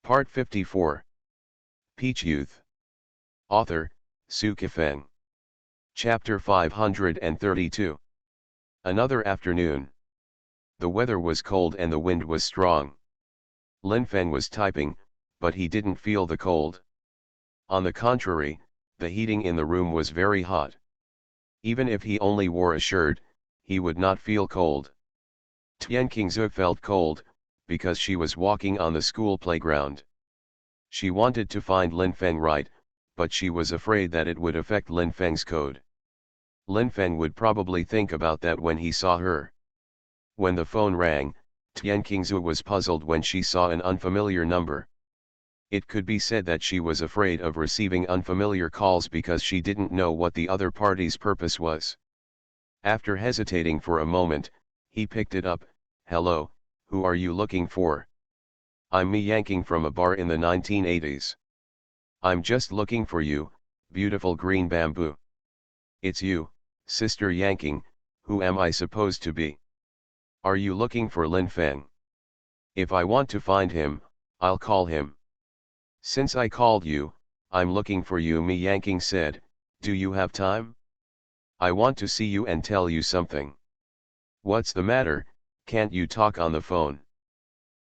Part 54. Peach Youth. Author, Suki Feng. Chapter 532. Another afternoon. The weather was cold and the wind was strong. Lin Feng was typing, but he didn't feel the cold. On the contrary, the heating in the room was very hot. Even if he only wore a shirt, he would not feel cold. Tian Qingzhe felt cold, because she was walking on the school playground. She wanted to find Lin Feng right, but she was afraid that it would affect Lin Feng's code. Lin Feng would probably think about that when he saw her. When the phone rang, Tian Qingzhe was puzzled when she saw an unfamiliar number. It could be said that she was afraid of receiving unfamiliar calls because she didn't know what the other party's purpose was. After hesitating for a moment, he picked it up. "Hello, who are you looking for?" "I'm me Yanking from a bar in the 1980s. I'm just looking for you, beautiful green bamboo." "It's you, Sister Yanking. Who am I supposed to be?" "Are you looking for Lin Feng?" "If I want to find him, I'll call him." "Since I called you, I'm looking for you," me Yanking said. "Do you have time? I want to see you and tell you something." "What's the matter? Can't you talk on the phone?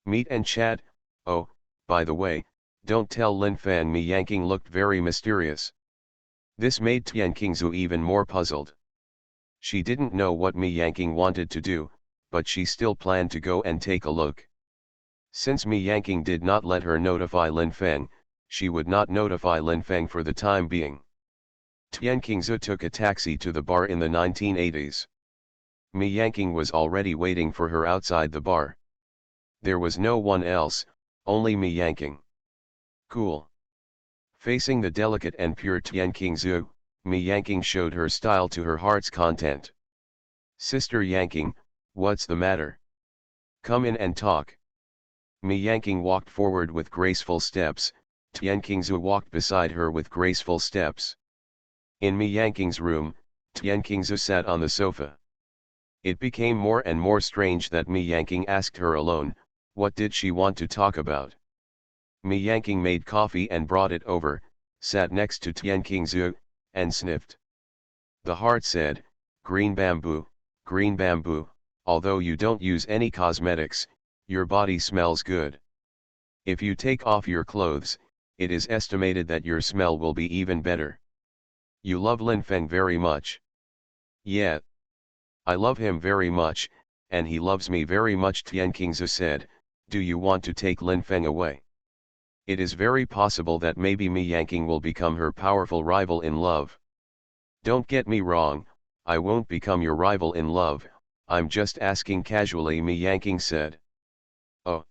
Meet and chat? Oh, by the way, don't tell Lin Feng." Me Yanking looked very mysterious. This made Tian Qingzhe even more puzzled. She didn't know what me Yanking wanted to do, but she still planned to go and take a look. Since me Yanking did not let her notify Lin Feng, she would not notify Lin Feng for the time being. Tian Qingzhe took a taxi to the bar in the 1980s. Me Yanking was already waiting for her outside the bar. There was no one else, only me Yanking. Cool. Facing the delicate and pure Tian Qingzhe, me Yanking showed her style to her heart's content. "Sister Yanking, what's the matter? Come in and talk." Me Yanking walked forward with graceful steps. Tian Qingzhe walked beside her with graceful steps. In me Yanking's room, Tian Qingzhe sat on the sofa. It became more and more strange that me Yanking asked her alone. What did she want to talk about? Me Yanking made coffee and brought it over, sat next to Tian Qingzhe, and sniffed. The heart said, green bamboo, although you don't use any cosmetics, your body smells good. If you take off your clothes, it is estimated that your smell will be even better. You love Lin Feng very much." "Yeah. I love him very much, and he loves me very much," Tian Qingzhe said. "Do you want to take Lin Feng away? It is very possible that maybe me Yanking will become her powerful rival in love." "Don't get me wrong, I won't become your rival in love, I'm just asking casually," me Yanking said. "Oh."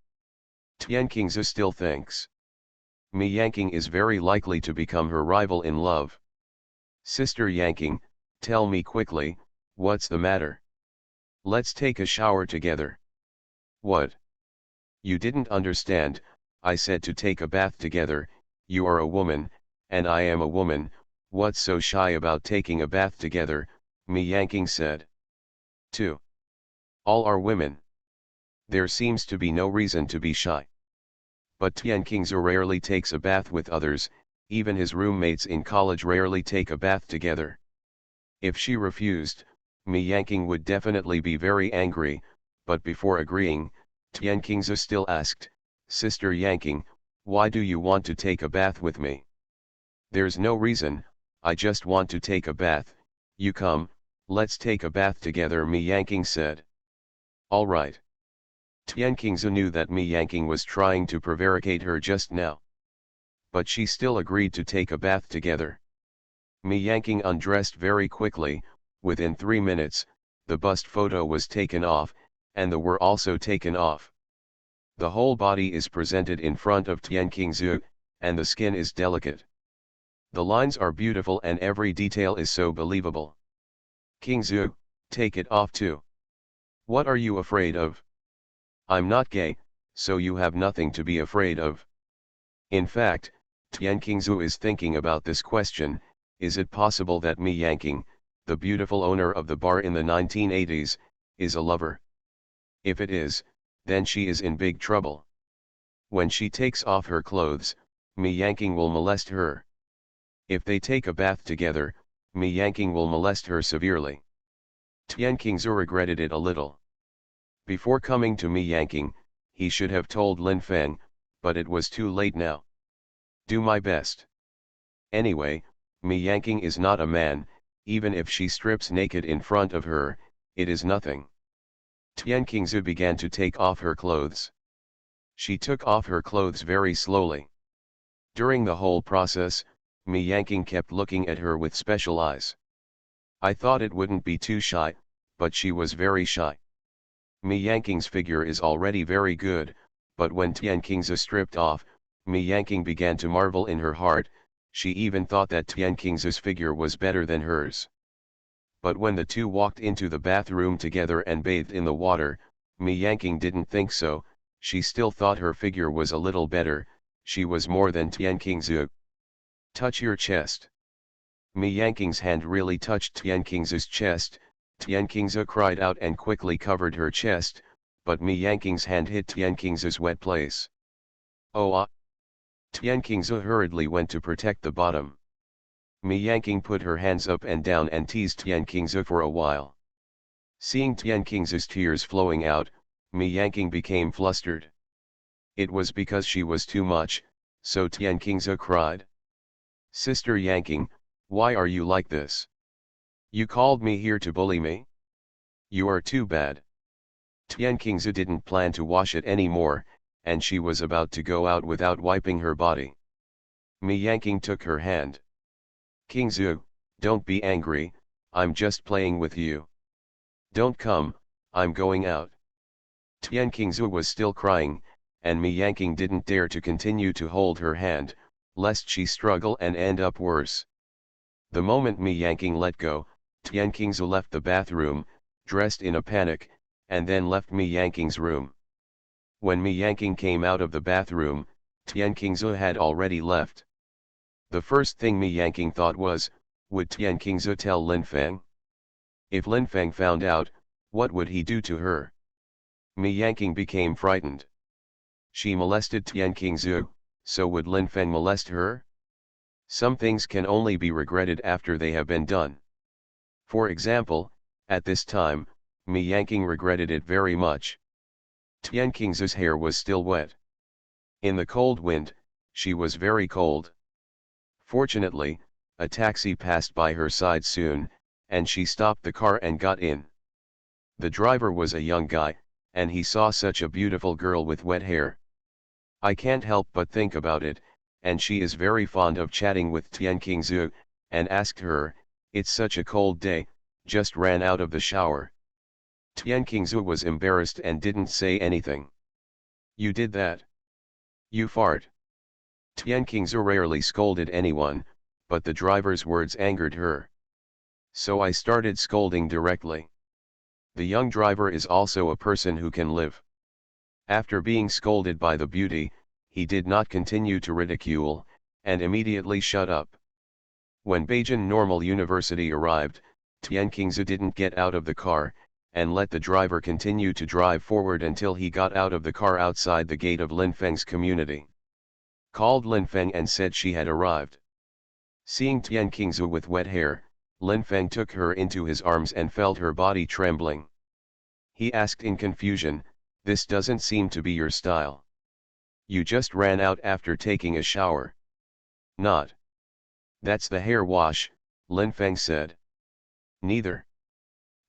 Tian Qingzhe still thinks. Me Yanking is very likely to become her rival in love. "Sister Yanking, tell me quickly, what's the matter? Let's take a shower together." "What? You didn't understand, I said to take a bath together. You are a woman, and I am a woman, what's so shy about taking a bath together?" me Yanking said. 2. All are women. There seems to be no reason to be shy. But Tian Qingzhe rarely takes a bath with others, even his roommates in college rarely take a bath together. If she refused, me Yanking would definitely be very angry, but before agreeing, Tian Qingzhe still asked, "Sister Yanking, why do you want to take a bath with me?" "There's no reason, I just want to take a bath. You come, let's take a bath together," me Yanking said. "All right." Tian Qingzhe knew that me Yanking was trying to prevaricate her just now. But she still agreed to take a bath together. Me Yanking undressed very quickly. Within 3 minutes, the bust photo was taken off, and the were also taken off. The whole body is presented in front of Tian Qingzhe, and the skin is delicate. The lines are beautiful and every detail is so believable. "Qingzhe, take it off too." "What are you afraid of?" "I'm not gay, so you have nothing to be afraid of." In fact, Tian Qingzhe is thinking about this question. Is it possible that me Yanking, the beautiful owner of the bar in the 1980s, is a lover? If it is, then she is in big trouble. When she takes off her clothes, Mi Yanqing will molest her. If they take a bath together, Mi Yanqing will molest her severely. Tian Qingzu regretted it a little. Before coming to Mi Yanqing, he should have told Lin Feng, but it was too late now. Do my best. Anyway, Mi Yanqing is not a man, even if she strips naked in front of her, it is nothing. Tian Qingzu began to take off her clothes. She took off her clothes very slowly. During the whole process, Mi Yanqing kept looking at her with special eyes. I thought it wouldn't be too shy, but she was very shy. Mi Yanqing's figure is already very good, but when Tian Qingzu stripped off, Mi Yanqing began to marvel in her heart. She even thought that Tian Qingzu's figure was better than hers. But when the two walked into the bathroom together and bathed in the water, Mi Yanqing didn't think so. She still thought her figure was a little better. She was more than Tian Qingzu. Touch your chest. Mi Yanqing's hand really touched Tian Qingzu's chest. Tian Qingzu cried out and quickly covered her chest, but Mi Yanqing's hand hit Tian Qingzu's wet place. Oh ah! Tian Qingzu hurriedly went to protect the bottom. Mi Yanqing put her hands up and down and teased Tian Qingzu for a while. Seeing Tian Qingzu's tears flowing out, Mi Yanqing became flustered. It was because she was too much, so Tian Qingzu cried. Sister Yanqing, why are you like this? You called me here to bully me? You are too bad. Tian Qingzu didn't plan to wash it anymore, and she was about to go out without wiping her body. Mi Yanqing took her hand. Qingzu, don't be angry, I'm just playing with you. Don't come, I'm going out. Tian Qingzu was still crying, and Mi Yanqing didn't dare to continue to hold her hand, lest she struggle and end up worse. The moment Mi Yanqing let go, Tian Qingzu left the bathroom, dressed in a panic, and then left Mi Yanqing's room. When Mi Yanqing came out of the bathroom, Tian Qingzu had already left. The first thing Mi Yanqing thought was, would Tian Qingzu tell Lin Feng? If Lin Feng found out, what would he do to her? Mi Yanqing became frightened. She molested Tian Qingzu, so would Lin Feng molest her? Some things can only be regretted after they have been done. For example, at this time, Mi Yanqing regretted it very much. Tian Qingzu's hair was still wet. In the cold wind, she was very cold. Fortunately, a taxi passed by her side soon, and she stopped the car and got in. The driver was a young guy, and he saw such a beautiful girl with wet hair. I can't help but think about it, and she is very fond of chatting with Tian Qingzu, and asked her, it's such a cold day, just ran out of the shower. Tian Qingzu was embarrassed and didn't say anything. You did that? You fart. Tian Qingzu rarely scolded anyone, but the driver's words angered her. So I started scolding directly. The young driver is also a person who can live. After being scolded by the beauty, he did not continue to ridicule, and immediately shut up. When Beijing Normal University arrived, Tian Qingzu didn't get out of the car, and let the driver continue to drive forward until he got out of the car outside the gate of Lin Feng's community. Called Lin Feng and said she had arrived. Seeing Tian Qingzu with wet hair, Lin Feng took her into his arms and felt her body trembling. He asked in confusion, this doesn't seem to be your style. You just ran out after taking a shower. Not. That's the hair wash, Lin Feng said. Neither.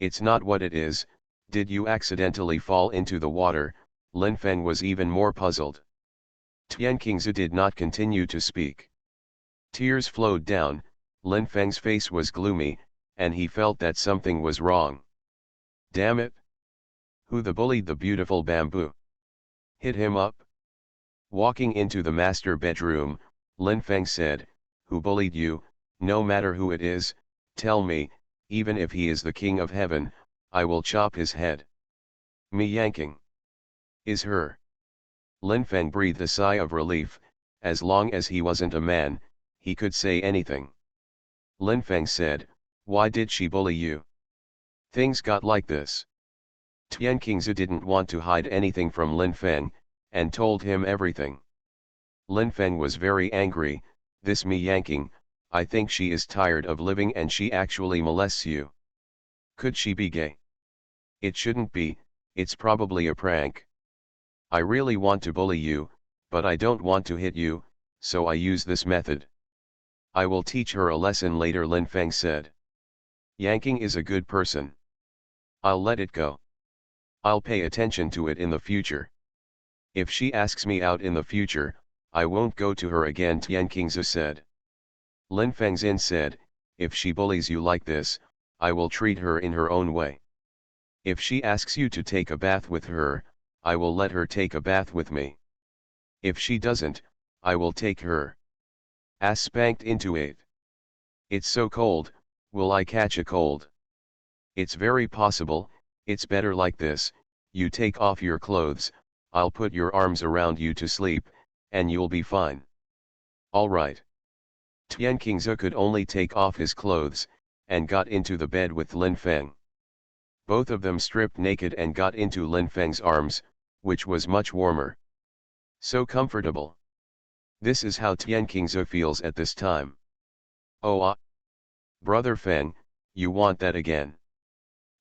It's not what it is, did you accidentally fall into the water? Lin Feng was even more puzzled. Tian Qingzu did not continue to speak. Tears flowed down, Lin Feng's face was gloomy, and he felt that something was wrong. Damn it! Who bullied the beautiful bamboo? Hit him up? Walking into the master bedroom, Lin Feng said, who bullied you? No matter who it is, tell me, even if he is the king of heaven, I will chop his head. Mi Yanqing is her. Lin Feng breathed a sigh of relief. As long as he wasn't a man, he could say anything. Lin Feng said, why did she bully you? Things got like this. Tian Qingzu didn't want to hide anything from Lin Feng, and told him everything. Lin Feng was very angry. This me yanking, I think she is tired of living and she actually molests you. Could she be gay? It shouldn't be, it's probably a prank. I really want to bully you, but I don't want to hit you, so I use this method. I will teach her a lesson later, Lin Feng said. Yanking is a good person. I'll let it go. I'll pay attention to it in the future. If she asks me out in the future, I won't go to her again, Tian Qingzi said. Lin Fengzin said, if she bullies you like this, I will treat her in her own way. If she asks you to take a bath with her, I will let her take a bath with me. If she doesn't, I will take her ass spanked into it. It's so cold, will I catch a cold? It's very possible, it's better like this, you take off your clothes, I'll put your arms around you to sleep, and you'll be fine. Alright. Tian Qingzi could only take off his clothes, and got into the bed with Lin Feng. Both of them stripped naked and got into Lin Feng's arms, which was much warmer. So comfortable. This is how Tian Qingzi feels at this time. Oh Brother Feng, you want that again?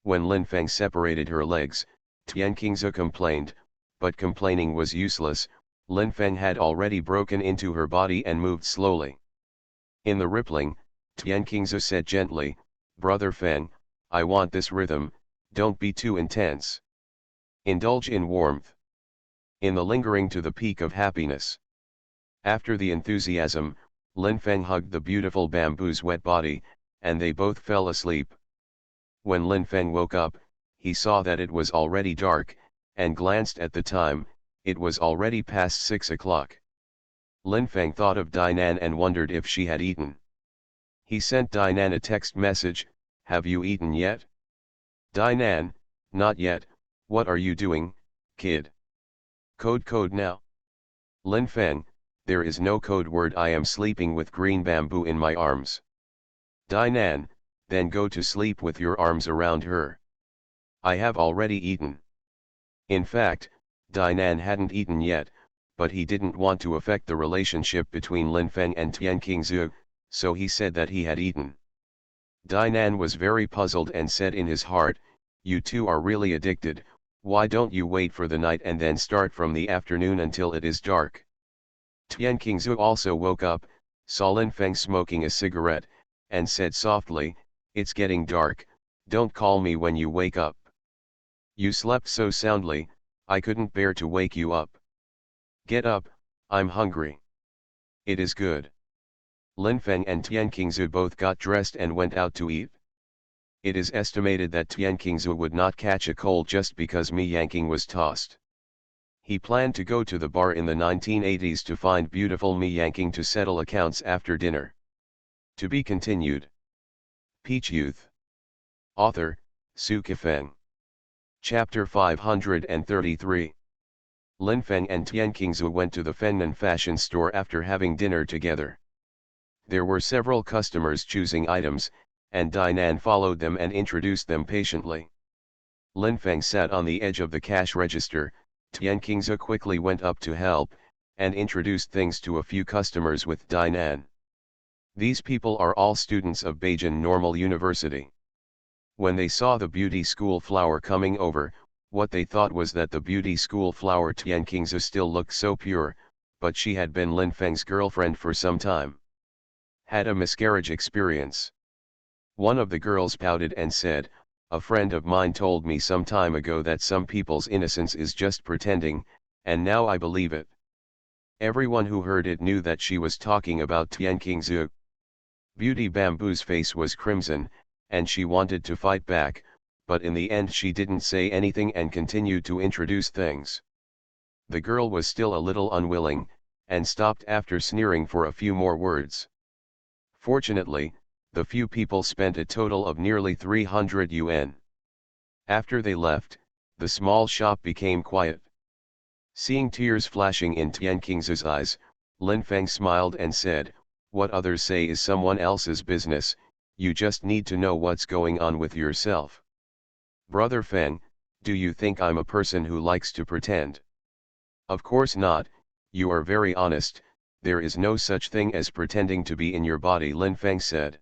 When Lin Feng separated her legs, Tian Qingzi complained, but complaining was useless. Lin Feng had already broken into her body and moved slowly. In the rippling, Tian Qingzi said gently, Brother Feng, I want this rhythm, don't be too intense. Indulge in warmth. In the lingering to the peak of happiness. After the enthusiasm, Lin Feng hugged the beautiful bamboo's wet body, and they both fell asleep. When Lin Feng woke up, he saw that it was already dark, and glanced at the time, it was already past 6 o'clock. Lin Feng thought of Dinan and wondered if she had eaten. He sent Dinan a text message, have you eaten yet? Dinan, not yet, what are you doing, kid? Code now. Lin Feng, there is no code word, I am sleeping with green bamboo in my arms. Dinan, then go to sleep with your arms around her. I have already eaten. In fact, Dinan hadn't eaten yet, but he didn't want to affect the relationship between Lin Feng and Tian Qingzi, so he said that he had eaten. Dinan was very puzzled and said in his heart, you two are really addicted, why don't you wait for the night and then start from the afternoon until it is dark? Tian Qingzi also woke up, saw Lin Feng smoking a cigarette, and said softly, it's getting dark, don't call me when you wake up. You slept so soundly, I couldn't bear to wake you up. Get up, I'm hungry. It is good. Lin Feng and Tian Qingzi both got dressed and went out to eat. It is estimated that Tian Qingzi would not catch a cold just because Mi Yanqing was tossed. He planned to go to the bar in the 1980s to find beautiful Mi Yanqing to settle accounts after dinner. To be continued. Peach Youth. Author, Su Kifeng. Chapter 533. Lin Feng and Tian Qingzi went to the Fengnan fashion store after having dinner together. There were several customers choosing items, and Dinan followed them and introduced them patiently. Lin Feng sat on the edge of the cash register. Tian Qingzi quickly went up to help, and introduced things to a few customers with Dinan. These people are all students of Beijing Normal University. When they saw the beauty school flower coming over, what they thought was that the beauty school flower Tian Qingzi still looked so pure, but she had been Lin Feng's girlfriend for some time. Had a miscarriage experience. One of the girls pouted and said, a friend of mine told me some time ago that some people's innocence is just pretending, and now I believe it. Everyone who heard it knew that she was talking about Tian Qingzi. Beauty Bamboo's face was crimson, and she wanted to fight back, but in the end she didn't say anything and continued to introduce things. The girl was still a little unwilling, and stopped after sneering for a few more words. Fortunately, the few people spent a total of nearly 300 yuan. After they left, the small shop became quiet. Seeing tears flashing in Tian Qingzi's eyes, Lin Feng smiled and said, what others say is someone else's business, you just need to know what's going on with yourself. Brother Feng, do you think I'm a person who likes to pretend? Of course not, you are very honest, there is no such thing as pretending to be in your body, Lin Feng said.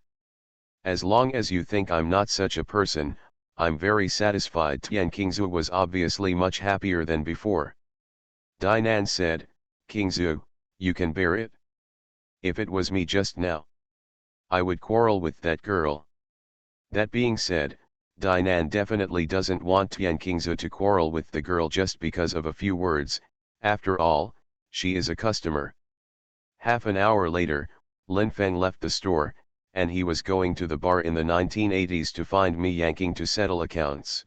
As long as you think I'm not such a person, I'm very satisfied. Tian Qingzu was obviously much happier than before. Dainan said, Qingzu, you can bear it? If it was me just now, I would quarrel with that girl. That being said, Dainan definitely doesn't want Tian Qingzu to quarrel with the girl just because of a few words. After all, she is a customer. Half an hour later, Lin Feng left the store, and he was going to the bar in the 1980s to find Mi Yanqing to settle accounts.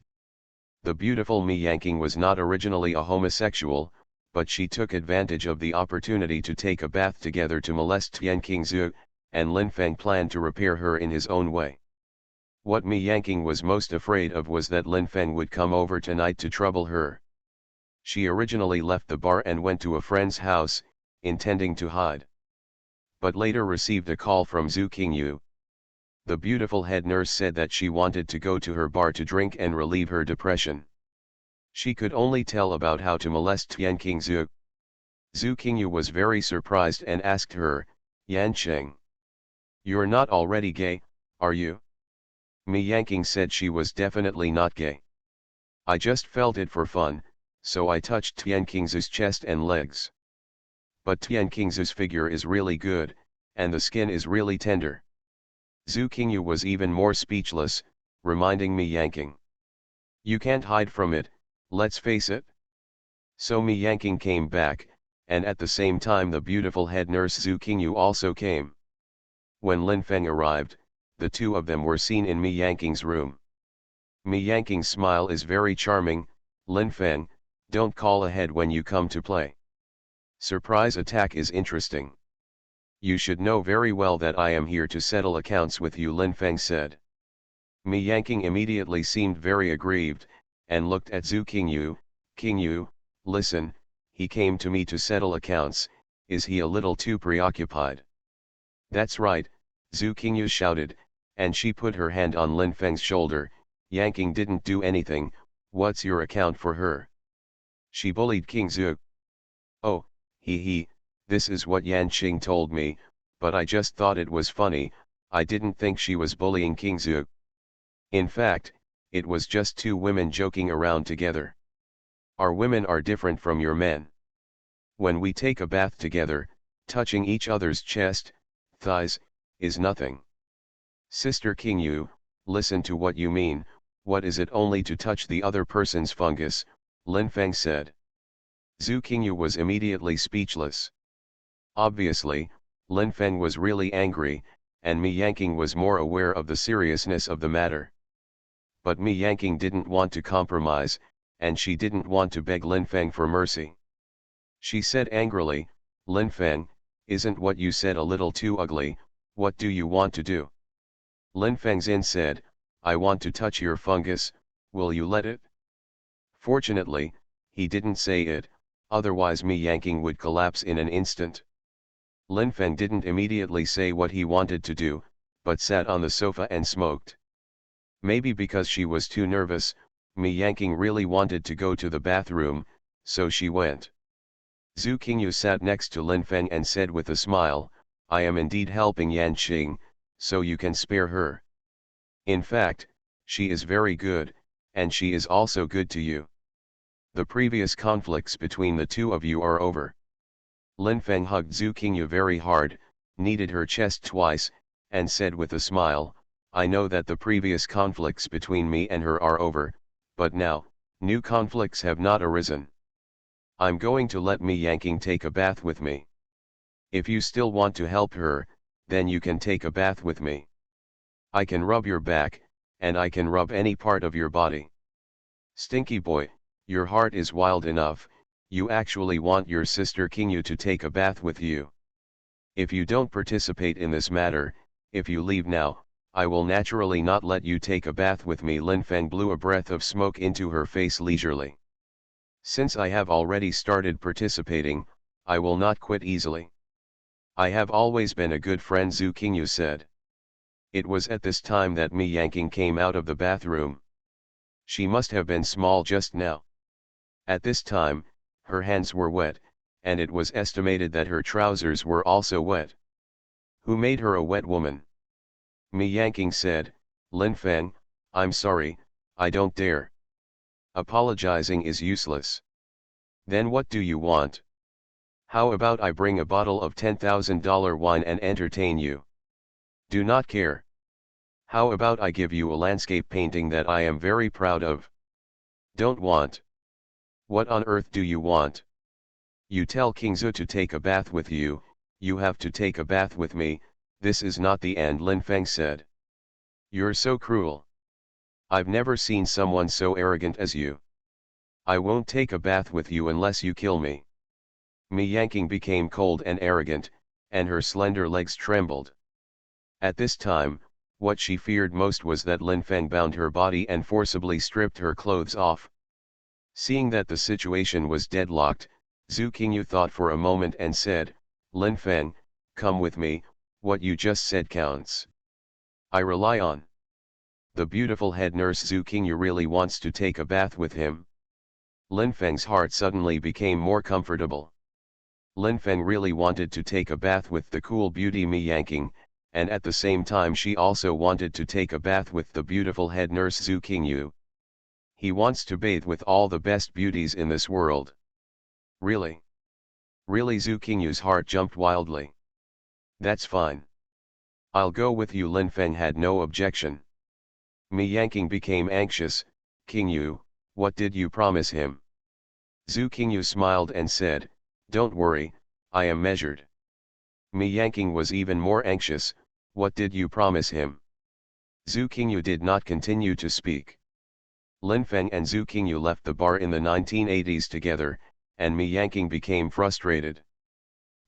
The beautiful Mi Yanqing was not originally a homosexual, but she took advantage of the opportunity to take a bath together to molest Tian Qingzu, and Lin Feng planned to repair her in his own way. What Mi Yanqing was most afraid of was that Lin Feng would come over tonight to trouble her. She originally left the bar and went to a friend's house, intending to hide. But later received a call from Zhu Qingyu. The beautiful head nurse said that she wanted to go to her bar to drink and relieve her depression. She could only tell about how to molest Tian Qingzu. Zhu Qingyu was very surprised and asked her, Yanqing, you're not already gay, are you? Mi Yanqing said she was definitely not gay. I just felt it for fun, so I touched Tian Qingzu's chest and legs. But Tian Qingzu's figure is really good, and the skin is really tender. Zhu Qingyu was even more speechless, reminding Mi Yanqing. You can't hide from it, let's face it. So Mi Yanqing came back, and at the same time the beautiful head nurse Zhu Qingyu also came. When Lin Feng arrived, the two of them were seen in Mi Yanqing's room. Mi Yanqing's smile is very charming. Lin Feng, don't call ahead when you come to play. Surprise attack is interesting. You should know very well that I am here to settle accounts with you, Lin Feng said. Mi Yanqing immediately seemed very aggrieved, and looked at Zhu Qingyu. Qingyu, listen, he came to me to settle accounts, is he a little too preoccupied? That's right, Zhu Qingyu shouted, and she put her hand on Lin Feng's shoulder. Yanqing didn't do anything, what's your account for her? She bullied Qingzu. Oh, this is what Yanqing told me, but I just thought it was funny, I didn't think she was bullying Qingzu. In fact, it was just two women joking around together. Our women are different from your men. When we take a bath together, touching each other's chest, thighs, is nothing. Sister Qingyu, listen to what you mean, what is it only to touch the other person's fungus, Lin Feng said. Zhu Qingyu was immediately speechless. Obviously, Lin Feng was really angry, and Mi Yanqing was more aware of the seriousness of the matter. But Mi Yanqing didn't want to compromise, and she didn't want to beg Lin Feng for mercy. She said angrily, Lin Feng, isn't what you said a little too ugly, what do you want to do? Lin Fengzin said, I want to touch your fungus, will you let it? Fortunately, he didn't say it, otherwise Mi Yanqing would collapse in an instant. Lin Feng didn't immediately say what he wanted to do, but sat on the sofa and smoked. Maybe because she was too nervous, Mi Yanqing really wanted to go to the bathroom, so she went. Zhu Qingyu sat next to Lin Feng and said with a smile, I am indeed helping Yanqing, so you can spare her. In fact, she is very good, and she is also good to you. The previous conflicts between the two of you are over. Lin Feng hugged Zhu Qingyu very hard, kneaded her chest twice, and said with a smile, I know that the previous conflicts between me and her are over, but now, new conflicts have not arisen. I'm going to let Mi Yanqing take a bath with me. If you still want to help her, then you can take a bath with me. I can rub your back, and I can rub any part of your body. Stinky boy, your heart is wild enough, you actually want your sister Qingyu to take a bath with you. If you don't participate in this matter, if you leave now, I will naturally not let you take a bath with me. Lin Feng blew a breath of smoke into her face leisurely. Since I have already started participating, I will not quit easily. I have always been a good friend, Zhu Qingyu said. It was at this time that Mi Yanqing came out of the bathroom. She must have been small just now. At this time, her hands were wet, and it was estimated that her trousers were also wet. Who made her a wet woman? Mi Yanqing said, Lin Feng, I'm sorry, I don't dare. Apologizing is useless. Then what do you want? How about I bring a bottle of $10,000 wine and entertain you? Do not care. How about I give you a landscape painting that I am very proud of? Don't want. What on earth do you want? You tell King Zhu to take a bath with you, you have to take a bath with me, this is not the end, Lin Feng said. You're so cruel. I've never seen someone so arrogant as you. I won't take a bath with you unless you kill me. Mi Yanqing became cold and arrogant, and her slender legs trembled. At this time, what she feared most was that Lin Feng bound her body and forcibly stripped her clothes off. Seeing that the situation was deadlocked, Zhu Qingyu thought for a moment and said, Lin Feng, come with me, what you just said counts. I rely on. The beautiful head nurse Zhu Qingyu really wants to take a bath with him. Lin Feng's heart suddenly became more comfortable. Lin Feng really wanted to take a bath with the cool beauty Mi Yanqing, and at the same time she also wanted to take a bath with the beautiful head nurse Zhu Qingyu. He wants to bathe with all the best beauties in this world. Really? Really? Zhu Qingyu's heart jumped wildly. That's fine. I'll go with you. Lin Feng had no objection. Mi Yanqing became anxious. Qingyu, what did you promise him? Zhu Qingyu smiled and said, don't worry, I am measured. Mi Yanqing was even more anxious, what did you promise him? Zhu Qingyu did not continue to speak. Lin Feng and Zhu Qingyu left the bar in the 1980s together, and Mi Yanqing became frustrated.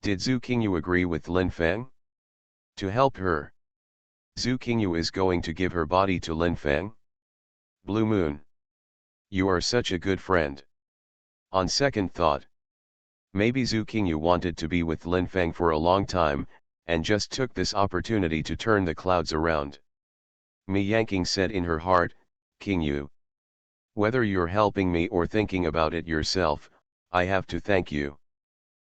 Did Zhu Qingyu agree with Lin Feng? To help her. Zhu Qingyu is going to give her body to Lin Feng? Blue Moon. You are such a good friend. On second thought. Maybe Zhu Qingyu wanted to be with Lin Feng for a long time, and just took this opportunity to turn the clouds around. Mi Yanqing said in her heart, Qingyu. Whether you're helping me or thinking about it yourself, I have to thank you.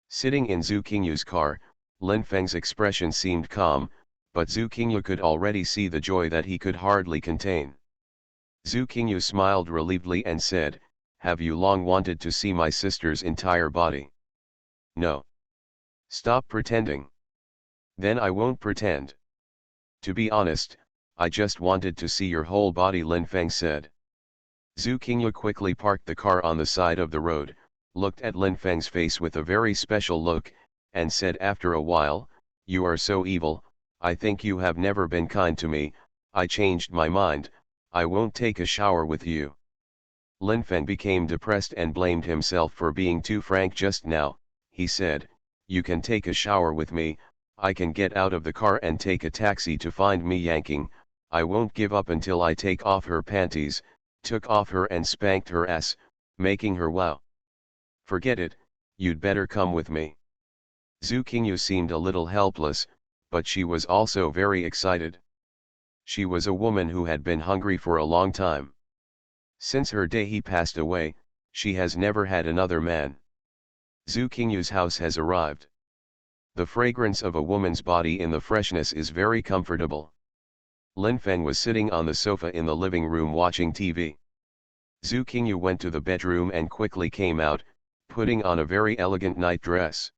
Sitting in Zhu Qingyu's car, Lin Feng's expression seemed calm, but Zhu Qingyu could already see the joy that he could hardly contain. Zhu Qingyu smiled relievedly and said, have you long wanted to see my sister's entire body? No. Stop pretending. Then I won't pretend. To be honest, I just wanted to see your whole body, Lin Feng said. Zhu Qingyu quickly parked the car on the side of the road, looked at Lin Feng's face with a very special look, and said after a while, you are so evil, I think you have never been kind to me, I changed my mind, I won't take a shower with you. Lin Feng became depressed and blamed himself for being too frank just now. He said, you can take a shower with me, I can get out of the car and take a taxi to find Mi Yanqing, I won't give up until I take off her panties, took off her and spanked her ass, making her wow. Forget it, you'd better come with me. Zhu Qingyu seemed a little helpless, but she was also very excited. She was a woman who had been hungry for a long time. Since her day he passed away, she has never had another man. Zhu Qingyu's house has arrived. The fragrance of a woman's body in the freshness is very comfortable. Lin Feng was sitting on the sofa in the living room watching TV. Zhu Qingyu went to the bedroom and quickly came out, putting on a very elegant night dress.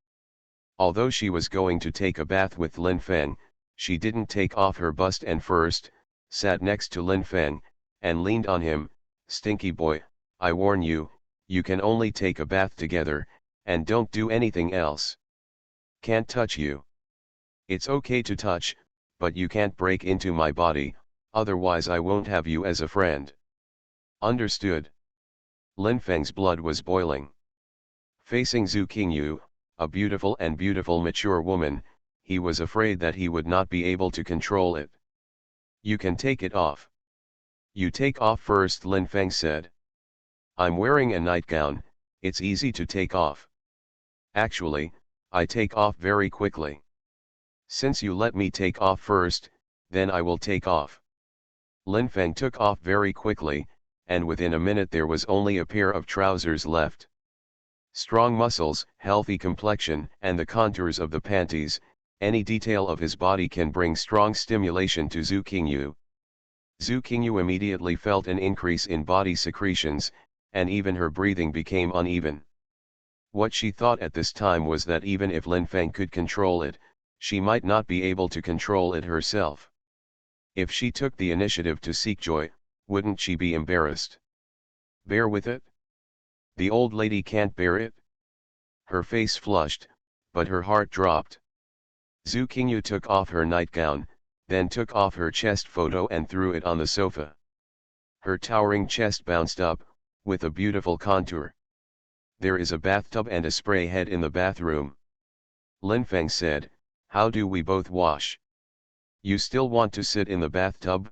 Although she was going to take a bath with Lin Feng, she didn't take off her bust and first, sat next to Lin Feng, and leaned on him, stinky boy, I warn you, you can only take a bath together, and don't do anything else. Can't touch you. It's okay to touch, but you can't break into my body, otherwise I won't have you as a friend. Understood? Lin Feng's blood was boiling. Facing Zhu Qingyu, a beautiful and beautiful mature woman, he was afraid that he would not be able to control it. You can take it off. You take off first, Lin Feng said. I'm wearing a nightgown, it's easy to take off. Actually, I take off very quickly. Since you let me take off first, then I will take off. Lin Feng took off very quickly, and within a minute there was only a pair of trousers left. Strong muscles, healthy complexion, and the contours of the panties, any detail of his body can bring strong stimulation to Zhu Qingyu. Zhu Qingyu immediately felt an increase in body secretions, and even her breathing became uneven. What she thought at this time was that even if Lin Feng could control it, she might not be able to control it herself. If she took the initiative to seek joy, wouldn't she be embarrassed? Bear with it? The old lady can't bear it? Her face flushed, but her heart dropped. Zhu Qingyu took off her nightgown, then took off her chest photo and threw it on the sofa. Her towering chest bounced up, with a beautiful contour. There is a bathtub and a spray head in the bathroom. Lin Feng said, "How do we both wash? You still want to sit in the bathtub?"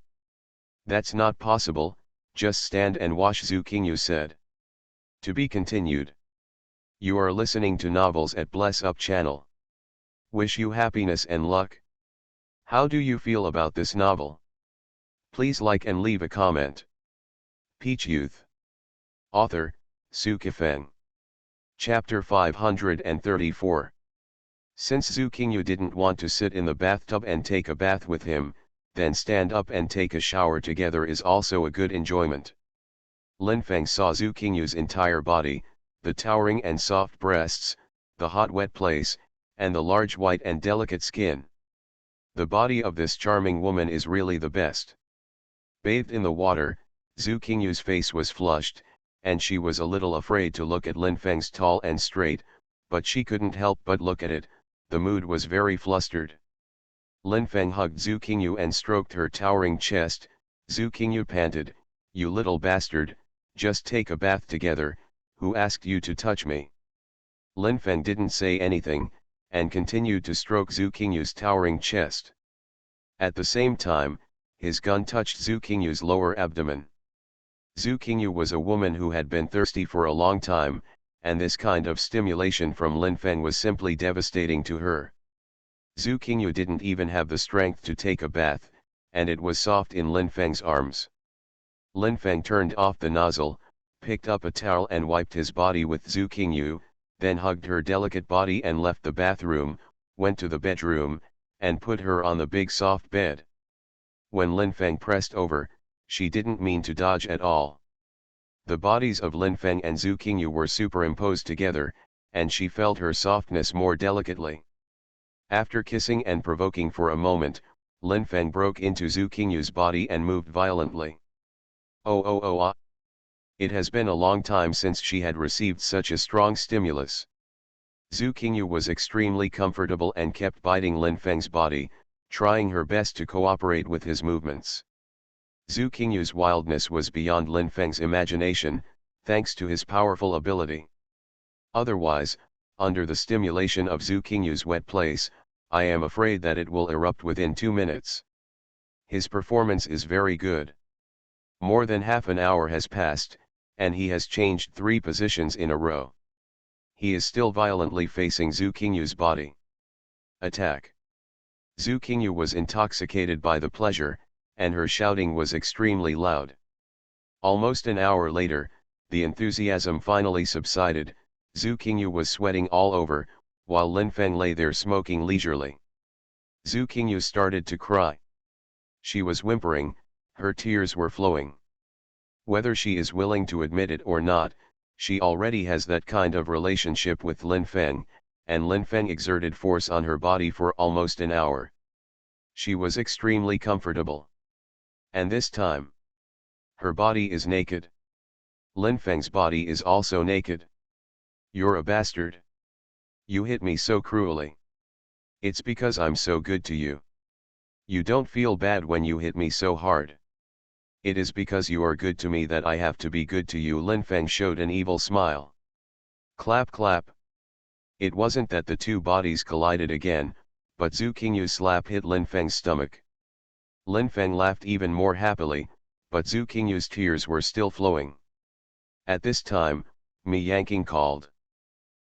"That's not possible, just stand and wash," Zhu Qingyu said. To be continued. You are listening to Novels at Bless Up channel. Wish you happiness and luck. How do you feel about this novel? Please like and leave a comment. Peach Youth. Author, Sci-fi Feng. Chapter 534. Since Zhu Qingyu didn't want to sit in the bathtub and take a bath with him, then stand up and take a shower together is also a good enjoyment. Lin Feng saw Zhu Qingyu's entire body, the towering and soft breasts, the hot wet place, and the large white and delicate skin. The body of this charming woman is really the best. Bathed in the water, Zhu Qingyu's face was flushed, and she was a little afraid to look at Lin Feng's tall and straight, but she couldn't help but look at it. The mood was very flustered. Lin Feng hugged Zhu Qingyu and stroked her towering chest. Zhu Qingyu panted, "You little bastard, just take a bath together, who asked you to touch me?" Lin Feng didn't say anything, and continued to stroke Zhu Qingyu's towering chest. At the same time, his gun touched Zhu Qingyu's lower abdomen. Zhu Qingyu was a woman who had been thirsty for a long time, and this kind of stimulation from Lin Feng was simply devastating to her. Zhu Qingyu didn't even have the strength to take a bath, and it was soft in Lin Feng's arms. Lin Feng turned off the nozzle, picked up a towel and wiped his body with Zhu Qingyu, then hugged her delicate body and left the bathroom, went to the bedroom, and put her on the big soft bed. When Lin Feng pressed over, she didn't mean to dodge at all. The bodies of Lin Feng and Zhu Qingyu were superimposed together, and she felt her softness more delicately. After kissing and provoking for a moment, Lin Feng broke into Zhu Qingyu's body and moved violently. Oh. It has been a long time since she had received such a strong stimulus. Zhu Qingyu was extremely comfortable and kept biting Lin Feng's body, trying her best to cooperate with his movements. Zhu Qingyu's wildness was beyond Lin Feng's imagination, thanks to his powerful ability. Otherwise, under the stimulation of Zhu Qingyu's wet place, I am afraid that it will erupt within 2 minutes. His performance is very good. More than half an hour has passed, and he has changed 3 positions in a row. He is still violently facing Zhu Qingyu's body. Attack. Zhu Qingyu was intoxicated by the pleasure, and her shouting was extremely loud. Almost an hour later, the enthusiasm finally subsided. Zhu Qingyu was sweating all over, while Lin Feng lay there smoking leisurely. Zhu Qingyu started to cry. She was whimpering, her tears were flowing. Whether she is willing to admit it or not, she already has that kind of relationship with Lin Feng, and Lin Feng exerted force on her body for almost an hour. She was extremely comfortable. And this time, her body is naked. Lin Feng's body is also naked. You're a bastard. You hit me so cruelly. It's because I'm so good to you. You don't feel bad when you hit me so hard. It is because you are good to me that I have to be good to you. Lin Feng showed an evil smile. Clap clap. It wasn't that the 2 bodies collided again, but Zhu Qingyu's slap hit Lin Feng's stomach. Lin Feng laughed even more happily, but Zhu Qingyu's tears were still flowing. At this time, Mi Yanqing called.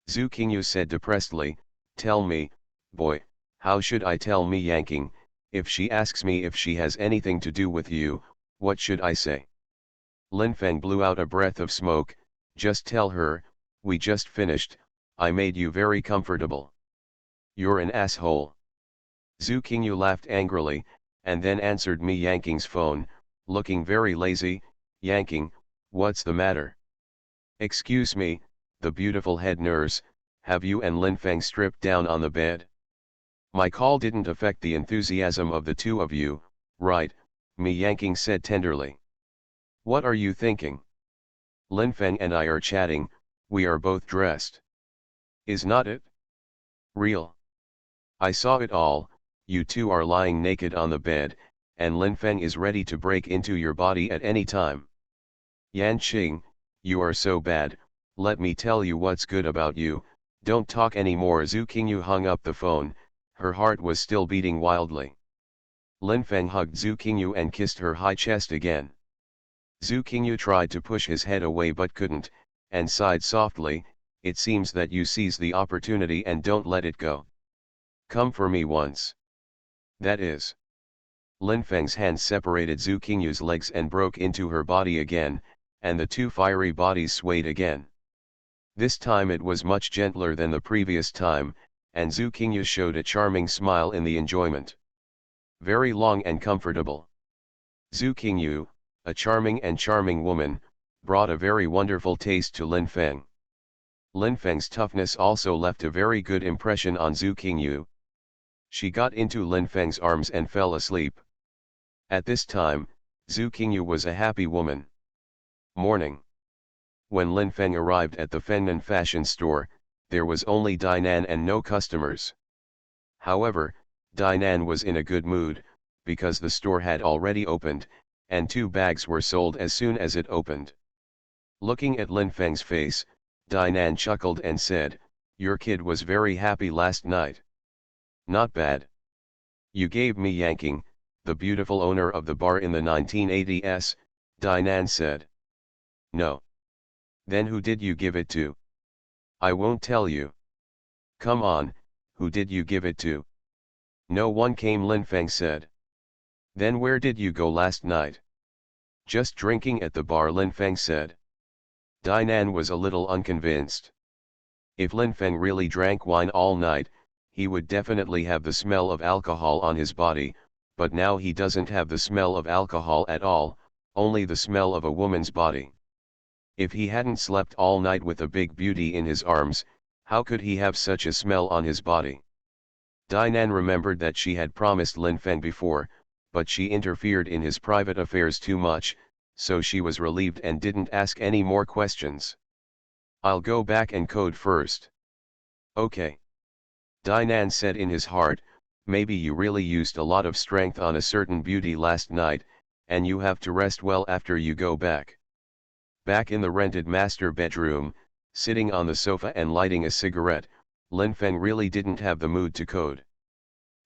Zhu Qingyu said depressedly, "Tell me, boy, how should I tell Mi Yanqing? If she asks me if she has anything to do with you, what should I say?" Lin Feng blew out a breath of smoke. "Just tell her, We just finished, I made you very comfortable. You're an asshole. Zhu Qingyu laughed angrily, and then answered Mi Yanqing's phone, looking very lazy. Yanqing, what's the matter? Excuse me, the beautiful head nurse, have you and Linfeng stripped down on the bed? My call didn't affect the enthusiasm of the two of you, right? Mi Yanqing said tenderly. What are you thinking? Linfeng and I are chatting, we are both dressed. Is not it real? I saw it all. You two are lying naked on the bed, and Linfeng is ready to break into your body at any time. Yan Qing, you are so bad, let me tell you what's good about you, don't talk anymore. Zhu Qingyu hung up the phone, her heart was still beating wildly. Linfeng hugged Zhu Qingyu and kissed her high chest again. Zhu Qingyu tried to push his head away but couldn't, and sighed softly, it seems that you seize the opportunity and don't let it go. Come for me once. That is. Linfeng's hands separated Zhu Qingyu's legs and broke into her body again, and the two fiery bodies swayed again. This time it was much gentler than the previous time, and Zhu Qingyu showed a charming smile in the enjoyment. Very long and comfortable. Zhu Qingyu, a charming woman, brought a very wonderful taste to Linfeng. Linfeng's toughness also left a very good impression on Zhu Qingyu. She got into Linfeng's arms and fell asleep. At this time, Zhu Qingyu was a happy woman. Morning. When Linfeng arrived at the Fengnan fashion store, there was only Dainan and no customers. However, Dainan was in a good mood, because the store had already opened, and 2 bags were sold as soon as it opened. Looking at Linfeng's face, Dainan chuckled and said, "Your kid was very happy last night." Not bad. You gave me Yanqing, the beautiful owner of the bar in the 1980s, Dainan said. No. Then who did you give it to? I won't tell you. Come on, who did you give it to? No one came, Linfeng said. Then where did you go last night? Just drinking at the bar, Linfeng said. Dainan was a little unconvinced. If Linfeng really drank wine all night, he would definitely have the smell of alcohol on his body, but now he doesn't have the smell of alcohol at all, only the smell of a woman's body. If he hadn't slept all night with a big beauty in his arms, how could he have such a smell on his body? Dainan remembered that she had promised Linfeng before, but she interfered in his private affairs too much, so she was relieved and didn't ask any more questions. I'll go back and code first. Okay. Dainan said in his heart, maybe you really used a lot of strength on a certain beauty last night, and you have to rest well after you go back. Back in the rented master bedroom, sitting on the sofa and lighting a cigarette, Linfeng really didn't have the mood to code.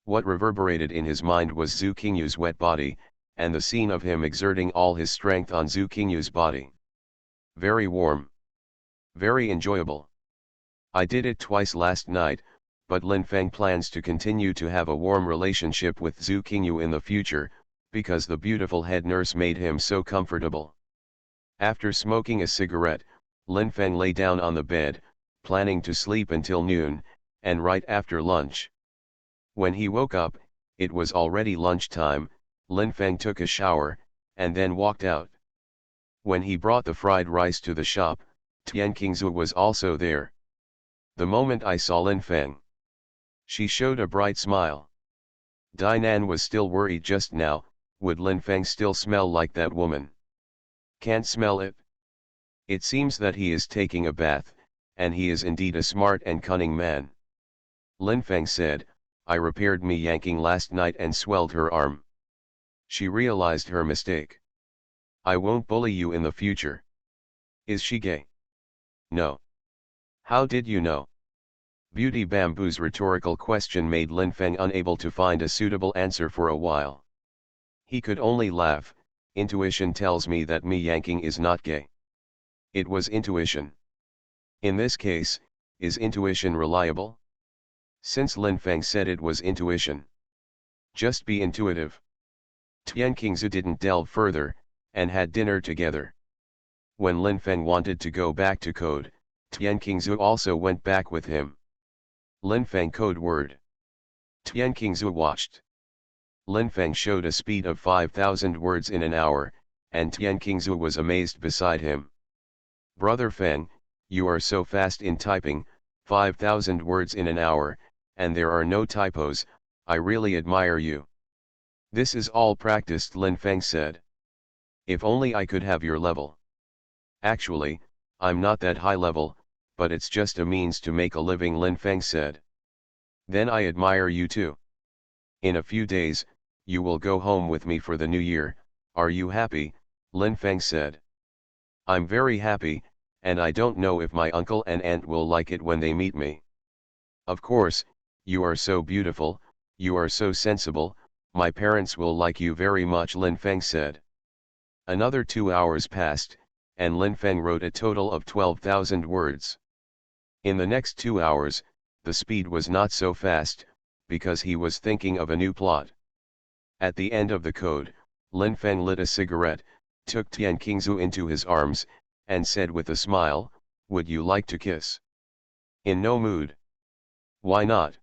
What reverberated in his mind was Zhu Qingyu's wet body, and the scene of him exerting all his strength on Zhu Qingyu's body. Very warm. Very enjoyable. I did it twice last night, but Linfeng plans to continue to have a warm relationship with Zhu Qingyu in the future, because the beautiful head nurse made him so comfortable. After smoking a cigarette, Linfeng lay down on the bed, planning to sleep until noon, and right after lunch. When he woke up, it was already lunchtime. Linfeng took a shower, and then walked out. When he brought the fried rice to the shop, Tian Qingzu was also there. The moment I saw Linfeng, she showed a bright smile. Dainan was still worried just now, would Linfeng still smell like that woman? Can't smell it. It seems that he is taking a bath, and he is indeed a smart and cunning man. Linfeng said, I repaired Mi Yanqing last night and swelled her arm. She realized her mistake. I won't bully you in the future. Is she gay? No. How did you know? Beauty Bamboo's rhetorical question made Linfeng unable to find a suitable answer for a while. He could only laugh. Intuition tells me that Mi Yanqing is not gay. It was intuition. In this case, is intuition reliable? Since Linfeng said it was intuition. Just be intuitive. Tian Qingzu didn't delve further, and had dinner together. When Linfeng wanted to go back to code, Tian Qingzu also went back with him. Lin Feng code word. Tian Qingzu watched. Lin Feng showed a speed of 5,000 words in an hour, and Tian Qingzu was amazed beside him. Brother Feng, you are so fast in typing, 5,000 words in an hour, and there are no typos, I really admire you. This is all practiced, Lin Feng said. If only I could have your level. Actually, I'm not that high level, but it's just a means to make a living, Lin Feng said. Then I admire you too. In a few days, you will go home with me for the new year, are you happy? Lin Feng said. I'm very happy, and I don't know if my uncle and aunt will like it when they meet me. Of course, you are so beautiful, you are so sensible, my parents will like you very much, Lin Feng said. Another 2 hours passed, and Lin Feng wrote a total of 12,000 words. In the next 2 hours, the speed was not so fast, because he was thinking of a new plot. At the end of the code, Lin Feng lit a cigarette, took Tian Qingzu into his arms, and said with a smile, would you like to kiss? In no mood. Why not?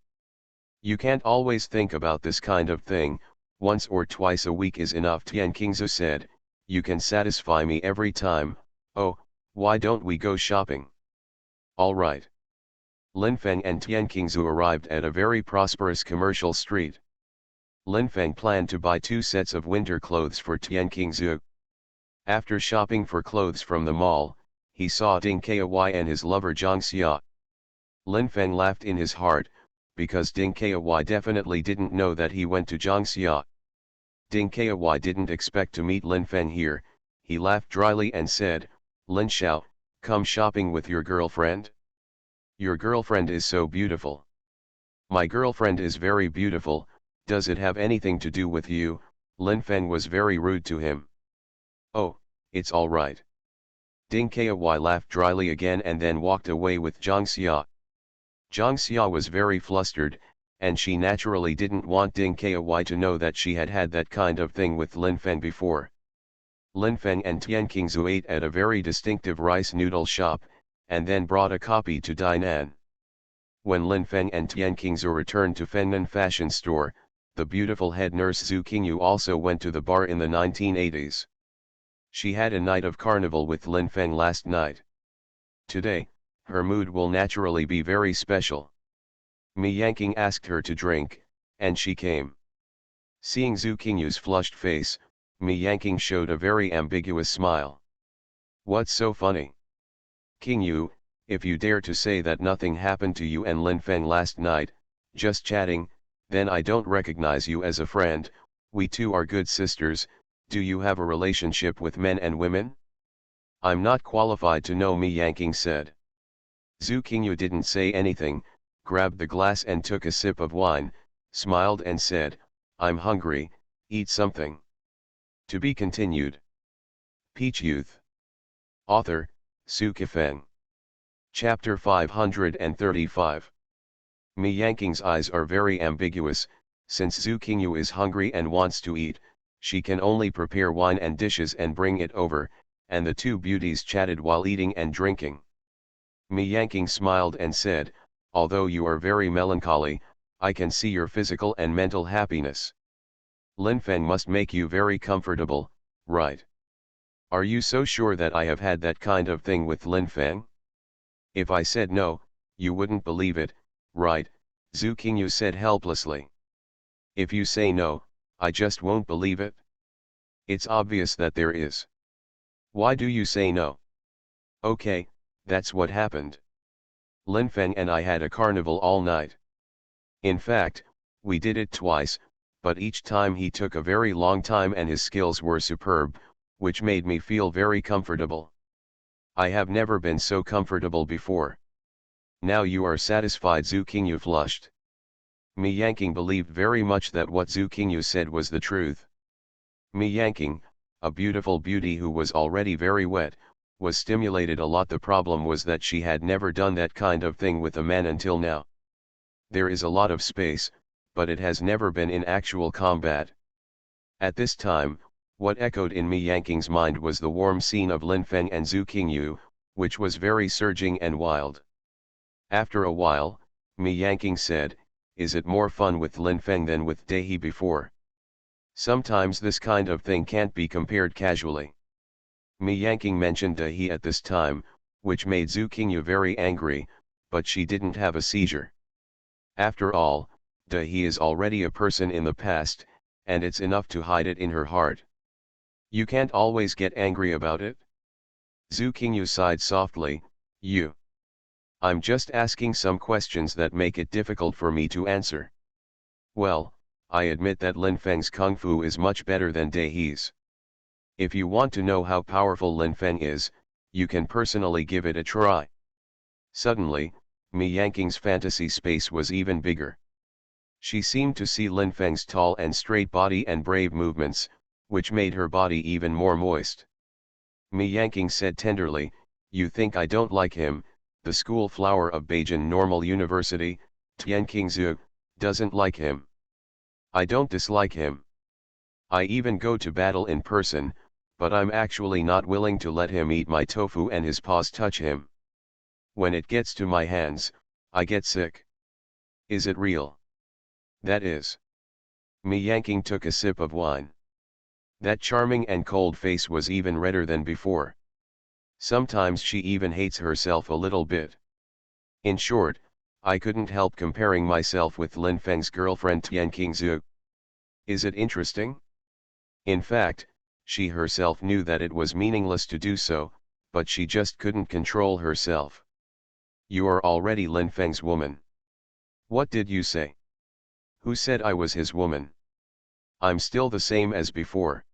You can't always think about this kind of thing, once or twice a week is enough, Tian Qingzu said, you can satisfy me every time, oh, why don't we go shopping? All right. Lin Feng and Tian Qingzu arrived at a very prosperous commercial street. Lin Feng planned to buy 2 sets of winter clothes for Tian Qingzu. After shopping for clothes from the mall, he saw Ding Kai and his lover Zhang Xia. Lin Feng laughed in his heart, because Ding Kai definitely didn't know that he went to Zhang Xia. Ding Kai didn't expect to meet Lin Feng here, he laughed dryly and said, Lin Xiao, come shopping with your girlfriend? Your girlfriend is so beautiful. My girlfriend is very beautiful, does it have anything to do with you? Lin Feng was very rude to him. Oh, it's all right. Ding Kai laughed dryly again and then walked away with Zhang Xia. Zhang Xia was very flustered, and she naturally didn't want Ding Kai to know that she had had that kind of thing with Lin Feng before. Lin Feng and Tian Qingzu ate at a very distinctive rice noodle shop, and then brought a copy to Dainan. When Lin Feng and Tian Qingzu returned to Fengnan fashion store, the beautiful head nurse Zhu Qingyu also went to the bar in the 1980s. She had a night of carnival with Lin Feng last night. Today, her mood will naturally be very special. Mi Yanqing asked her to drink, and she came. Seeing Zhu Qingyu's flushed face, Mi Yanqing showed a very ambiguous smile. What's so funny? Qingyu, if you dare to say that nothing happened to you and Lin Feng last night, just chatting, then I don't recognize you as a friend, we two are good sisters, do you have a relationship with men and women? I'm not qualified to know, Mi Yanqing said. Zhu Qingyu didn't say anything, grabbed the glass and took a sip of wine, smiled and said, I'm hungry, eat something. To be continued. Peach Youth. Author, Sci-fi. Chapter 535. Mi Yanqing's eyes are very ambiguous, since Zhu Qingyu is hungry and wants to eat, she can only prepare wine and dishes and bring it over, and the two beauties chatted while eating and drinking. Mi Yanqing smiled and said, although you are very melancholy, I can see your physical and mental happiness. Lin Feng must make you very comfortable, right? Are you so sure that I have had that kind of thing with Lin Feng? If I said no, you wouldn't believe it, right? Zhu Qingyu said helplessly. If you say no, I just won't believe it. It's obvious that there is. Why do you say no? Okay, that's what happened. Lin Feng and I had a carnival all night. In fact, we did it twice, but each time he took a very long time and his skills were superb, which made me feel very comfortable. I have never been so comfortable before. Now you are satisfied, Zhu Qingyu flushed. Mi Yanqing believed very much that what Zhu Qingyu said was the truth. Mi Yanqing, a beautiful beauty who was already very wet, was stimulated a lot. The problem was that she had never done that kind of thing with a man until now. There is a lot of space, but it has never been in actual combat. At this time, what echoed in Mi Yanqing's mind was the warm scene of Lin Feng and Zhu Qingyu, which was very surging and wild. After a while, Mi Yanqing said, "Is it more fun with Lin Feng than with Dahe before? Sometimes this kind of thing can't be compared casually." Mi Yanqing mentioned Dahe at this time, which made Zhu Qingyu very angry, but she didn't have a seizure. After all, Dahe is already a person in the past, and it's enough to hide it in her heart. You can't always get angry about it. Zhu Qingyu sighed softly, I'm just asking some questions that make it difficult for me to answer. Well, I admit that Lin Feng's kung fu is much better than Dahe's. If you want to know how powerful Lin Feng is, you can personally give it a try. Suddenly, Mi Yanqing's fantasy space was even bigger. She seemed to see Lin Feng's tall and straight body and brave movements, which made her body even more moist. Mi Yanqing said tenderly, "You think I don't like him, the school flower of Beijing Normal University, Tian Qingzhu, doesn't like him. I don't dislike him. I even go to battle in person, but I'm actually not willing to let him eat my tofu and his paws touch him. When it gets to my hands, I get sick." "Is it real?" "That is." Mi Yanqing took a sip of wine. That charming and cold face was even redder than before. Sometimes she even hates herself a little bit. "In short, I couldn't help comparing myself with Lin Feng's girlfriend Tian Qingzhu. Is it interesting?" In fact, she herself knew that it was meaningless to do so, but she just couldn't control herself. "You are already Lin Feng's woman." "What did you say?" "Who said I was his woman? I'm still the same as before."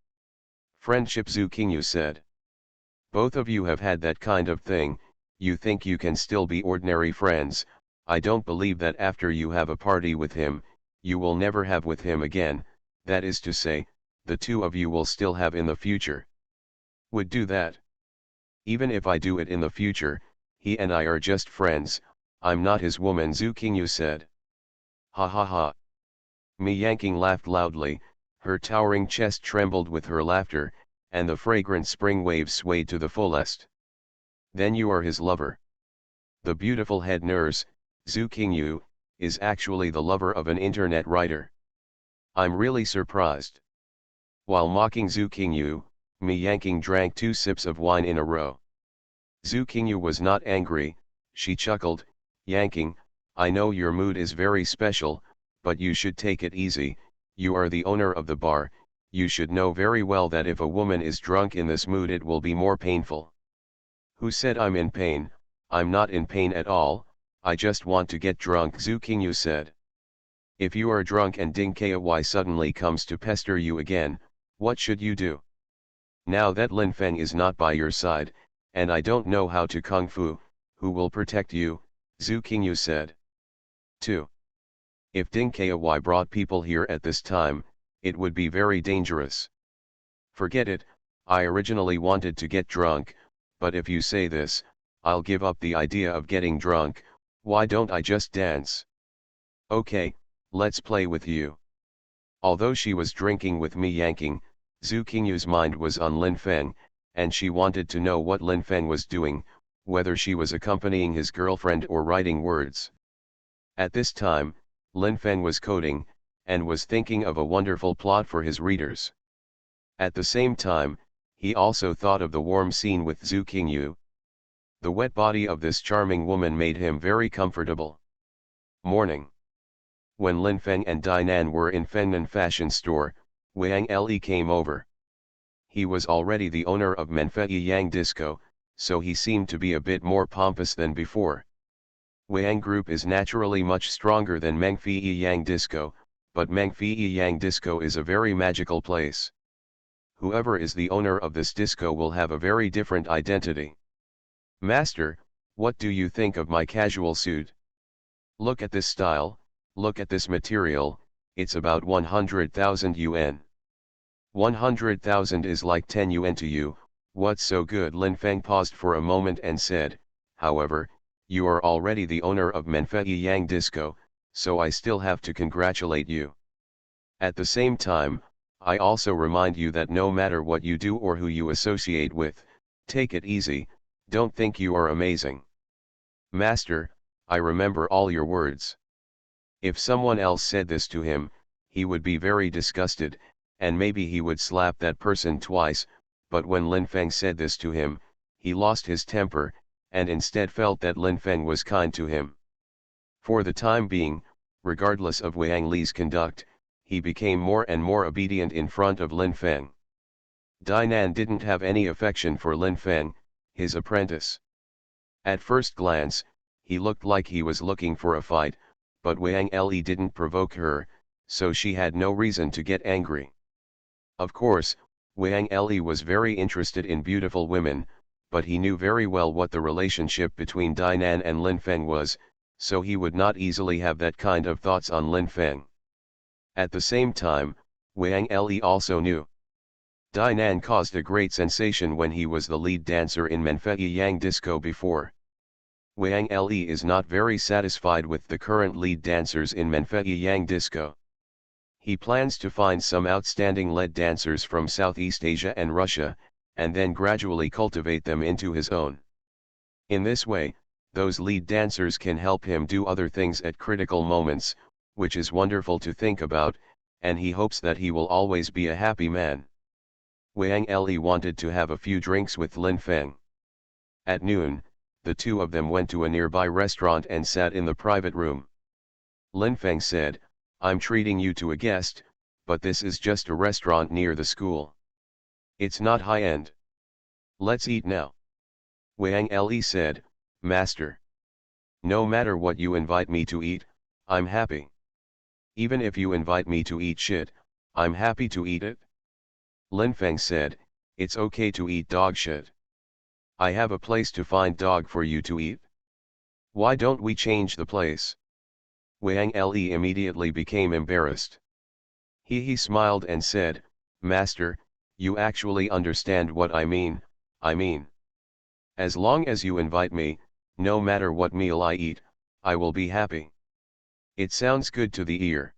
"Friendship," Zhu Qingyu said. "Both of you have had that kind of thing, you think you can still be ordinary friends. I don't believe that after you have a party with him, you will never have with him again, that is to say, the two of you will still have in the future." "Would do that?" "Even if I do it in the future, he and I are just friends, I'm not his woman," Zhu Qingyu said. "Ha ha ha." Mi Yanqing laughed loudly, her towering chest trembled with her laughter, and the fragrant spring waves swayed to the fullest. "Then you are his lover?" The beautiful head nurse, Zhu Qingyu, is actually the lover of an internet writer. I'm really surprised. While mocking Zhu Qingyu, Mi Yanqing drank 2 sips of wine in a row. Zhu Qingyu was not angry, she chuckled, "Yanqing, I know your mood is very special, but you should take it easy, you are the owner of the bar, you should know very well that if a woman is drunk in this mood it will be more painful." "Who said I'm in pain? I'm not in pain at all, I just want to get drunk," Zhu Qingyu said. "If you are drunk and Ding Kai suddenly comes to pester you again, what should you do? Now that Lin Feng is not by your side, and I don't know how to kung fu, who will protect you?" Zhu Qingyu said. 2. If Ding Kai brought people here at this time, it would be very dangerous. "Forget it, I originally wanted to get drunk, but if you say this, I'll give up the idea of getting drunk. Why don't I just dance?" "Okay, let's play with you." Although she was drinking with Mi Yanqing, Zhu Qingyu's mind was on Lin Feng, and she wanted to know what Lin Feng was doing, whether she was accompanying his girlfriend or writing words. At this time, Lin Feng was coding, and was thinking of a wonderful plot for his readers. At the same time, he also thought of the warm scene with Zhu Qingyu. The wet body of this charming woman made him very comfortable. Morning. When Lin Feng and Dinan were in Fengnan fashion store, Wang Le came over. He was already the owner of Menfei Yang Disco, so he seemed to be a bit more pompous than before. Wang Group is naturally much stronger than Mengfei Yang Disco, but Mengfei Yang Disco is a very magical place. Whoever is the owner of this disco will have a very different identity. "Master, what do you think of my casual suit? Look at this style, look at this material, it's about 100,000 yuan. 100,000 is like 10 yuan to you, what's so good?" Lin Feng paused for a moment and said, "However, you are already the owner of Menfei Yang Disco, so I still have to congratulate you. At the same time, I also remind you that no matter what you do or who you associate with, take it easy, Don't think you are amazing. Master, I remember all your words. If someone else said this to him, he would be very disgusted, and maybe he would slap that person twice, but when Lin Feng said this to him, he lost his temper, and instead felt that Lin Feng was kind to him. For the time being, regardless of Wang Li's conduct, he became more and more obedient in front of Lin Feng. Dainan didn't have any affection for Lin Feng, his apprentice. At first glance, he looked like he was looking for a fight, but Wang Li didn't provoke her, so she had no reason to get angry. Of course, Wang Li was very interested in beautiful women, but he knew very well what the relationship between Dainan and Lin Feng was, so he would not easily have that kind of thoughts on Lin Feng. At the same time, Wang Li also knew Dainan caused a great sensation when he was the lead dancer in Menfei Yang Disco before. Wang Li is not very satisfied with the current lead dancers in Menfei Yang Disco. He plans to find some outstanding lead dancers from Southeast Asia and Russia, and then gradually cultivate them into his own. In this way, those lead dancers can help him do other things at critical moments, which is wonderful to think about, and he hopes that he will always be a happy man. Wang Li wanted to have a few drinks with Lin Feng. At noon, the two of them went to a nearby restaurant and sat in the private room. Lin Feng said, "I'm treating you to a guest, but this is just a restaurant near the school. It's not high-end. Let's eat now." Wang Li said, "Master, no matter what you invite me to eat, I'm happy. Even if you invite me to eat shit, I'm happy to eat it." Lin Feng said, "It's okay to eat dog shit. I have a place to find dog for you to eat. Why don't we change the place?" Wang Li immediately became embarrassed. He smiled and said, "Master, you actually understand what I mean. As long as you invite me, no matter what meal I eat, I will be happy." It sounds good to the ear.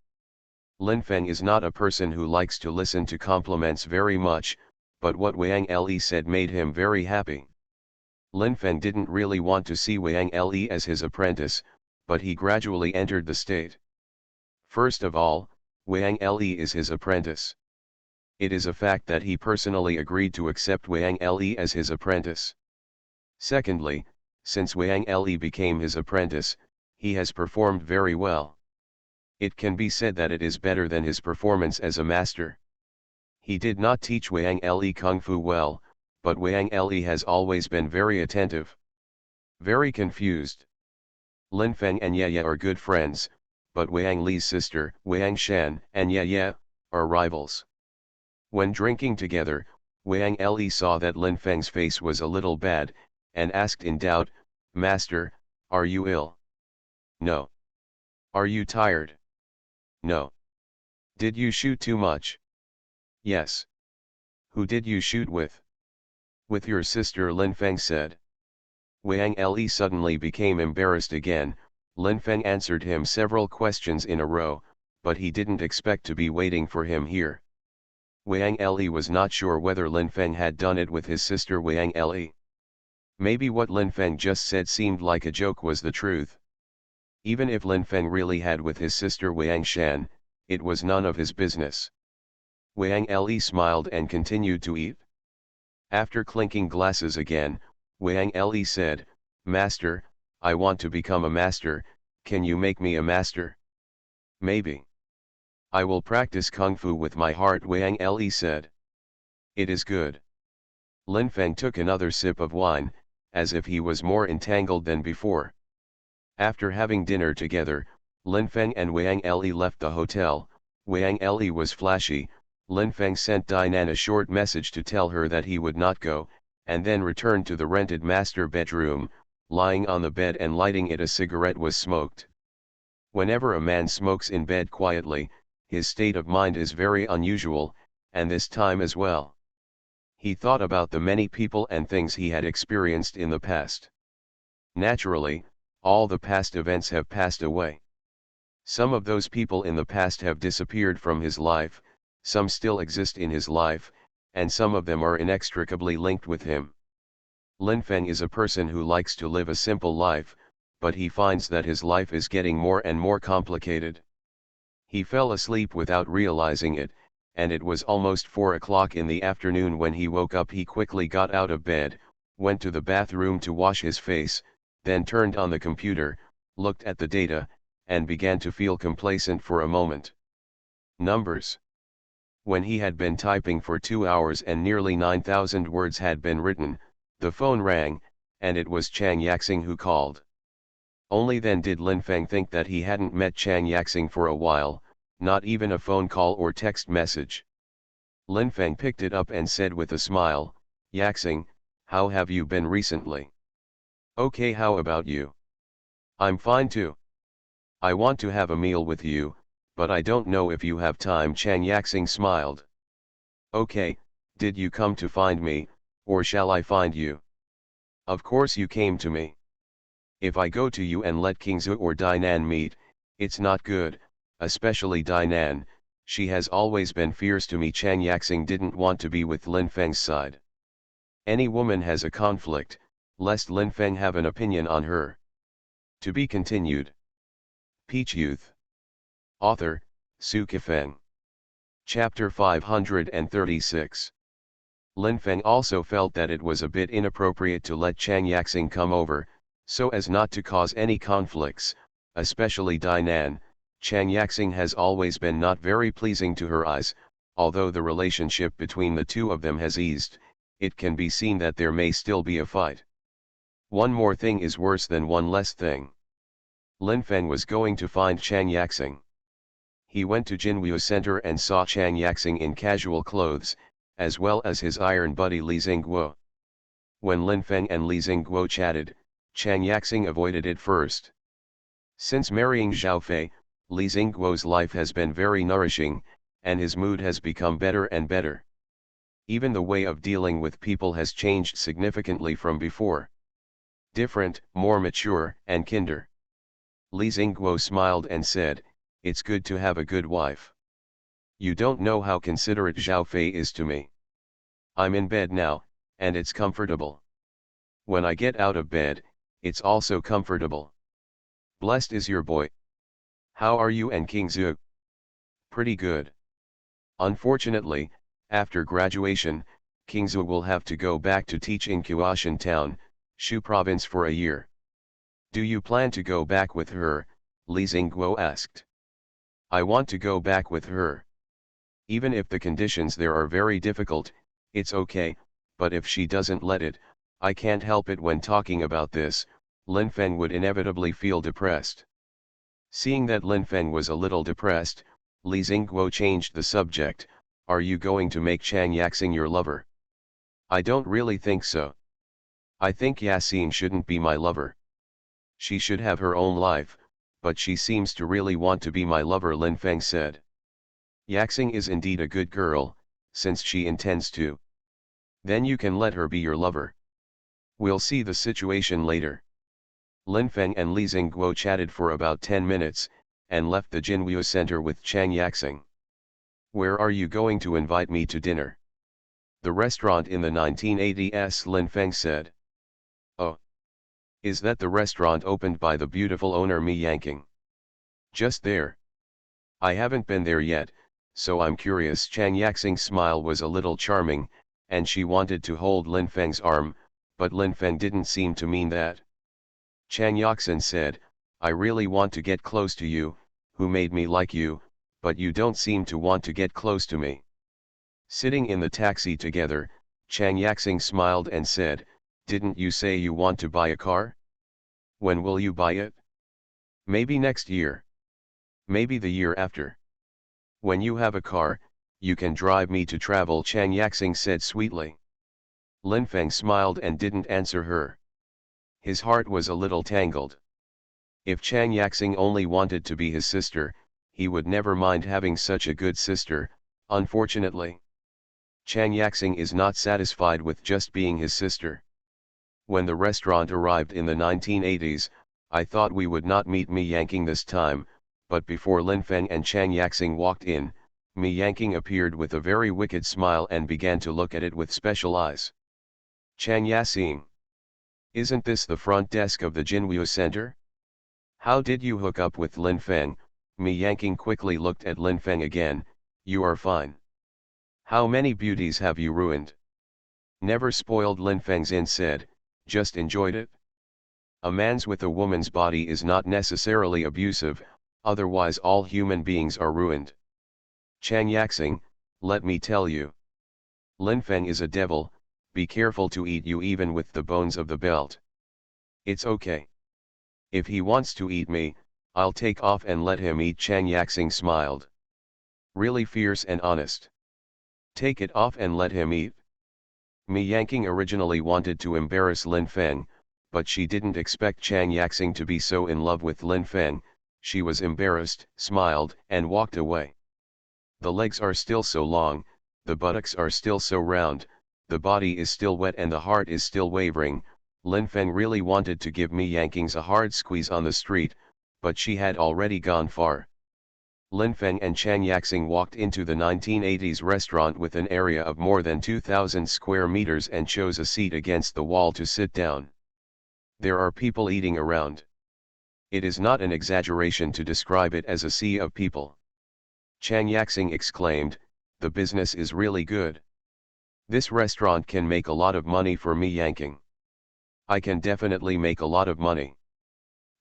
Lin Feng is not a person who likes to listen to compliments very much, but what Wang Li said made him very happy. Lin Feng didn't really want to see Wang Li as his apprentice, but he gradually entered the state. First of all, Wang Li is his apprentice. It is a fact that he personally agreed to accept Wang Li as his apprentice. Secondly, since Wang Li became his apprentice, he has performed very well. It can be said that it is better than his performance as a master. He did not teach Wang Li Kung Fu well, but Wang Li has always been very attentive. Very confused. Lin Feng and Ye are good friends, but Wang Li's sister, Wang Shan, and Ye are rivals. When drinking together, Wang Li saw that Lin Feng's face was a little bad, and asked in doubt, "Master, are you ill?" "No." "Are you tired?" "No." "Did you shoot too much?" "Yes." "Who did you shoot with?" "With your sister," Lin Feng said. Wang Li suddenly became embarrassed again. Lin Feng answered him several questions in a row, but he didn't expect to be waiting for him here. Wang Li was not sure whether Lin Feng had done it with his sister Wang Li. Maybe what Lin Feng just said seemed like a joke was the truth. Even if Lin Feng really had with his sister Wang Shan, it was none of his business. Wang Li smiled and continued to eat. After clinking glasses again, Wang Li said, "Master, I want to become a master, can you make me a master?" "Maybe. I will practice Kung Fu with my heart," Wang Li said. "It is good." Lin Feng took another sip of wine, as if he was more entangled than before. After having dinner together, Lin Feng and Wang Li left the hotel. Wang Li was flashy. Lin Feng sent Dainan a short message to tell her that he would not go, and then returned to the rented master bedroom. Lying on the bed and lighting it, a cigarette was smoked. Whenever a man smokes in bed quietly, his state of mind is very unusual, and this time as well. He thought about the many people and things he had experienced in the past. Naturally, all the past events have passed away. Some of those people in the past have disappeared from his life, some still exist in his life, and some of them are inextricably linked with him. Lin Feng is a person who likes to live a simple life, but he finds that his life is getting more and more complicated. He fell asleep without realizing it, and it was almost 4 o'clock in the afternoon when he woke up. He quickly got out of bed, went to the bathroom to wash his face, then turned on the computer, looked at the data, and began to feel complacent for a moment. Numbers. When he had been typing for 2 hours and nearly 9,000 words had been written, the phone rang, and it was Chang Yaxing who called. Only then did Lin Feng think that he hadn't met Chang Yaxing for a while, not even a phone call or text message. Lin Feng picked it up and said with a smile, "Yaxing, how have you been recently?" "Okay, how about you?" "I'm fine too. I want to have a meal with you, but I don't know if you have time." Chang Yaxing smiled. "Okay, did you come to find me, or shall I find you?" "Of course you came to me. If I go to you and let Kingzu or Dainan meet, it's not good, especially Dainan. She has always been fierce to me." Chang Yaxing didn't want to be with Lin Feng's side. Any woman has a conflict, lest Lin Feng have an opinion on her. To be continued. Peach Youth. Author, Sci-fi Feng. Chapter 536. Lin Feng also felt that it was a bit inappropriate to let Chang Yaxing come over, so as not to cause any conflicts, especially Dainan. Chang Yaxing has always been not very pleasing to her eyes. Although the relationship between the two of them has eased, it can be seen that there may still be a fight. One more thing is worse than one less thing. Lin Feng was going to find Chang Yaxing. He went to Jinwu Center and saw Chang Yaxing in casual clothes, as well as his iron buddy Li Xingguo. When Lin Feng and Li Xingguo chatted, Chang Yaxing avoided it first. Since marrying Zhao Fei, Li Xingguo's life has been very nourishing, and his mood has become better and better. Even the way of dealing with people has changed significantly from before. Different, more mature, and kinder. Li Xingguo smiled and said, "It's good to have a good wife. You don't know how considerate Zhao Fei is to me. I'm in bed now, and it's comfortable. When I get out of bed, it's also comfortable. Blessed is your boy. How are you and King Zhu?" "Pretty good. Unfortunately, after graduation, King Zhu will have to go back to teach in Qiashan Town, Shu Province for a year." "Do you plan to go back with her?" Li Xingguo asked. "I want to go back with her. Even if the conditions there are very difficult, it's okay, but if she doesn't let it, I can't help it." When talking about this, Lin Feng would inevitably feel depressed. Seeing that Lin Feng was a little depressed, Li Xingguo changed the subject. "Are you going to make Chang Yaxing your lover?" "I don't really think so. I think Yaxing shouldn't be my lover. She should have her own life, but she seems to really want to be my lover," Lin Feng said. "Yaxing is indeed a good girl, since she intends to. Then you can let her be your lover. We'll see the situation later." Lin Feng and Li Xingguo chatted for about 10 minutes, and left the Jinwu Center with Chang Yaxing. "Where are you going to invite me to dinner?" "The restaurant in the 1980s," Lin Feng said. "Oh. Is that the restaurant opened by the beautiful owner Mi Yanqing?" "Just there. I haven't been there yet, so I'm curious." Chang Yaxing's smile was a little charming, and she wanted to hold Lin Feng's arm, but Lin Feng didn't seem to mean that. Chang Yaxing said, "I really want to get close to you, who made me like you, but you don't seem to want to get close to me." Sitting in the taxi together, Chang Yaxing smiled and said, "Didn't you say you want to buy a car? When will you buy it?" "Maybe next year. Maybe the year after." "When you have a car, you can drive me to travel," Chang Yaxing said sweetly. Lin Feng smiled and didn't answer her. His heart was a little tangled. If Chang Yaxing only wanted to be his sister, he would never mind having such a good sister. Unfortunately, Chang Yaxing is not satisfied with just being his sister. When the restaurant arrived in the 1980s, I thought we would not meet Mi Yanqing this time, but before Lin Feng and Chang Yaxing walked in, Mi Yanqing appeared with a very wicked smile and began to look at it with special eyes. "Chang Yaxing, Isn't this the front desk of the Jinwu Center? How did you hook up with Lin Feng? Mi Yanqing quickly looked at Lin Feng again. You are fine. How many beauties have you ruined? Never spoiled, Lin Feng's in said, just enjoyed it. A man's with a woman's body is not necessarily abusive, otherwise all human beings are ruined. Chang Yaxing, let me tell you. Lin Feng is a devil, be careful to eat you even with the bones of the belt. It's okay. If he wants to eat me, I'll take off and let him eat. Chang Yaxing smiled. Really fierce and honest. Take it off and let him eat. Mi Yanqing originally wanted to embarrass Lin Feng, but she didn't expect Chang Yaxing to be so in love with Lin Feng. She was embarrassed, smiled, and walked away. The legs are still so long, the buttocks are still so round, the body is still wet and the heart is still wavering. Lin Feng really wanted to give Mi Yanqing a hard squeeze on the street, but she had already gone far. Lin Feng and Chang Yaxing walked into the 1980s restaurant with an area of more than 2,000 square meters and chose a seat against the wall to sit down. There are people eating around. It is not an exaggeration to describe it as a sea of people. Chang Yaxing exclaimed, the business is really good. This restaurant can make a lot of money for Mi Yanqing. I can definitely make a lot of money.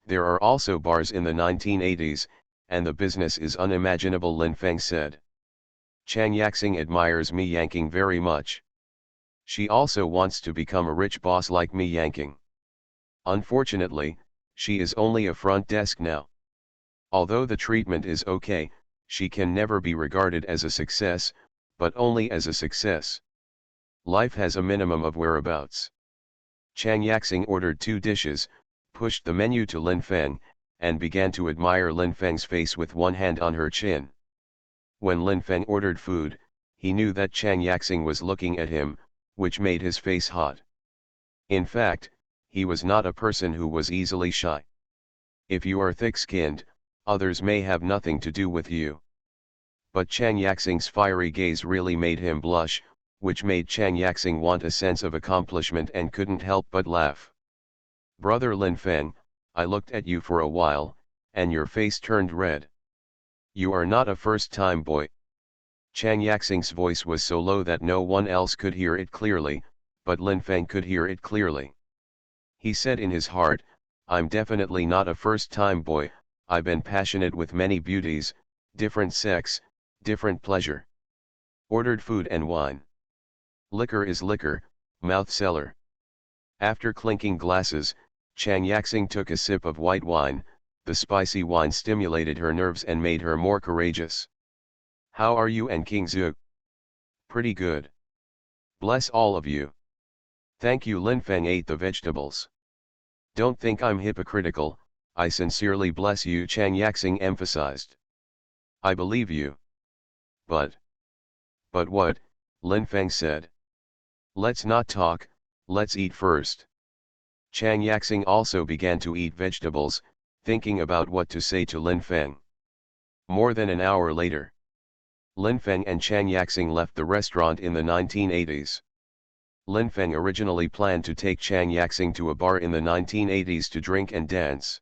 There are also bars in the 1980s, and the business is unimaginable, Lin Feng said. Chang Yaxing admires Mi Yanqing very much. She also wants to become a rich boss like Mi Yanqing. Unfortunately, she is only a front desk now. Although the treatment is okay, she can never be regarded as a success, but only as a success. Life has a minimum of whereabouts. Chang Yaxing ordered 2 dishes, pushed the menu to Lin Feng, and began to admire Lin Feng's face with one hand on her chin. When Lin Feng ordered food, he knew that Chang Yaxing was looking at him, which made his face hot. In fact, he was not a person who was easily shy. If you are thick-skinned, others may have nothing to do with you. But Chang Yaxing's fiery gaze really made him blush, which made Chang Yaxing want a sense of accomplishment and couldn't help but laugh. Brother Lin Feng, I looked at you for a while, and your face turned red. You are not a first-time boy. Chang Yaxing's voice was so low that no one else could hear it clearly, but Lin Feng could hear it clearly. He said in his heart, I'm definitely not a first-time boy, I've been passionate with many beauties, different sex, different pleasure. Ordered food and wine. Liquor is liquor, mouth seller. After clinking glasses, Chang Yaxing took a sip of white wine. The spicy wine stimulated her nerves and made her more courageous. How are you and King Zhu? Pretty good. Bless all of you. Thank you. Lin Feng ate the vegetables. Don't think I'm hypocritical, I sincerely bless you, Chang Yaxing emphasized. I believe you. But what? Lin Feng said. Let's not talk, let's eat first. Chang Yaxing also began to eat vegetables, thinking about what to say to Lin Feng. More than an hour later, Lin Feng and Chang Yaxing left the restaurant in the 1980s. Lin Feng originally planned to take Chang Yaxing to a bar in the 1980s to drink and dance.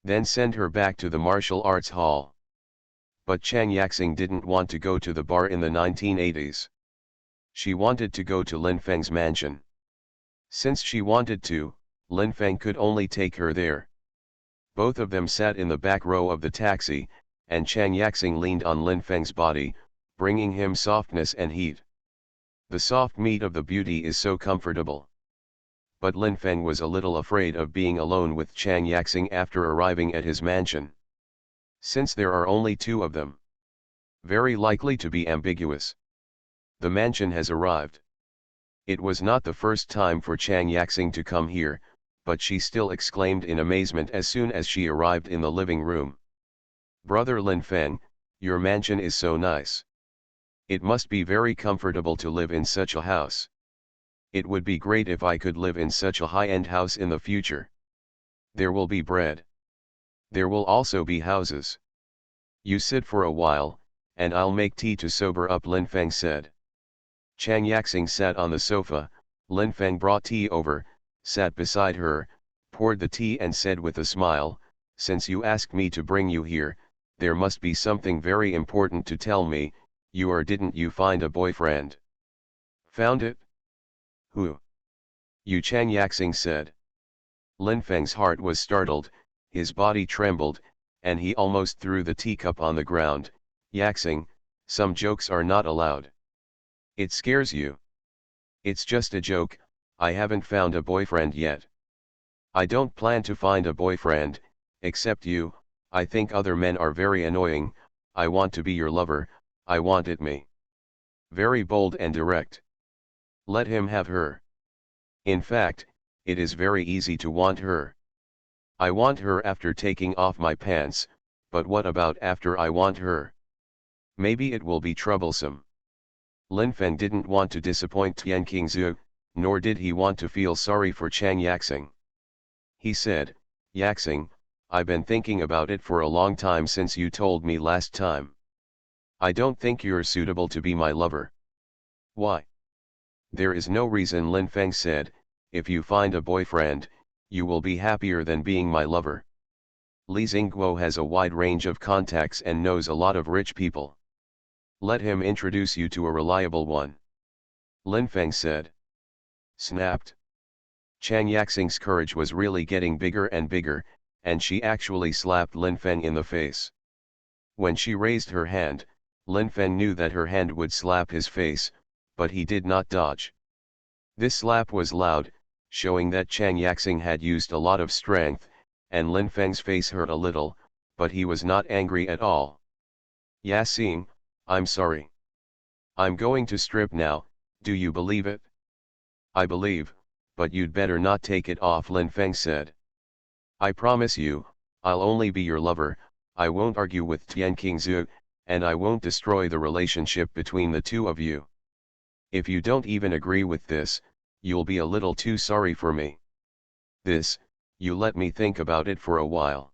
Then send her back to the martial arts hall. But Chang Yaxing didn't want to go to the bar in the 1980s. She wanted to go to Lin Feng's mansion. Since she wanted to, Lin Feng could only take her there. Both of them sat in the back row of the taxi, and Chang Yaxing leaned on Lin Feng's body, bringing him softness and heat. The soft meat of the beauty is so comfortable. But Lin Feng was a little afraid of being alone with Chang Yaxing after arriving at his mansion. Since there are only 2 of them. Very likely to be ambiguous. The mansion has arrived. It was not the first time for Chang Yaxing to come here, but she still exclaimed in amazement as soon as she arrived in the living room. Brother Lin Feng, your mansion is so nice. It must be very comfortable to live in such a house. It would be great if I could live in such a high-end house in the future. There will be bread. There will also be houses. You sit for a while, and I'll make tea to sober up, Lin Feng said. Chang Yaxing sat on the sofa. Lin Feng brought tea over, sat beside her, poured the tea and said with a smile, "Since you asked me to bring you here, there must be something very important to tell me. Didn't you find a boyfriend?" "Found it? Who?" "You," Chang Yaxing said. Lin Feng's heart was startled, his body trembled, and he almost threw the teacup on the ground. "Yaxing, some jokes are not allowed." "It scares you." "It's just a joke, I haven't found a boyfriend yet." "I don't plan to find a boyfriend, except you. I think other men are very annoying. I want to be your lover, I want it me." Very bold and direct. Let him have her. In fact, it is very easy to want her. I want her after taking off my pants, but what about after I want her? Maybe it will be troublesome. Lin Feng didn't want to disappoint Tian Qingzhu, nor did he want to feel sorry for Chang Yaxing. He said, "Yaxing, I've been thinking about it for a long time since you told me last time. I don't think you're suitable to be my lover." "Why?" "There is no reason," Lin Feng said. "If you find a boyfriend, you will be happier than being my lover. Li Xingguo has a wide range of contacts and knows a lot of rich people. Let him introduce you to a reliable one." Lin Feng said. Snapped. Chang Yaxing's courage was really getting bigger and bigger, and she actually slapped Lin Feng in the face. When she raised her hand, Lin Feng knew that her hand would slap his face, but he did not dodge. This slap was loud, showing that Chang Yaxing had used a lot of strength, and Lin Feng's face hurt a little, but he was not angry at all. "Yaxing, I'm sorry. I'm going to strip now, do you believe it?" "I believe, but you'd better not take it off," Lin Feng said. "I promise you, I'll only be your lover, I won't argue with Tian Qingzhu, and I won't destroy the relationship between the two of you. If you don't even agree with this, you'll be a little too sorry for me. You let me think about it for a while.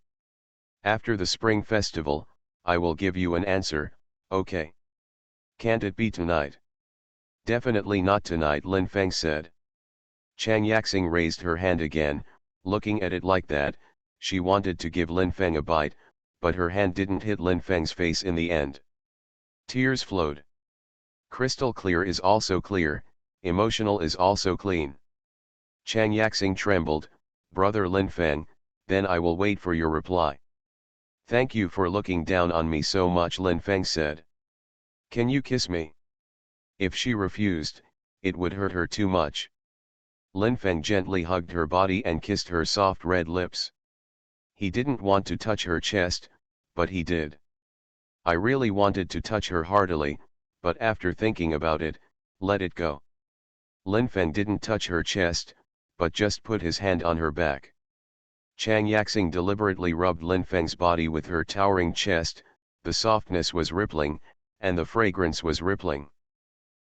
After the Spring Festival, I will give you an answer, okay? Can't it be tonight?" "Definitely not tonight," Lin Feng said. Chang Yaxing raised her hand again, looking at it like that, she wanted to give Lin Feng a bite, but her hand didn't hit Lin Feng's face in the end. Tears flowed. Crystal clear is also clear, emotional is also clean. Chang Yaxing trembled, "Brother Lin Feng, then I will wait for your reply." "Thank you for looking down on me so much," Lin Feng said. "Can you kiss me?" If she refused, it would hurt her too much. Lin Feng gently hugged her body and kissed her soft red lips. He didn't want to touch her chest, but he did. I really wanted to touch her heartily, but after thinking about it, let it go. Lin Feng didn't touch her chest, but just put his hand on her back. Chang Yaxing deliberately rubbed Lin Feng's body with her towering chest, the softness was rippling, and the fragrance was rippling.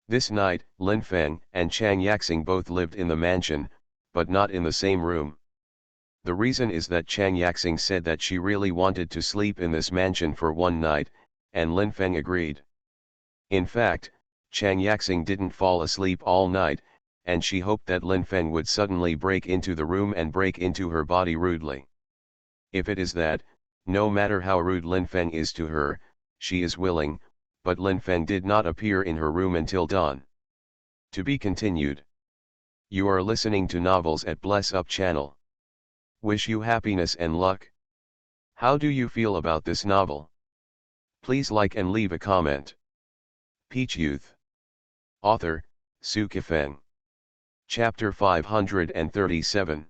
This night, Lin Feng and Chang Yaxing both lived in the mansion, but not in the same room. The reason is that Chang Yaxing said that she really wanted to sleep in this mansion for one night, and Lin Feng agreed. In fact, Chang Yaxing didn't fall asleep all night, and she hoped that Lin Feng would suddenly break into the room and break into her body rudely. If it is that, no matter how rude Lin Feng is to her, she is willing, but Lin Feng did not appear in her room until dawn. To be continued. You are listening to Novels at Bless Up channel. Wish you happiness and luck. How do you feel about this novel? Please like and leave a comment. Peach Youth. Author, Sci-fi. Chapter 537.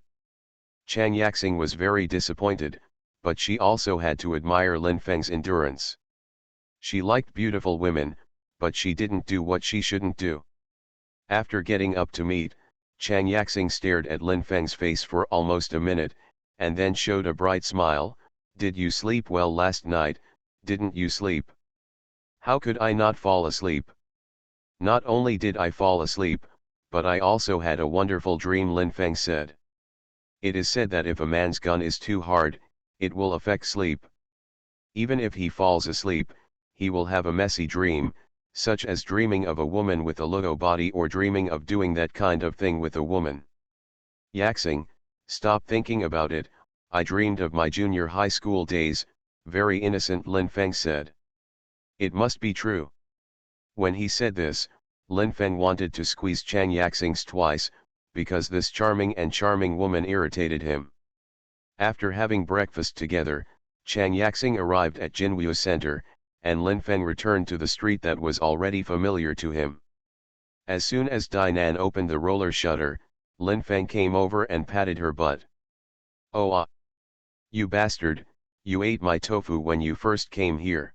Chang Yaxing was very disappointed, but she also had to admire Lin Feng's endurance. She liked beautiful women, but she didn't do what she shouldn't do. After getting up to meet, Chang Yaxing stared at Lin Feng's face for almost a minute, and then showed a bright smile. "Did you sleep well last night, didn't you sleep?" "How could I not fall asleep?" "Not only did I fall asleep, but I also had a wonderful dream," Lin Feng said. It is said that if a man's gun is too hard, it will affect sleep. Even if he falls asleep, he will have a messy dream, such as dreaming of a woman with a little body or dreaming of doing that kind of thing with a woman. Yaxing, stop thinking about it, I dreamed of my junior high school days, very innocent Lin Feng said. It must be true. When he said this, Lin Feng wanted to squeeze Chang Yaxing's twice, because this charming woman irritated him. After having breakfast together, Chang Yaxing arrived at Jinwu Center, and Lin Feng returned to the street that was already familiar to him. As soon as Dainan opened the roller shutter, Lin Feng came over and patted her butt. "Oh you bastard, you ate my tofu when you first came here.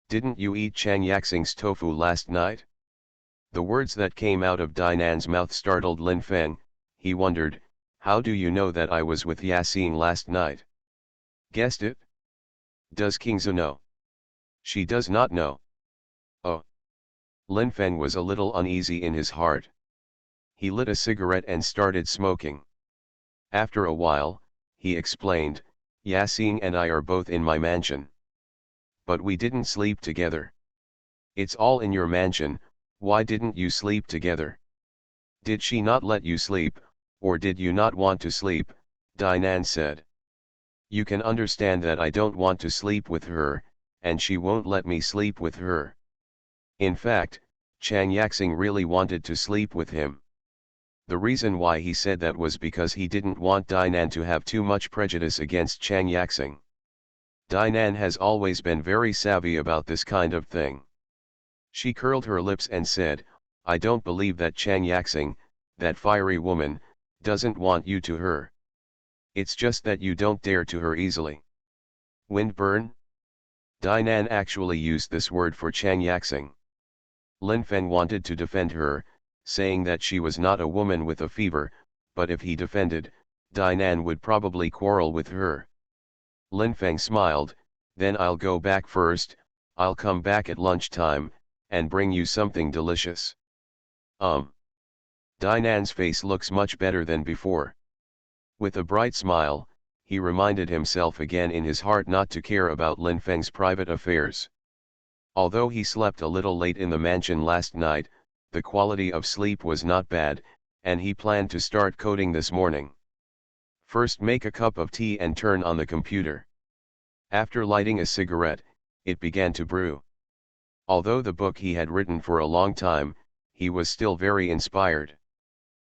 Didn't you eat Chang Yaxing's tofu last night?" The words that came out of Dainan's mouth startled Lin Feng. He wondered, how do you know that I was with Yaxing last night? Guessed it? Does Kingzu know? She does not know. Oh. Lin Feng was a little uneasy in his heart. He lit a cigarette and started smoking. After a while, he explained, "Yaxing and I are both in my mansion. But we didn't sleep together." "It's all in your mansion, why didn't you sleep together? Did she not let you sleep, or did you not want to sleep?" Dainan said. "You can understand that I don't want to sleep with her, and she won't let me sleep with her." In fact, Chang Yaxing really wanted to sleep with him. The reason why he said that was because he didn't want Dainan to have too much prejudice against Chang Yaxing. Dainan has always been very savvy about this kind of thing. She curled her lips and said, "I don't believe that Chang Yaxing, that fiery woman, doesn't want you to her. It's just that you don't dare to her easily." Windburn? Dainan actually used this word for Chang Yaxing. Lin Feng wanted to defend her, saying that she was not a woman with a fever, but if he defended, Dainan would probably quarrel with her. Lin Feng smiled, "Then I'll go back first, I'll come back at lunchtime, and bring you something delicious." Dainan's face looks much better than before. With a bright smile, he reminded himself again in his heart not to care about Lin Feng's private affairs. Although he slept a little late in the mansion last night, the quality of sleep was not bad, and he planned to start coding this morning. First make a cup of tea and turn on the computer. After lighting a cigarette, it began to brew. Although the book he had written for a long time, he was still very inspired.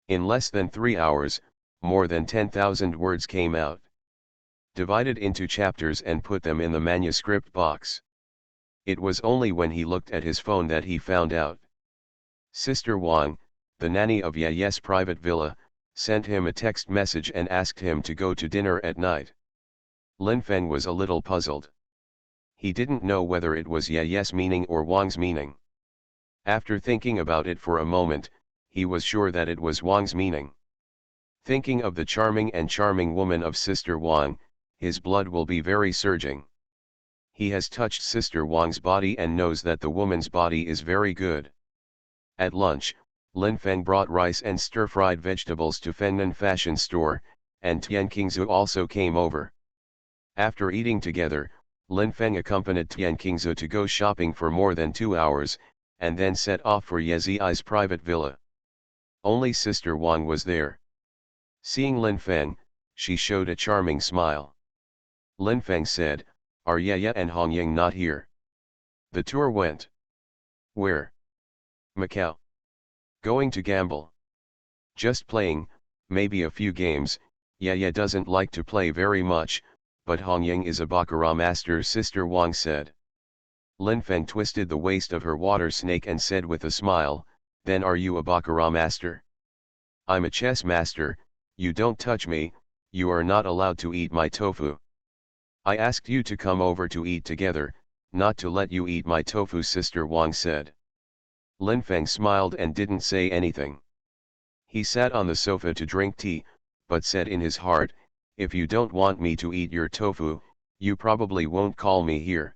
In less than 3 hours, more than 10,000 words came out. Divided into chapters and put them in the manuscript box. It was only when he looked at his phone that he found out. Sister Wang, the nanny of Ye's private villa, sent him a text message and asked him to go to dinner at night. Lin Feng was a little puzzled. He didn't know whether it was Ye's meaning or Wang's meaning. After thinking about it for a moment, he was sure that it was Wang's meaning. Thinking of the charming woman of Sister Wang, his blood will be very surging. He has touched Sister Wang's body and knows that the woman's body is very good. At lunch, Lin Feng brought rice and stir-fried vegetables to Fengnan Fashion Store, and Tian Qingzu also came over. After eating together, Lin Feng accompanied Tian Qingzu to go shopping for more than 2 hours, and then set off for Yezi's private villa. Only Sister Wang was there. Seeing Lin Feng, she showed a charming smile. Lin Feng said, "Are Ye and Hongying not here?" "The tour went." "Where?" "Macau." "Going to gamble." "Just playing, maybe a few games. Ye doesn't like to play very much, but Hongying is a baccarat master," Sister Wang said. Lin Feng twisted the waist of her water snake and said with a smile, "Then are you a baccarat master?" "I'm a chess master, you don't touch me, you are not allowed to eat my tofu." "I asked you to come over to eat together, not to let you eat my tofu," Sister Wang said. Lin Feng smiled and didn't say anything. He sat on the sofa to drink tea, but said in his heart, "If you don't want me to eat your tofu, you probably won't call me here."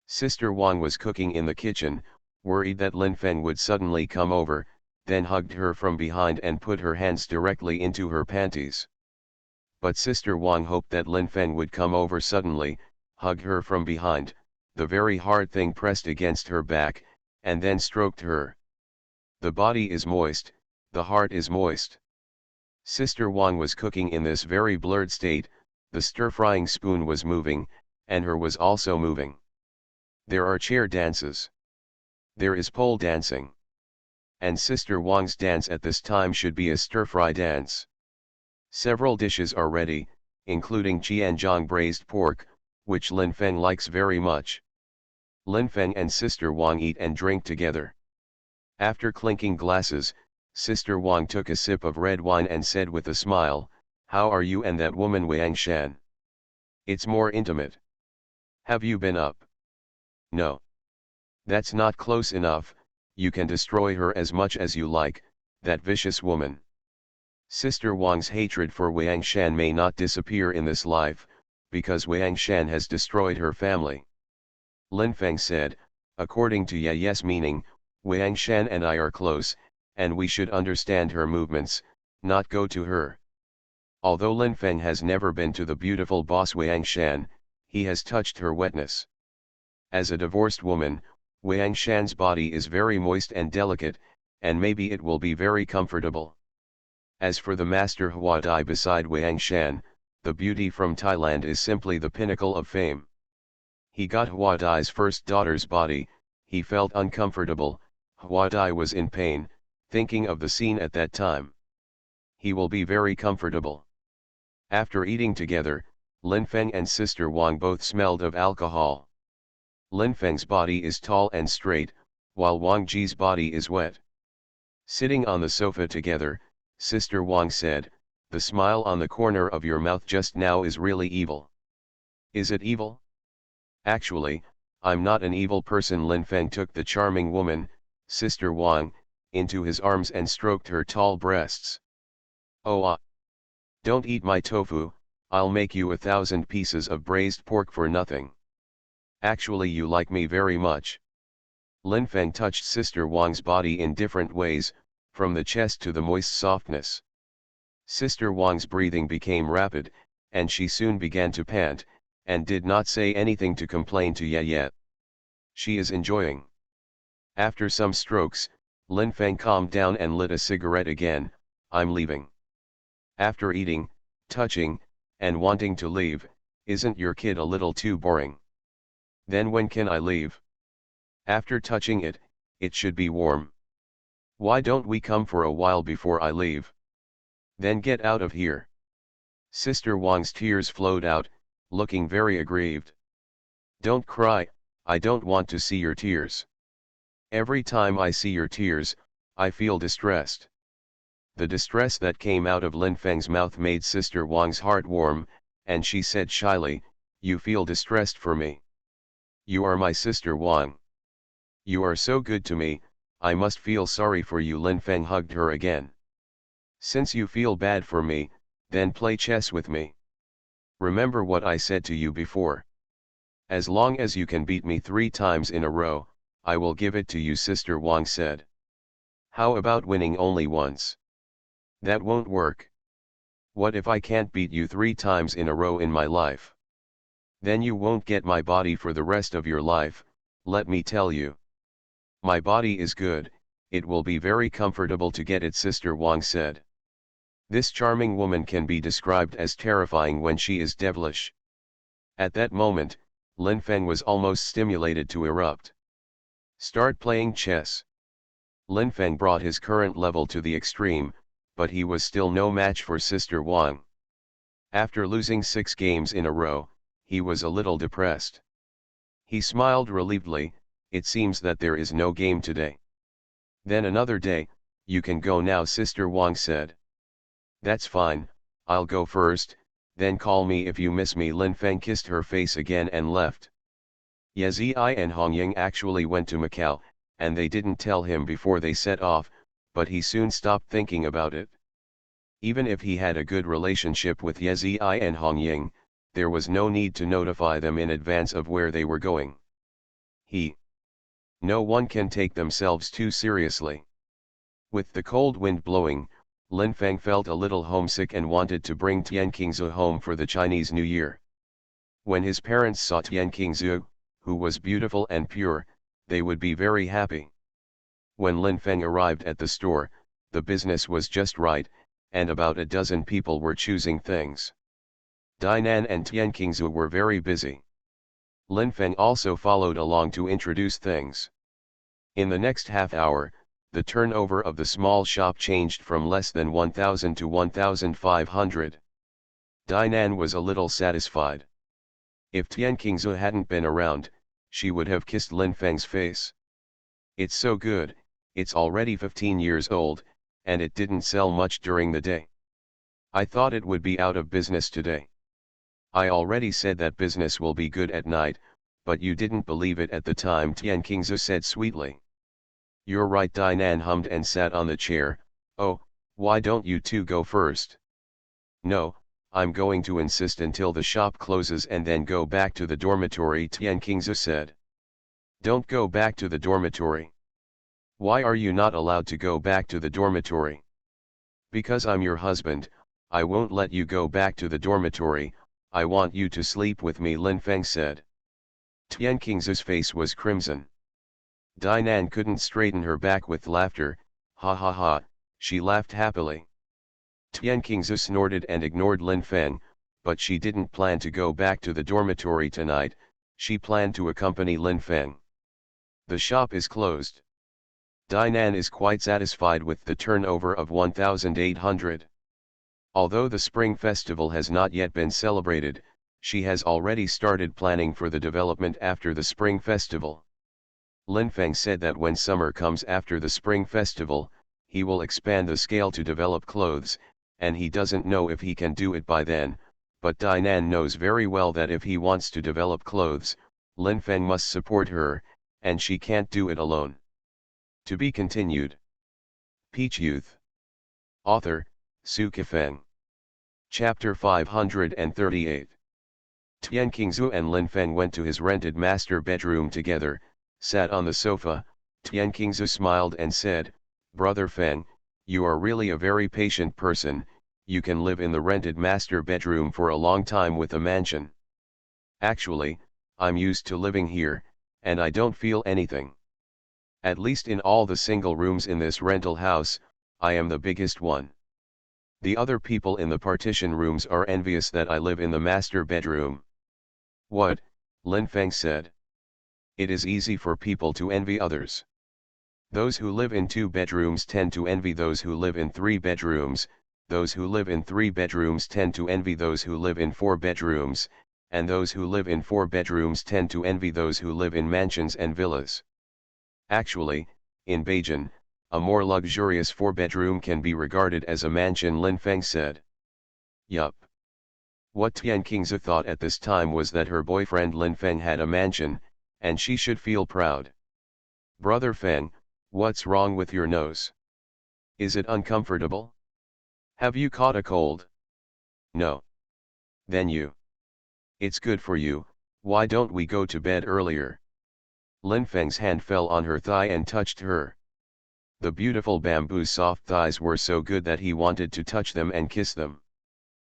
Sister Wang was cooking in the kitchen, worried that Lin Feng would suddenly come over, then hugged her from behind and put her hands directly into her panties. But Sister Wang hoped that Lin Feng would come over suddenly, hug her from behind, the very hard thing pressed against her back, and then stroked her. The body is moist, the heart is moist. Sister Wang was cooking in this very blurred state, the stir-frying spoon was moving, and her was also moving. There are chair dances. There is pole dancing. And Sister Wang's dance at this time should be a stir-fry dance. Several dishes are ready, including Qianzhong braised pork, which Lin Feng likes very much. Lin Feng and Sister Wang eat and drink together. After clinking glasses, Sister Wang took a sip of red wine and said with a smile, "How are you and that woman Wang Shan? It's more intimate. Have you been up?" "No. That's not close enough, you can destroy her as much as you like, that vicious woman." Sister Wang's hatred for Wang Shan may not disappear in this life, because Wang Shan has destroyed her family. Lin Feng said, "According to Ye's meaning, Wang Shan and I are close, and we should understand her movements, not go to her." Although Lin Feng has never been to the beautiful boss Wang Shan, he has touched her wetness. As a divorced woman, Wang Shan's body is very moist and delicate, and maybe it will be very comfortable. As for the master Hua Dai beside Wang Shan, the beauty from Thailand is simply the pinnacle of fame. He got Hua Dai's first daughter's body, he felt uncomfortable, Hua Dai was in pain, thinking of the scene at that time. He will be very comfortable. After eating together, Lin Feng and Sister Wang both smelled of alcohol. Lin Feng's body is tall and straight, while Wang Ji's body is wet. Sitting on the sofa together, Sister Wang said, "The smile on the corner of your mouth just now is really evil." "Is it evil?" "Actually, I'm not an evil person." Lin Feng took the charming woman, Sister Wang, into his arms and stroked her tall breasts. "Oh don't eat my tofu, I'll make you 1,000 pieces of braised pork for nothing. Actually you like me very much." Lin Feng touched Sister Wang's body in different ways, from the chest to the moist softness. Sister Wang's breathing became rapid, and she soon began to pant, and did not say anything to complain to Ye yet. She is enjoying. After some strokes, Lin Feng calmed down and lit a cigarette again. "I'm leaving." After eating, touching, and wanting to leave, isn't your kid a little too boring? Then when can I leave? After touching it, it should be warm. Why don't we come for a while before I leave? Then get out of here. Sister Wang's tears flowed out, looking very aggrieved. "Don't cry, I don't want to see your tears. Every time I see your tears, I feel distressed." The distress that came out of Lin Feng's mouth made Sister Wang's heart warm, and she said shyly, "You feel distressed for me? You are my sister Wang. You are so good to me, I must feel sorry for you." Lin Feng hugged her again. "Since you feel bad for me, then play chess with me. Remember what I said to you before. As long as you can beat me 3 times in a row, I will give it to you," Sister Wang said. "How about winning only once?" "That won't work. What if I can't beat you 3 times in a row in my life? Then you won't get my body for the rest of your life, let me tell you. My body is good, it will be very comfortable to get it," Sister Wang said. This charming woman can be described as terrifying when she is devilish. At that moment, Lin Feng was almost stimulated to erupt. "Start playing chess." Lin Feng brought his current level to the extreme, but he was still no match for Sister Wang. After losing 6 games in a row, he was a little depressed. He smiled relievedly, "It seems that there is no game today." "Then another day, you can go now," Sister Wang said. "That's fine, I'll go first, then call me if you miss me." Lin Feng kissed her face again and left. Ye Zi and Hongying actually went to Macau, and they didn't tell him before they set off, but he soon stopped thinking about it. Even if he had a good relationship with Ye Zi and Hongying, there was no need to notify them in advance of where they were going. No one can take themselves too seriously. With the cold wind blowing, Lin Feng felt a little homesick and wanted to bring Tian Qingzu home for the Chinese New Year. When his parents saw Tian Qingzu, who was beautiful and pure, they would be very happy. When Lin Feng arrived at the store, the business was just right, and about a dozen people were choosing things. Dainan and Tianqingzu were very busy. Lin Feng also followed along to introduce things. In the next half hour, the turnover of the small shop changed from less than 1,000 to 1,500. Dainan was a little satisfied. If Tianqingzu hadn't been around, she would have kissed Lin Feng's face. It's so good, it's already 15 years old, and it didn't sell much during the day. I thought it would be out of business today. I already said that business will be good at night, but you didn't believe it at the time, Tianqingzu said sweetly. You're right, Dainan hummed and sat on the chair. Oh, why don't you two go first? No, I'm going to insist until the shop closes and then go back to the dormitory, Tianqingzu said. Don't go back to the dormitory. Why are you not allowed to go back to the dormitory? Because I'm your husband, I won't let you go back to the dormitory. I want you to sleep with me, Lin Feng said. Tianqingzu's face was crimson. Dainan couldn't straighten her back with laughter. Ha ha ha, she laughed happily. Tianqingzu snorted and ignored Lin Feng, but she didn't plan to go back to the dormitory tonight. She planned to accompany Lin Feng. The shop is closed. Dainan is quite satisfied with the turnover of 1,800. Although the Spring Festival has not yet been celebrated, she has already started planning for the development after the Spring Festival. Lin Feng said that when summer comes after the Spring Festival, he will expand the scale to develop clothes, and he doesn't know if he can do it by then, but Dainan knows very well that if he wants to develop clothes, Lin Feng must support her, and she can't do it alone. To be continued. Peach Youth. Author, Sci-fi. Chapter 538. Tianqingzu and Lin Feng went to his rented master bedroom together, sat on the sofa. Tianqingzu smiled and said, Brother Feng, you are really a very patient person, you can live in the rented master bedroom for a long time with a mansion. Actually, I'm used to living here, and I don't feel anything. At least in all the single rooms in this rental house, I am the biggest one. The other people in the partition rooms are envious that I live in the master bedroom. What? Lin Feng said. It is easy for people to envy others. Those who live in 2 bedrooms tend to envy those who live in 3 bedrooms, those who live in 3 bedrooms tend to envy those who live in 4 bedrooms, and those who live in 4 bedrooms tend to envy those who live in mansions and villas. Actually, in Beijing, a more luxurious 4-bedroom can be regarded as a mansion, Lin Feng said. Yup. What Tianqingzu thought at this time was that her boyfriend Lin Feng had a mansion, and she should feel proud. Brother Feng, what's wrong with your nose? Is it uncomfortable? Have you caught a cold? No. Then It's good for you, why don't we go to bed earlier? Lin Feng's hand fell on her thigh and touched her. The beautiful bamboo soft thighs were so good that he wanted to touch them and kiss them.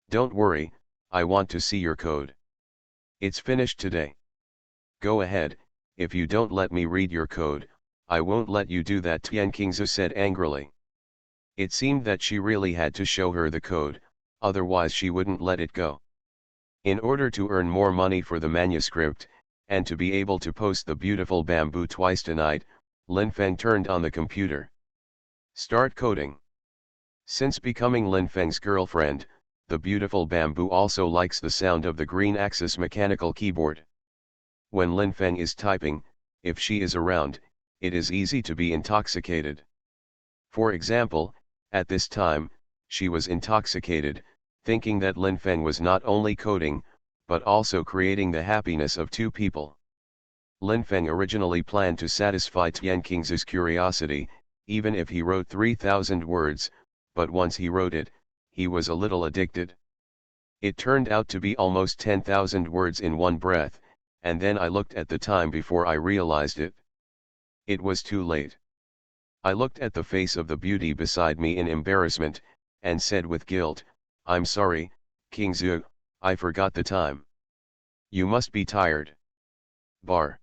Don't worry, I want to see your code. It's finished today. Go ahead, if you don't let me read your code, I won't let you do that, Tianqingzu said angrily. It seemed that she really had to show her the code, otherwise she wouldn't let it go. In order to earn more money for the manuscript, and to be able to post the beautiful bamboo twice tonight, Lin Feng turned on the computer. Start coding. Since becoming Lin Feng's girlfriend, the beautiful bamboo also likes the sound of the green axis mechanical keyboard. When Lin Feng is typing, if she is around, it is easy to be intoxicated. For example, at this time, she was intoxicated, thinking that Lin Feng was not only coding, but also creating the happiness of 2 people. Lin Feng originally planned to satisfy Tianqingzu's curiosity, even if he wrote 3,000 words, but once he wrote it, he was a little addicted. It turned out to be almost 10,000 words in one breath, and then I looked at the time before I realized it. It was too late. I looked at the face of the beauty beside me in embarrassment, and said with guilt, I'm sorry, Qingzu, I forgot the time. You must be tired. Bar.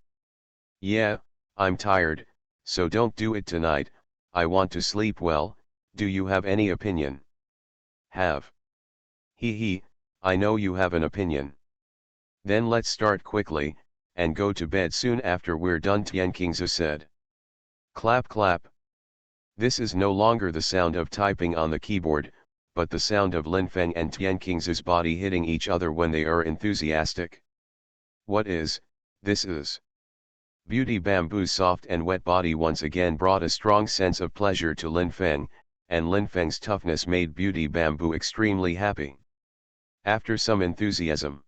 Yeah, I'm tired, so don't do it tonight, I want to sleep well, do you have any opinion? Have. He, I know you have an opinion. Then let's start quickly, and go to bed soon after we're done, Kingsu said. Clap clap. This is no longer the sound of typing on the keyboard, but the sound of Linfeng and Kingsu's body hitting each other when they are enthusiastic. What is, this is. Beauty Bamboo's soft and wet body once again brought a strong sense of pleasure to Linfeng, and Linfeng's toughness made Beauty Bamboo extremely happy. After some enthusiasm,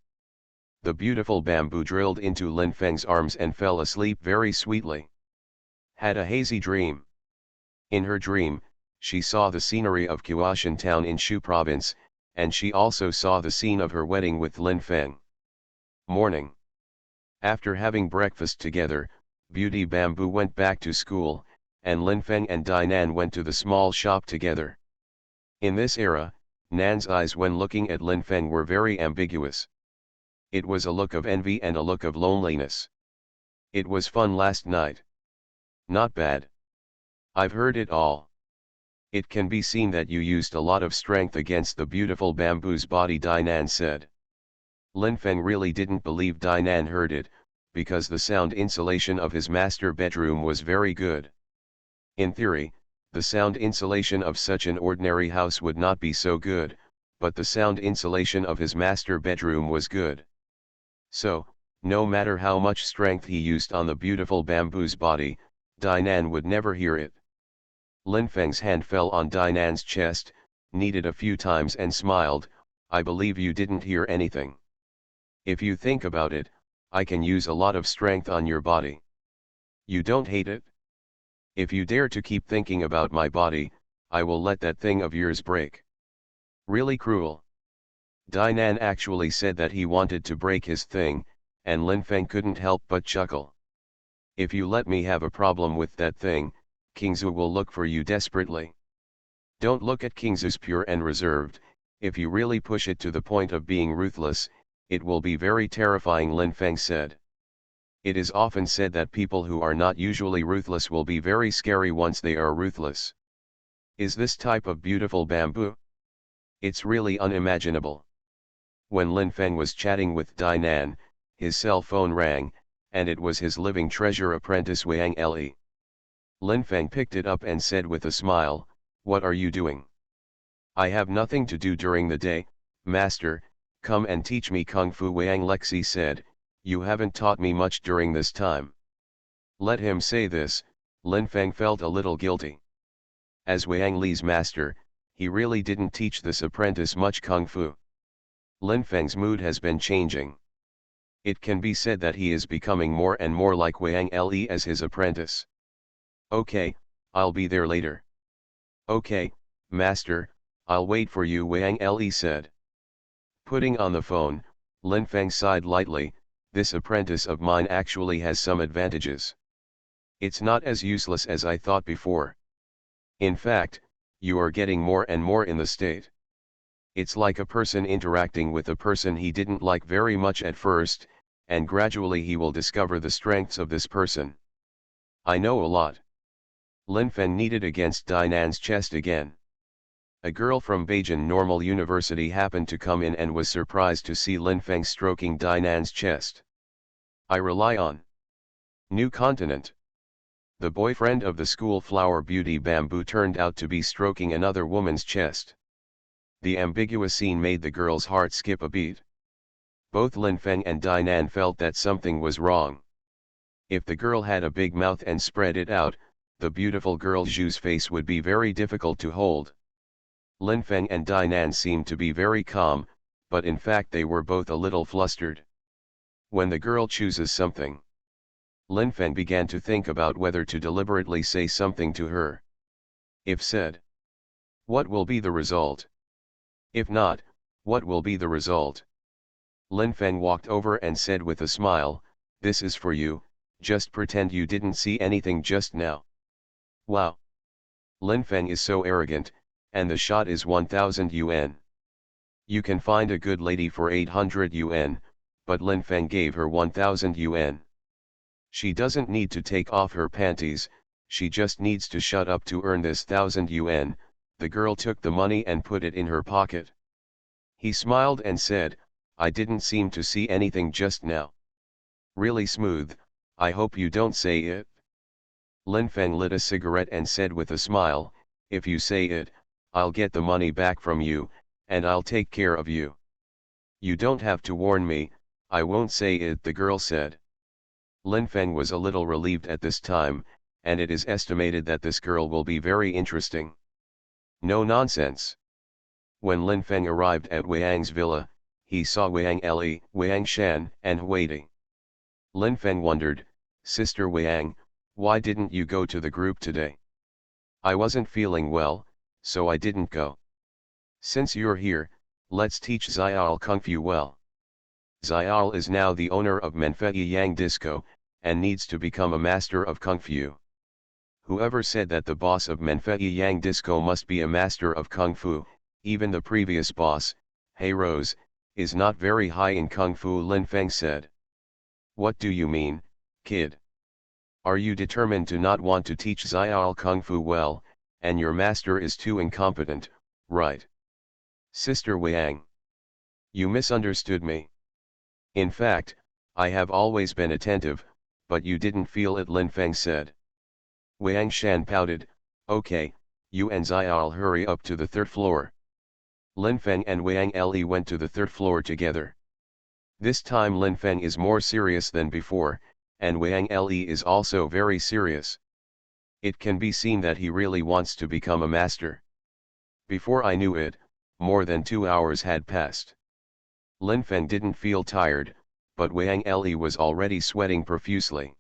the beautiful bamboo drilled into Linfeng's arms and fell asleep very sweetly. Had a hazy dream. In her dream, she saw the scenery of Qiushan town in Shu province, and she also saw the scene of her wedding with Linfeng. Morning. After having breakfast together, Beauty Bamboo went back to school, and Linfeng and Dinan went to the small shop together. In this era, Nan's eyes when looking at Linfeng were very ambiguous. It was a look of envy and a look of loneliness. It was fun last night. Not bad. I've heard it all. It can be seen that you used a lot of strength against the beautiful bamboo's body, Dinan said. Linfeng really didn't believe Dinan heard it, because the sound insulation of his master bedroom was very good. In theory, the sound insulation of such an ordinary house would not be so good, but the sound insulation of his master bedroom was good. So, no matter how much strength he used on the beautiful bamboo's body, Dinan would never hear it. Linfeng's hand fell on Dinan's chest, kneaded a few times and smiled. I believe you didn't hear anything. If you think about it, I can use a lot of strength on your body. You don't hate it? If you dare to keep thinking about my body, I will let that thing of yours break. Really cruel. Dinan actually said that he wanted to break his thing, and Linfeng couldn't help but chuckle. If you let me have a problem with that thing, Kingsu will look for you desperately. Don't look at Kingsu's pure and reserved. If you really push it to the point of being ruthless, it will be very terrifying, Linfeng said. It is often said that people who are not usually ruthless will be very scary once they are ruthless. Is this type of beautiful bamboo? It's really unimaginable. When Linfeng was chatting with Dinan, his cell phone rang, and it was his living treasure apprentice Wang Le. Linfeng picked it up and said with a smile, "What are you doing?" "I have nothing to do during the day, master, come and teach me Kung Fu," Wang Lexi said. "You haven't taught me much during this time." Let him say this, Linfeng felt a little guilty. As Wang Li's master, he really didn't teach this apprentice much Kung Fu. Linfeng's mood has been changing. It can be said that he is becoming more and more like Wang Le as his apprentice. "Okay, I'll be there later." "Okay, master, I'll wait for you," Wang Le said. Putting on the phone, Linfeng sighed lightly. This apprentice of mine actually has some advantages. It's not as useless as I thought before. In fact, you are getting more and more in the state. It's like a person interacting with a person he didn't like very much at first, and gradually he will discover the strengths of this person. I know a lot. Linfeng kneaded against Dinan's chest again. A girl from Beijing Normal University happened to come in and was surprised to see Linfeng stroking Dinan's chest. I rely on new continent. The boyfriend of the school flower Beauty Bamboo turned out to be stroking another woman's chest. The ambiguous scene made the girl's heart skip a beat. Both Linfeng and Dinan felt that something was wrong. If the girl had a big mouth and spread it out, the beautiful girl Zhu's face would be very difficult to hold. Linfeng and Dinan seemed to be very calm, but in fact they were both a little flustered. When the girl chooses something, Linfeng began to think about whether to deliberately say something to her. If said, what will be the result? If not, what will be the result? Linfeng walked over and said with a smile, "This is for you, just pretend you didn't see anything just now." Wow! Linfeng is so arrogant, and the shot is 1000 yuan. You can find a good lady for 800 yuan, but Linfeng gave her 1000 yuan. She doesn't need to take off her panties, she just needs to shut up to earn this 1000 yuan, The girl took the money and put it in her pocket. He smiled and said, "I didn't seem to see anything just now. Really smooth, I hope you don't say it." Lin Feng lit a cigarette and said with a smile, "If you say it, I'll get the money back from you, and I'll take care of you." "You don't have to warn me, I won't say it," the girl said. Lin Feng was a little relieved at this time, and it is estimated that this girl will be very interesting. No nonsense. When Lin Feng arrived at Wang's villa, he saw Wang Li, Wang Shan, and Huidi. Lin Feng wondered, "Sister Wang, why didn't you go to the group today?" "I wasn't feeling well, so I didn't go." "Since you're here, let's teach Xiao Kung Fu well." Xiao is now the owner of Menfei Yang Disco, and needs to become a master of Kung Fu. Whoever said that the boss of Menfei Yang Disco must be a master of Kung Fu, even the previous boss, Hey Rose, is not very high in Kung Fu, Lin Feng said. "What do you mean, kid? Are you determined to not want to teach Xiao Kung Fu well, and your master is too incompetent, right?" "Sister Wang, you misunderstood me. In fact, I have always been attentive, but you didn't feel it," Lin Feng said. Wang Shan pouted, "Okay, you and Xiao hurry up to the third floor." Lin Feng and Wang Li went to the third floor together. This time Lin Feng is more serious than before, and Wang Li is also very serious. It can be seen that he really wants to become a master. Before I knew it, more than 2 hours had passed. Lin Feng didn't feel tired, but Wang Li was already sweating profusely.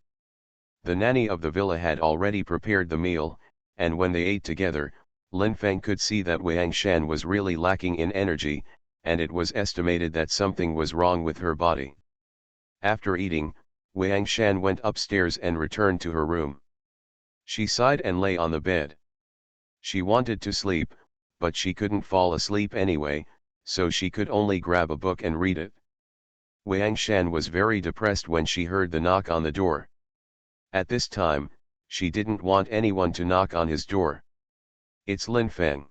The nanny of the villa had already prepared the meal, and when they ate together, Lin Feng could see that Wang Shan was really lacking in energy, and it was estimated that something was wrong with her body. After eating, Wang Shan went upstairs and returned to her room. She sighed and lay on the bed. She wanted to sleep, but she couldn't fall asleep anyway, so she could only grab a book and read it. Wang Shan was very depressed when she heard the knock on the door. At this time, she didn't want anyone to knock on his door. "It's Lin Feng."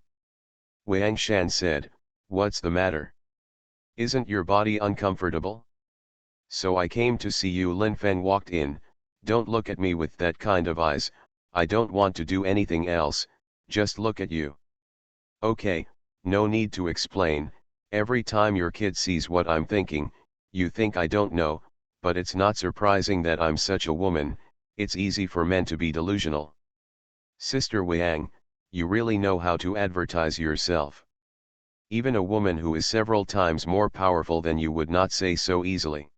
Wang Shan said, "What's the matter? Isn't your body uncomfortable?" "So I came to see you." Lin Feng walked in. "Don't look at me with that kind of eyes, I don't want to do anything else, just look at you." "Okay, no need to explain, every time your kid sees what I'm thinking, you think I don't know, but it's not surprising that I'm such a woman, it's easy for men to be delusional." "Sister Wang, you really know how to advertise yourself. Even a woman who is several times more powerful than you would not say so easily."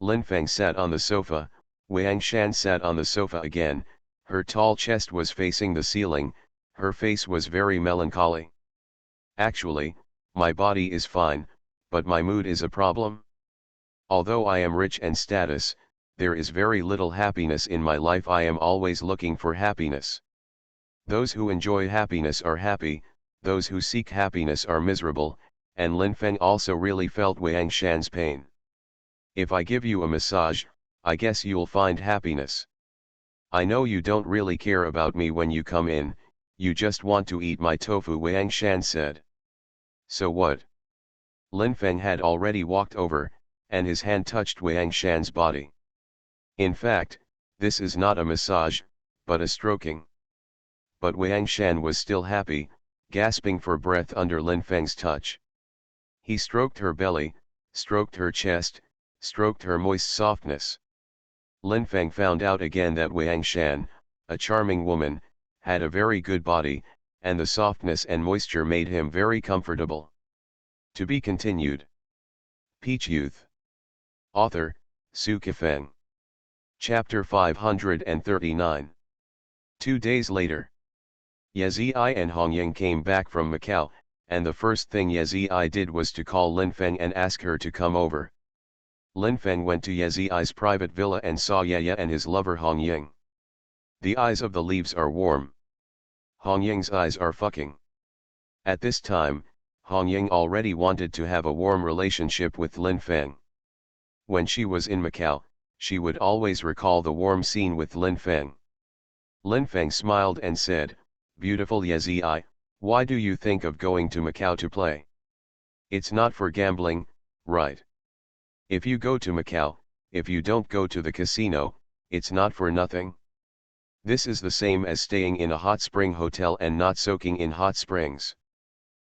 Lin Feng sat on the sofa, Wang Shan sat on the sofa again, her tall chest was facing the ceiling, her face was very melancholy. "Actually, my body is fine, but my mood is a problem. Although I am rich and status, there is very little happiness in my life. I am always looking for happiness. Those who enjoy happiness are happy, those who seek happiness are miserable," and Lin Feng also really felt Wang Shan's pain. "If I give you a massage, I guess you'll find happiness. I know you don't really care about me when you come in, you just want to eat my tofu," Wang Shan said. "So what?" Lin Feng had already walked over, and his hand touched Wang Shan's body. "In fact, this is not a massage, but a stroking." But Wang Shan was still happy, gasping for breath under Lin Feng's touch. He stroked her belly, stroked her chest, stroked her moist softness. Lin Feng found out again that Wang Shan, a charming woman, had a very good body, and the softness and moisture made him very comfortable. To be continued. Peach Youth. Author, Sci-fi. Chapter 539. 2 days later. Yezi and Hongying came back from Macau, and the first thing Yezi did was to call Lin Feng and ask her to come over. Lin Feng went to Yezi's private villa and saw Ye and his lover Hongying. The eyes of the leaves are warm. Hongying's eyes are fucking. At this time, Hongying already wanted to have a warm relationship with Lin Feng. When she was in Macau, she would always recall the warm scene with Lin Feng. Lin Feng smiled and said, "Beautiful Yezi, Why do you think of going to Macau to play? It's not for gambling, right? If you go to Macau, if you don't go to the casino, it's not for nothing. This is the same as staying in a hot spring hotel and not soaking in hot springs.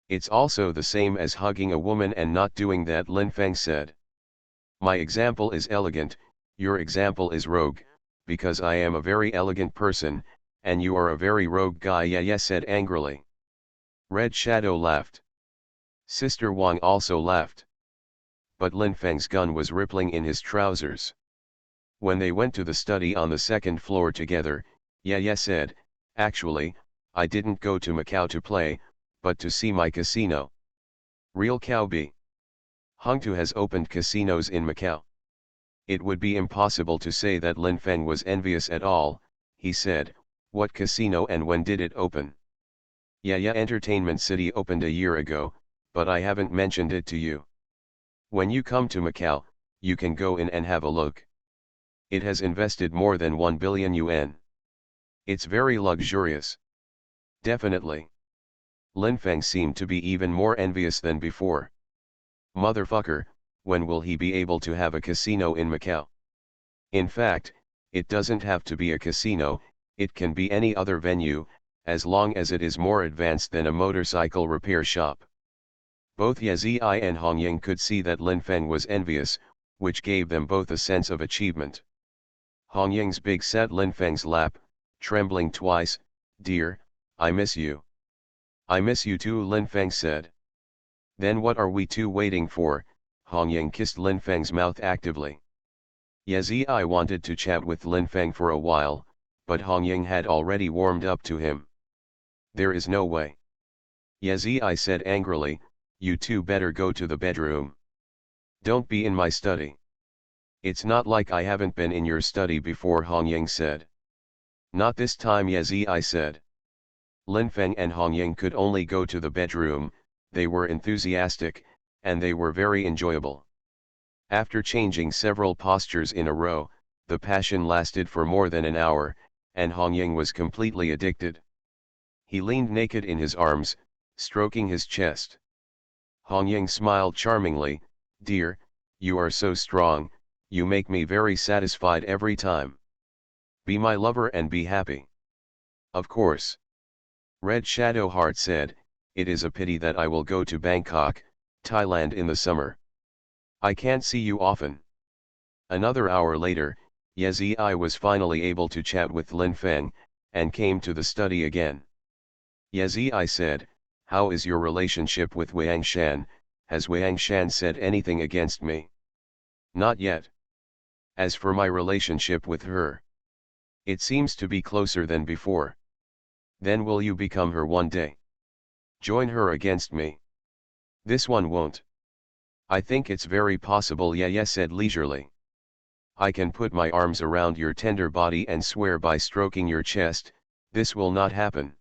It's also the same as hugging a woman and not doing that, Lin Feng said. My example is elegant, your example is rogue, because I am a very elegant person, and you are a very rogue guy, Ye said angrily. Red Shadow laughed. Sister Wang also laughed. But Lin Feng's gun was rippling in his trousers. When they went to the study on the second floor together, Ye said, actually, I didn't go to Macau to play, but to see my casino. Real Cowbee. Hungtu has opened casinos in Macau. It would be impossible to say that Lin Feng was envious at all, he said, what casino and when did it open? Yeah, Entertainment City opened a year ago, but I haven't mentioned it to you. When you come to Macau, you can go in and have a look. It has invested more than 1 billion yuan. It's very luxurious. Definitely. Lin Feng seemed to be even more envious than before. Motherfucker, when will he be able to have a casino in Macau? In fact, it doesn't have to be a casino, it can be any other venue, as long as it is more advanced than a motorcycle repair shop. Both Ye Zi and Hong Ying could see that Lin Feng was envious, which gave them both a sense of achievement. Hong Ying's big sat Lin Feng's lap, trembling twice. Dear, I miss you. I miss you too, Lin Feng said. Then what are we two waiting for? Hong Ying kissed Lin Feng's mouth actively. Ye Zi wanted to chat with Lin Feng for a while, but Hong Ying had already warmed up to him. There is no way. Ye Zi said angrily, you two better go to the bedroom. Don't be in my study. It's not like I haven't been in your study before, Hong Ying said. Not this time, Ye Zi said. Lin Feng and Hong Ying could only go to the bedroom, they were enthusiastic, and they were very enjoyable. After changing several postures in a row, the passion lasted for more than an hour, and Hong Ying was completely addicted. He leaned naked in his arms, stroking his chest. Hong Ying smiled charmingly, dear, you are so strong, you make me very satisfied every time. Be my lover and be happy. Of course. Red Shadow Heart said, it is a pity that I will go to Bangkok, Thailand in the summer. I can't see you often. Another hour later, Ye Zi was finally able to chat with Lin Feng, and came to the study again. Ye Zi said, how is your relationship with Wang Shan? Has Wang Shan said anything against me? Not yet. As for my relationship with her, it seems to be closer than before. Then will you become her one day? Join her against me? This one won't. I think it's very possible, Ye said leisurely. I can put my arms around your tender body and swear by stroking your chest, this will not happen.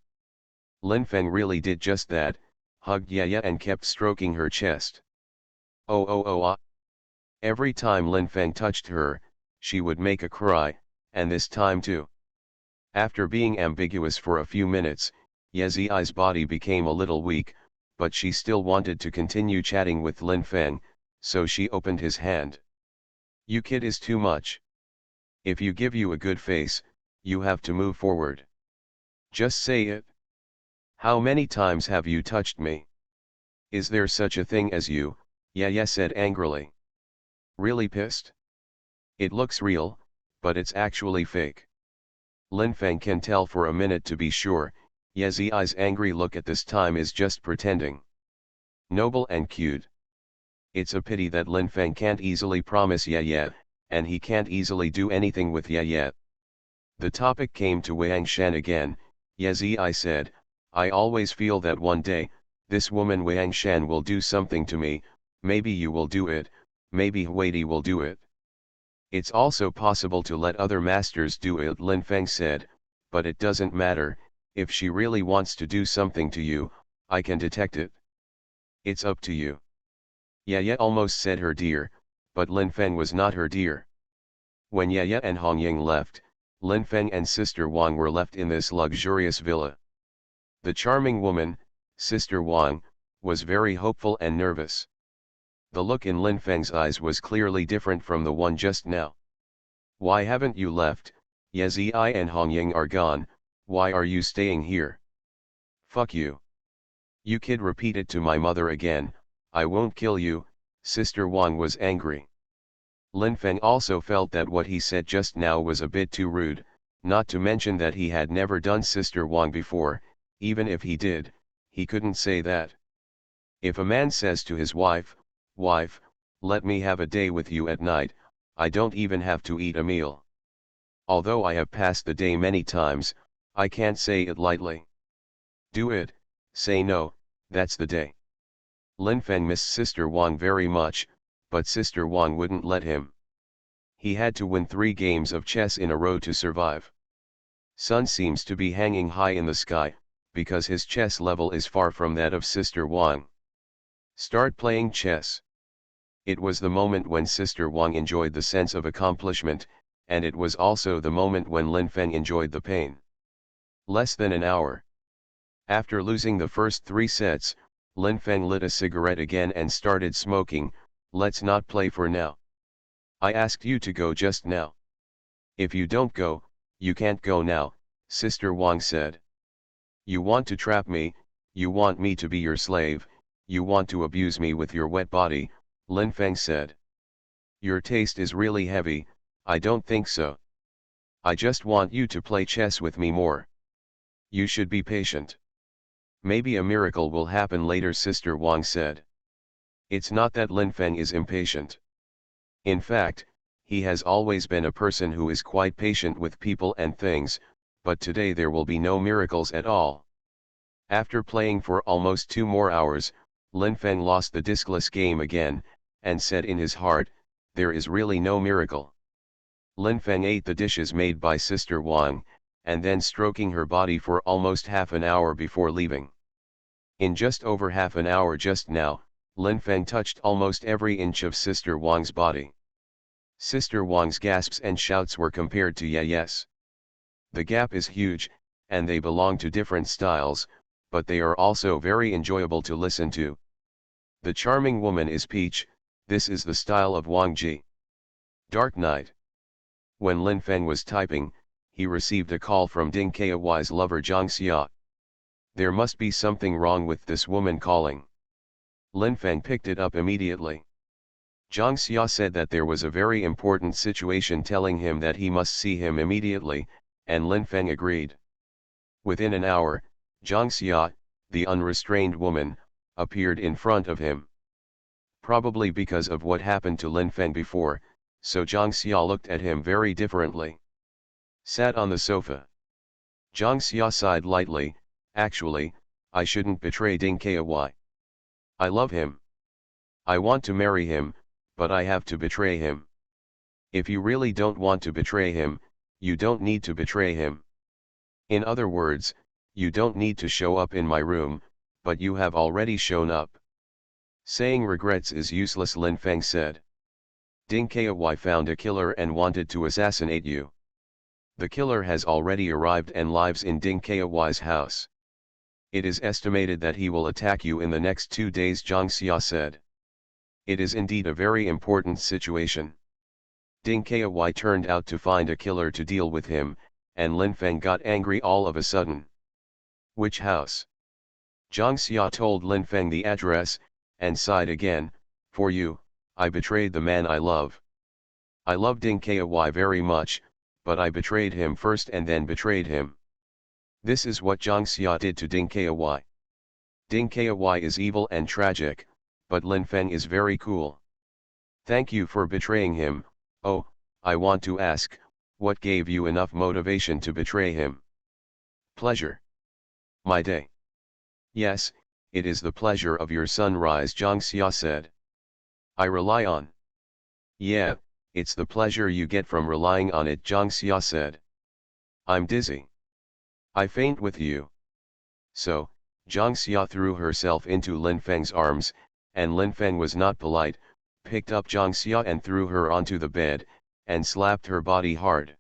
Lin Feng really did just that, hugged Ye and kept stroking her chest. Oh. Every time Lin Feng touched her, she would make a cry, and this time too. After being ambiguous for a few minutes, Ye Zi's body became a little weak, but she still wanted to continue chatting with Lin Feng, so she opened his hand. You kid is too much. If you give you a good face, you have to move forward. Just say it. How many times have you touched me? Is there such a thing as you? Ye said angrily. Really pissed? It looks real, but it's actually fake. Lin Feng can tell for a minute to be sure, Ye Zi's angry look at this time is just pretending. Noble and cute. It's a pity that Lin Feng can't easily promise Ye, and he can't easily do anything with Ye. The topic came to Wang Shan again. Ye Zi said, I always feel that one day, this woman Wang Shan will do something to me, maybe you will do it, maybe Huidi will do it. It's also possible to let other masters do it, Lin Feng said, but it doesn't matter, if she really wants to do something to you, I can detect it. It's up to you. Ye almost said her dear, but Lin Feng was not her dear. When Ye and Hong Ying left, Lin Feng and Sister Wang were left in this luxurious villa. The charming woman, Sister Wang, was very hopeful and nervous. The look in Lin Feng's eyes was clearly different from the one just now. Why haven't you left? Ye Zi and Hong Ying are gone, why are you staying here? Fuck you. You kid, repeat it to my mother again, I won't kill you. Sister Wang was angry. Lin Feng also felt that what he said just now was a bit too rude, not to mention that he had never done Sister Wang before. Even if he did, he couldn't say that. If a man says to his wife, "Wife, let me have a day with you at night, I don't even have to eat a meal. Although I have passed the day many times, I can't say it lightly. Do it, say no, that's the day." Lin Feng missed Sister Wang very much, but Sister Wang wouldn't let him. He had to win 3 games of chess in a row to survive. Sun seems to be hanging high in the sky, because his chess level is far from that of Sister Wang. Start playing chess. It was the moment when Sister Wang enjoyed the sense of accomplishment, and it was also the moment when Lin Feng enjoyed the pain. Less than an hour. After losing the first 3 sets, Lin Feng lit a cigarette again and started smoking. Let's not play for now. I asked you to go just now. If you don't go, you can't go now, Sister Wang said. You want to trap me, you want me to be your slave, you want to abuse me with your wet body, Lin Feng said. Your taste is really heavy, I don't think so. I just want you to play chess with me more. You should be patient. Maybe a miracle will happen later, Sister Wang said. It's not that Lin Feng is impatient. In fact, he has always been a person who is quite patient with people and things, but today there will be no miracles at all. After playing for almost 2 more hours, Lin Feng lost the discless game again, and said in his heart, there is really no miracle. Lin Feng ate the dishes made by Sister Wang, and then stroking her body for almost half an hour before leaving. In just over half an hour just now, Lin Feng touched almost every inch of Sister Wang's body. Sister Wang's gasps and shouts were compared to yes. The gap is huge, and they belong to different styles, but they are also very enjoyable to listen to. The charming woman is Peach, this is the style of Wang Ji. Dark night. When Lin Feng was typing, he received a call from Ding Kai's lover Zhang Xia. There must be something wrong with this woman calling. Lin Feng picked it up immediately. Zhang Xia said that there was a very important situation, telling him that he must see him immediately, and Lin Feng agreed. Within an hour, Zhang Xia, the unrestrained woman, appeared in front of him. Probably because of what happened to Lin Feng before, so Zhang Xia looked at him very differently. Sat on the sofa. Zhang Xia sighed lightly, actually, I shouldn't betray Ding Kai. I love him. I want to marry him, but I have to betray him. If you really don't want to betray him, you don't need to betray him. In other words, you don't need to show up in my room, but you have already shown up. Saying regrets is useless, Lin Feng said. Ding Kai found a killer and wanted to assassinate you. The killer has already arrived and lives in Ding Kai's house. It is estimated that he will attack you in the next 2 days, Zhang Xia said. It is indeed a very important situation. Ding Kai turned out to find a killer to deal with him, and Lin Feng got angry all of a sudden. Which house? Zhang Xia told Lin Feng the address, and sighed again, for you, I betrayed the man I love. I love Ding Kai very much, but I betrayed him first and then betrayed him. This is what Zhang Xia did to Ding Kai. Ding Kai is evil and tragic, but Lin Feng is very cool. Thank you for betraying him. Oh, I want to ask, what gave you enough motivation to betray him? Pleasure. My day. Yes, it is the pleasure of your sunrise, Zhang Xia said. I rely on. Yeah, it's the pleasure you get from relying on it, Zhang Xia said. I'm dizzy. I faint with you. So, Zhang Xia threw herself into Lin Feng's arms, and Lin Feng was not polite, picked up Zhang Xia and threw her onto the bed, and slapped her body hard.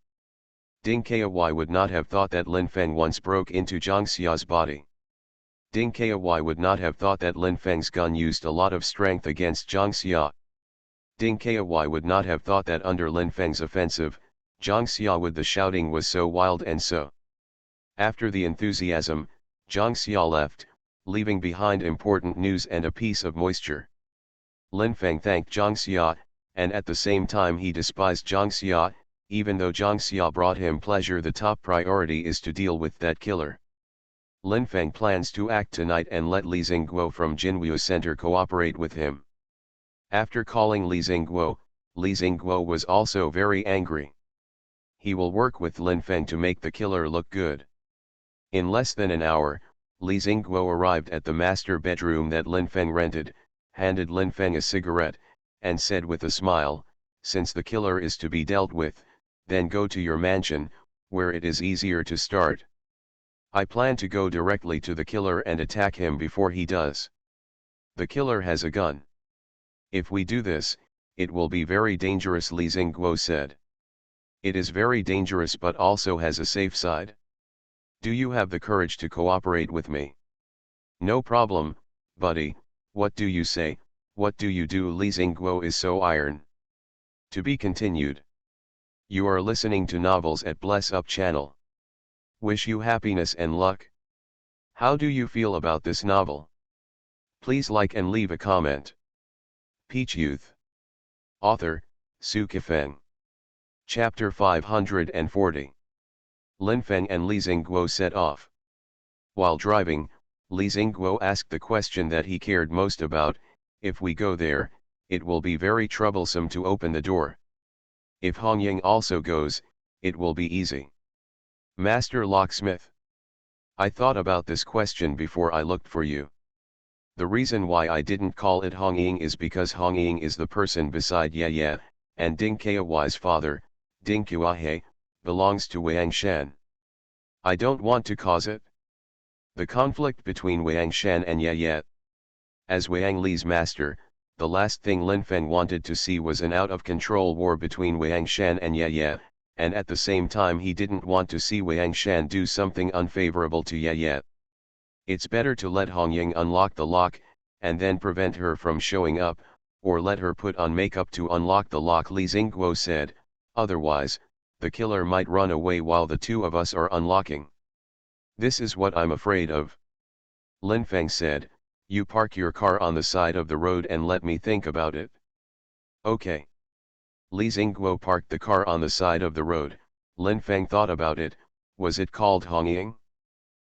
Ding Kai would not have thought that Lin Feng once broke into Zhang Xia's body. Ding Kai would not have thought that Lin Feng's gun used a lot of strength against Zhang Xia. Ding Kai would not have thought that under Lin Feng's offensive, Zhang Xia with the shouting was so wild and so. After the enthusiasm, Zhang Xia left, leaving behind important news and a piece of moisture. Lin Feng thanked Zhang Xia, and at the same time he despised Zhang Xia, even though Zhang Xia brought him pleasure. The top priority is to deal with that killer. Lin Feng plans to act tonight and let Li Xingguo from Jinwu Center cooperate with him. After calling Li Xingguo was also very angry. He will work with Lin Feng to make the killer look good. In less than an hour, Li Xingguo arrived at the master bedroom that Lin Feng rented, handed Lin Feng a cigarette, and said with a smile, "Since the killer is to be dealt with, then go to your mansion, where it is easier to start. I plan to go directly to the killer and attack him before he does. The killer has a gun. If we do this, it will be very dangerous," Li Xingguo said. "It is very dangerous but also has a safe side. Do you have the courage to cooperate with me?" "No problem, buddy, what do you say, what do you do?" Li Xingguo is so iron. To be continued. You are listening to Novels at Bless Up channel. Wish you happiness and luck. How do you feel about this novel? Please like and leave a comment. Peach Youth. Author, Su Kifeng. Chapter 540. Lin Feng and Li Xingguo set off. While driving, Li Xingguo asked the question that he cared most about: if we go there, it will be very troublesome to open the door. If Hong Ying also goes, it will be easy. Master Locksmith. I thought about this question before I looked for you. The reason why I didn't call it Hong Ying is because Hong Ying is the person beside Ye, and Ding Kai's father, Ding Kuahe, belongs to Wang Shan. I don't want to cause it. The conflict between Wang Shan and Ye. As Wang Li's master, the last thing Lin Feng wanted to see was an out-of-control war between Wang Shan and Ye, and at the same time he didn't want to see Wang Shan do something unfavorable to Ye. It's better to let Hong Ying unlock the lock, and then prevent her from showing up, or let her put on makeup to unlock the lock, Li Xingguo said, otherwise, the killer might run away while the two of us are unlocking. This is what I'm afraid of. Lin Feng said, you park your car on the side of the road and let me think about it. Okay. Li Xingguo parked the car on the side of the road. Lin Feng thought about it. Was it called Hong Ying?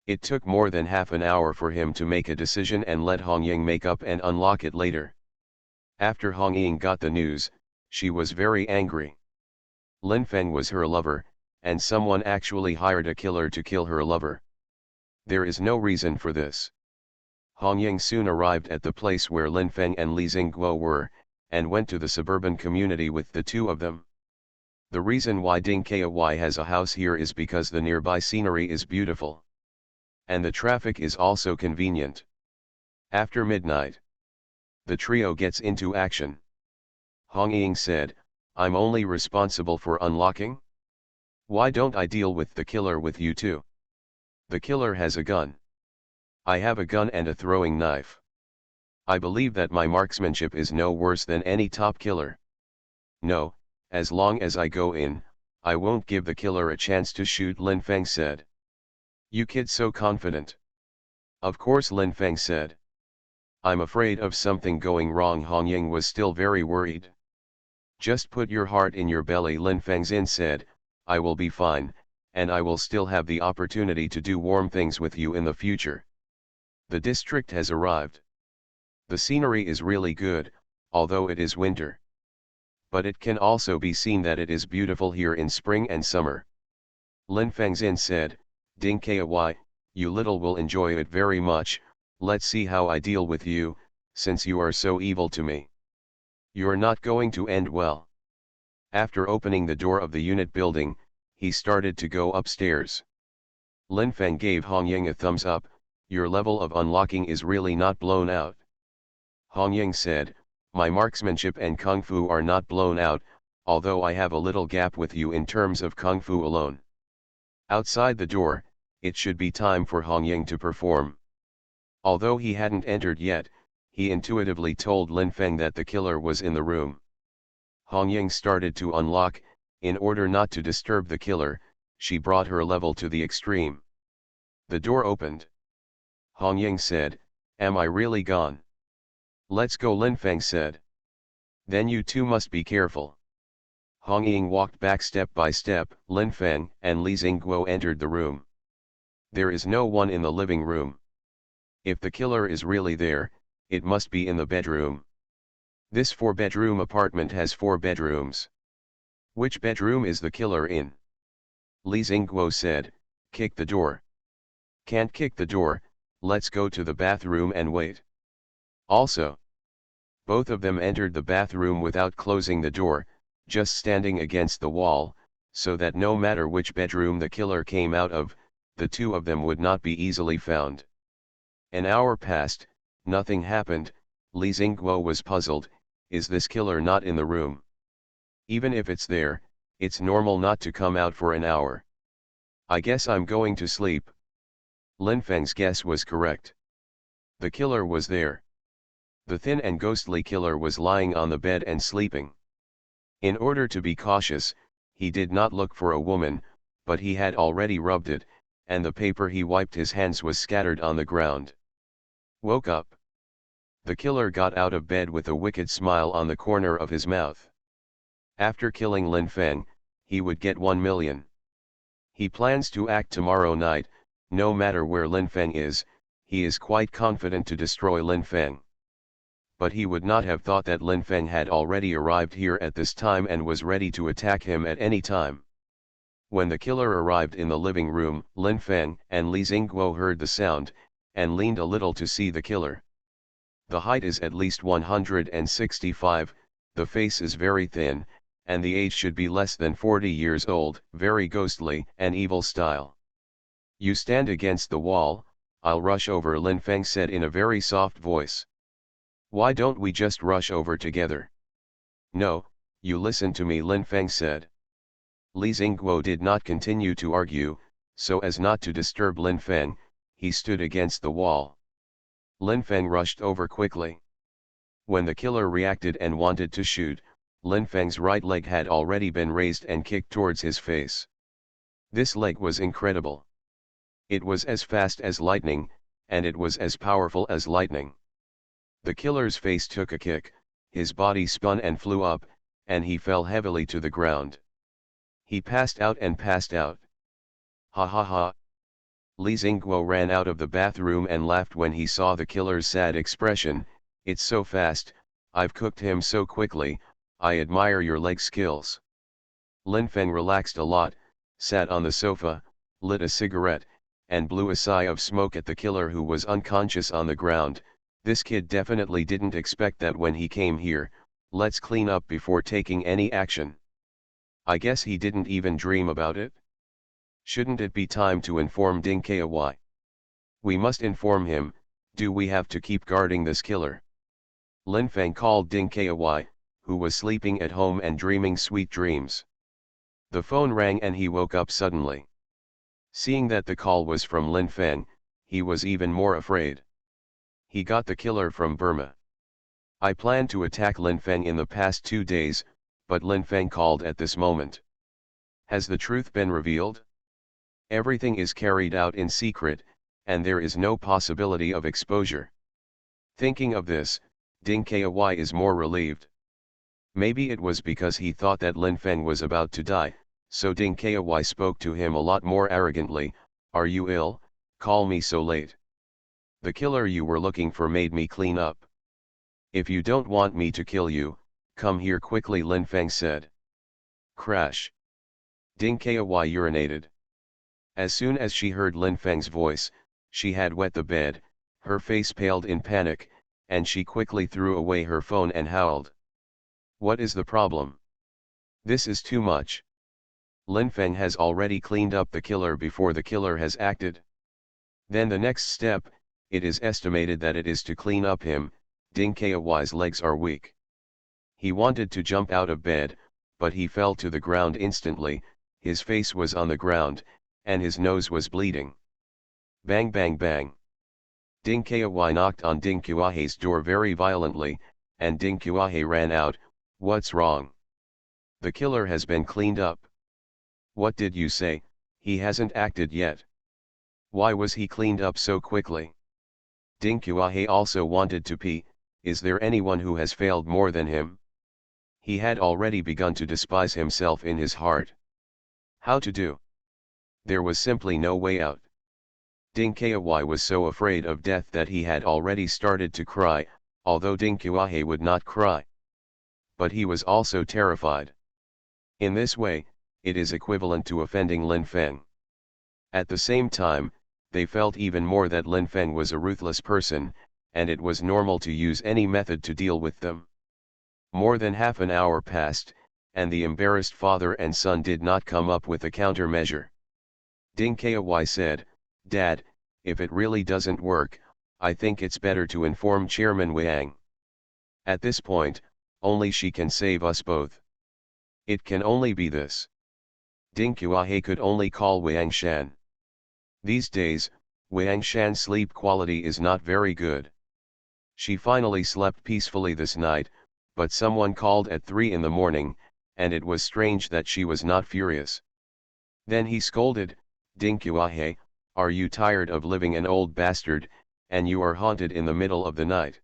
It took more than half an hour for him to make a decision and let Hong Ying make up and unlock it later. After Hong Ying got the news, she was very angry. Lin Feng was her lover, and someone actually hired a killer to kill her lover. There is no reason for this. Hong Ying soon arrived at the place where Lin Feng and Li Xingguo were, and went to the suburban community with the two of them. The reason why Ding Kai has a house here is because the nearby scenery is beautiful. And the traffic is also convenient. After midnight, the trio gets into action. Hong Ying said, I'm only responsible for unlocking? Why don't I deal with the killer with you too? The killer has a gun. I have a gun and a throwing knife. I believe that my marksmanship is no worse than any top killer. No, as long as I go in, I won't give the killer a chance to shoot, Lin Feng said. You kid so confident. Of course, Lin Feng said. I'm afraid of something going wrong. Hong Ying was still very worried. Just put your heart in your belly, Lin Fengzin said, I will be fine, and I will still have the opportunity to do warm things with you in the future. The district has arrived. The scenery is really good, although it is winter. But it can also be seen that it is beautiful here in spring and summer. Lin Fengzin said, Ding Kai, you little will enjoy it very much. Let's see how I deal with you, since you are so evil to me. You're not going to end well. After opening the door of the unit building, he started to go upstairs. Lin Feng gave Hong Ying a thumbs up. Your level of unlocking is really not blown out. Hong Ying said, my marksmanship and kung fu are not blown out, although I have a little gap with you in terms of kung fu alone. Outside the door, it should be time for Hong Ying to perform. Although he hadn't entered yet, he intuitively told Lin Feng that the killer was in the room. Hong Ying started to unlock. In order not to disturb the killer, she brought her level to the extreme. The door opened. Hong Ying said, "Am I really gone?" "Let's go," Lin Feng said. "Then you two must be careful." Hong Ying walked back step by step. Lin Feng and Li Xingguo entered the room. There is no one in the living room. If the killer is really there, it must be in the bedroom. This 4-bedroom apartment has 4 bedrooms. Which bedroom is the killer in? Li Xingguo said, "Kick the door." "Can't kick the door, let's go to the bathroom and wait." Also, both of them entered the bathroom without closing the door, just standing against the wall, so that no matter which bedroom the killer came out of, the two of them would not be easily found. An hour passed, nothing happened. Li Xingguo was puzzled. Is this killer not in the room? Even if it's there, it's normal not to come out for an hour. "I guess I'm going to sleep." Lin Feng's guess was correct. The killer was there. The thin and ghostly killer was lying on the bed and sleeping. In order to be cautious, he did not look for a woman, but he had already rubbed it, and the paper he wiped his hands was scattered on the ground. Woke up. The killer got out of bed with a wicked smile on the corner of his mouth. After killing Lin Feng, he would get 1 million. He plans to act tomorrow night. No matter where Lin Feng is, he is quite confident to destroy Lin Feng. But he would not have thought that Lin Feng had already arrived here at this time and was ready to attack him at any time. When the killer arrived in the living room, Lin Feng and Li Xingguo heard the sound, and leaned a little to see the killer. The height is at least 165, the face is very thin, and the age should be less than 40 years old, very ghostly and evil style. "You stand against the wall, I'll rush over," Lin Feng said in a very soft voice. "Why don't we just rush over together?" "No, you listen to me," Lin Feng said. Li Xingguo did not continue to argue. So as not to disturb Lin Feng, he stood against the wall. Lin Feng rushed over quickly. When the killer reacted and wanted to shoot, Lin Feng's right leg had already been raised and kicked towards his face. This leg was incredible. It was as fast as lightning, and it was as powerful as lightning. The killer's face took a kick, his body spun and flew up, and he fell heavily to the ground. He passed out and passed out. Ha ha ha. Li Xingguo ran out of the bathroom and laughed when he saw the killer's sad expression. "It's so fast, I've cooked him so quickly, I admire your leg skills." Lin Feng relaxed a lot, sat on the sofa, lit a cigarette, and blew a sigh of smoke at the killer who was unconscious on the ground. This kid definitely didn't expect that when he came here. Let's clean up before taking any action. I guess he didn't even dream about it. Shouldn't it be time to inform Ding Kai? We must inform him. Do we have to keep guarding this killer? Lin Feng called Ding Kai, who was sleeping at home and dreaming sweet dreams. The phone rang and he woke up suddenly. Seeing that the call was from Lin Feng, he was even more afraid. He got the killer from Burma. I planned to attack Lin Feng in the past 2 days, but Lin Feng called at this moment. Has the truth been revealed? Everything is carried out in secret, and there is no possibility of exposure. Thinking of this, Ding Kai is more relieved. Maybe it was because he thought that Lin Feng was about to die, so Ding Kai spoke to him a lot more arrogantly. "Are you ill? Call me so late. The killer you were looking for made me clean up. If you don't want me to kill you, come here quickly," Lin Feng said. Crash. Ding Kai urinated. As soon as she heard Lin Feng's voice, she had wet the bed, her face paled in panic, and she quickly threw away her phone and howled. "What is the problem? This is too much. Lin Feng has already cleaned up the killer before the killer has acted. Then the next step, it is estimated that it is to clean up him." Ding Kai's legs are weak. He wanted to jump out of bed, but he fell to the ground instantly, his face was on the ground, and his nose was bleeding. Bang bang bang. Ding Kai knocked on Ding Kuahe's door very violently, and Ding Kuahe ran out. "What's wrong? The killer has been cleaned up." "What did you say? He hasn't acted yet. Why was he cleaned up so quickly?" Ding Kuahe also wanted to pee. Is there anyone who has failed more than him? He had already begun to despise himself in his heart. How to do? There was simply no way out. Ding Kai was so afraid of death that he had already started to cry, although Ding Kuahe would not cry. But he was also terrified. In this way, it is equivalent to offending Lin Feng. At the same time, they felt even more that Lin Feng was a ruthless person, and it was normal to use any method to deal with them. More than half an hour passed, and the embarrassed father and son did not come up with a countermeasure. Ding Kai said, "Dad, if it really doesn't work, I think it's better to inform Chairman Wang. At this point, only she can save us both. It can only be this." Ding Kuahe could only call Wang Shan. These days, Wang Shan's sleep quality is not very good. She finally slept peacefully this night, but someone called at 3 in the morning, and it was strange that she was not furious. Then he scolded, "Ding Kuahe, are you tired of living an old bastard, and you are haunted in the middle of the night?"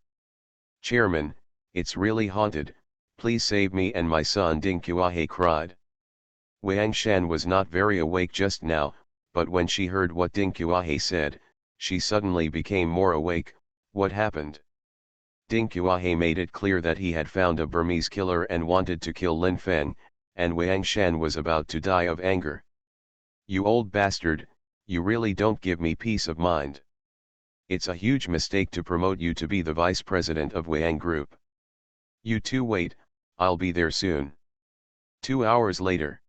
"Chairman, it's really haunted, please save me and my son," Ding Kuahe cried. Wang Shan was not very awake just now, but when she heard what Ding Kuahe said, she suddenly became more awake. What happened? Ding Kuahe made it clear that he had found a Burmese killer and wanted to kill Lin Feng, and Wang Shan was about to die of anger. "You old bastard, you really don't give me peace of mind. It's a huge mistake to promote you to be the vice president of Wang Group. You two wait, I'll be there soon." 2 hours later.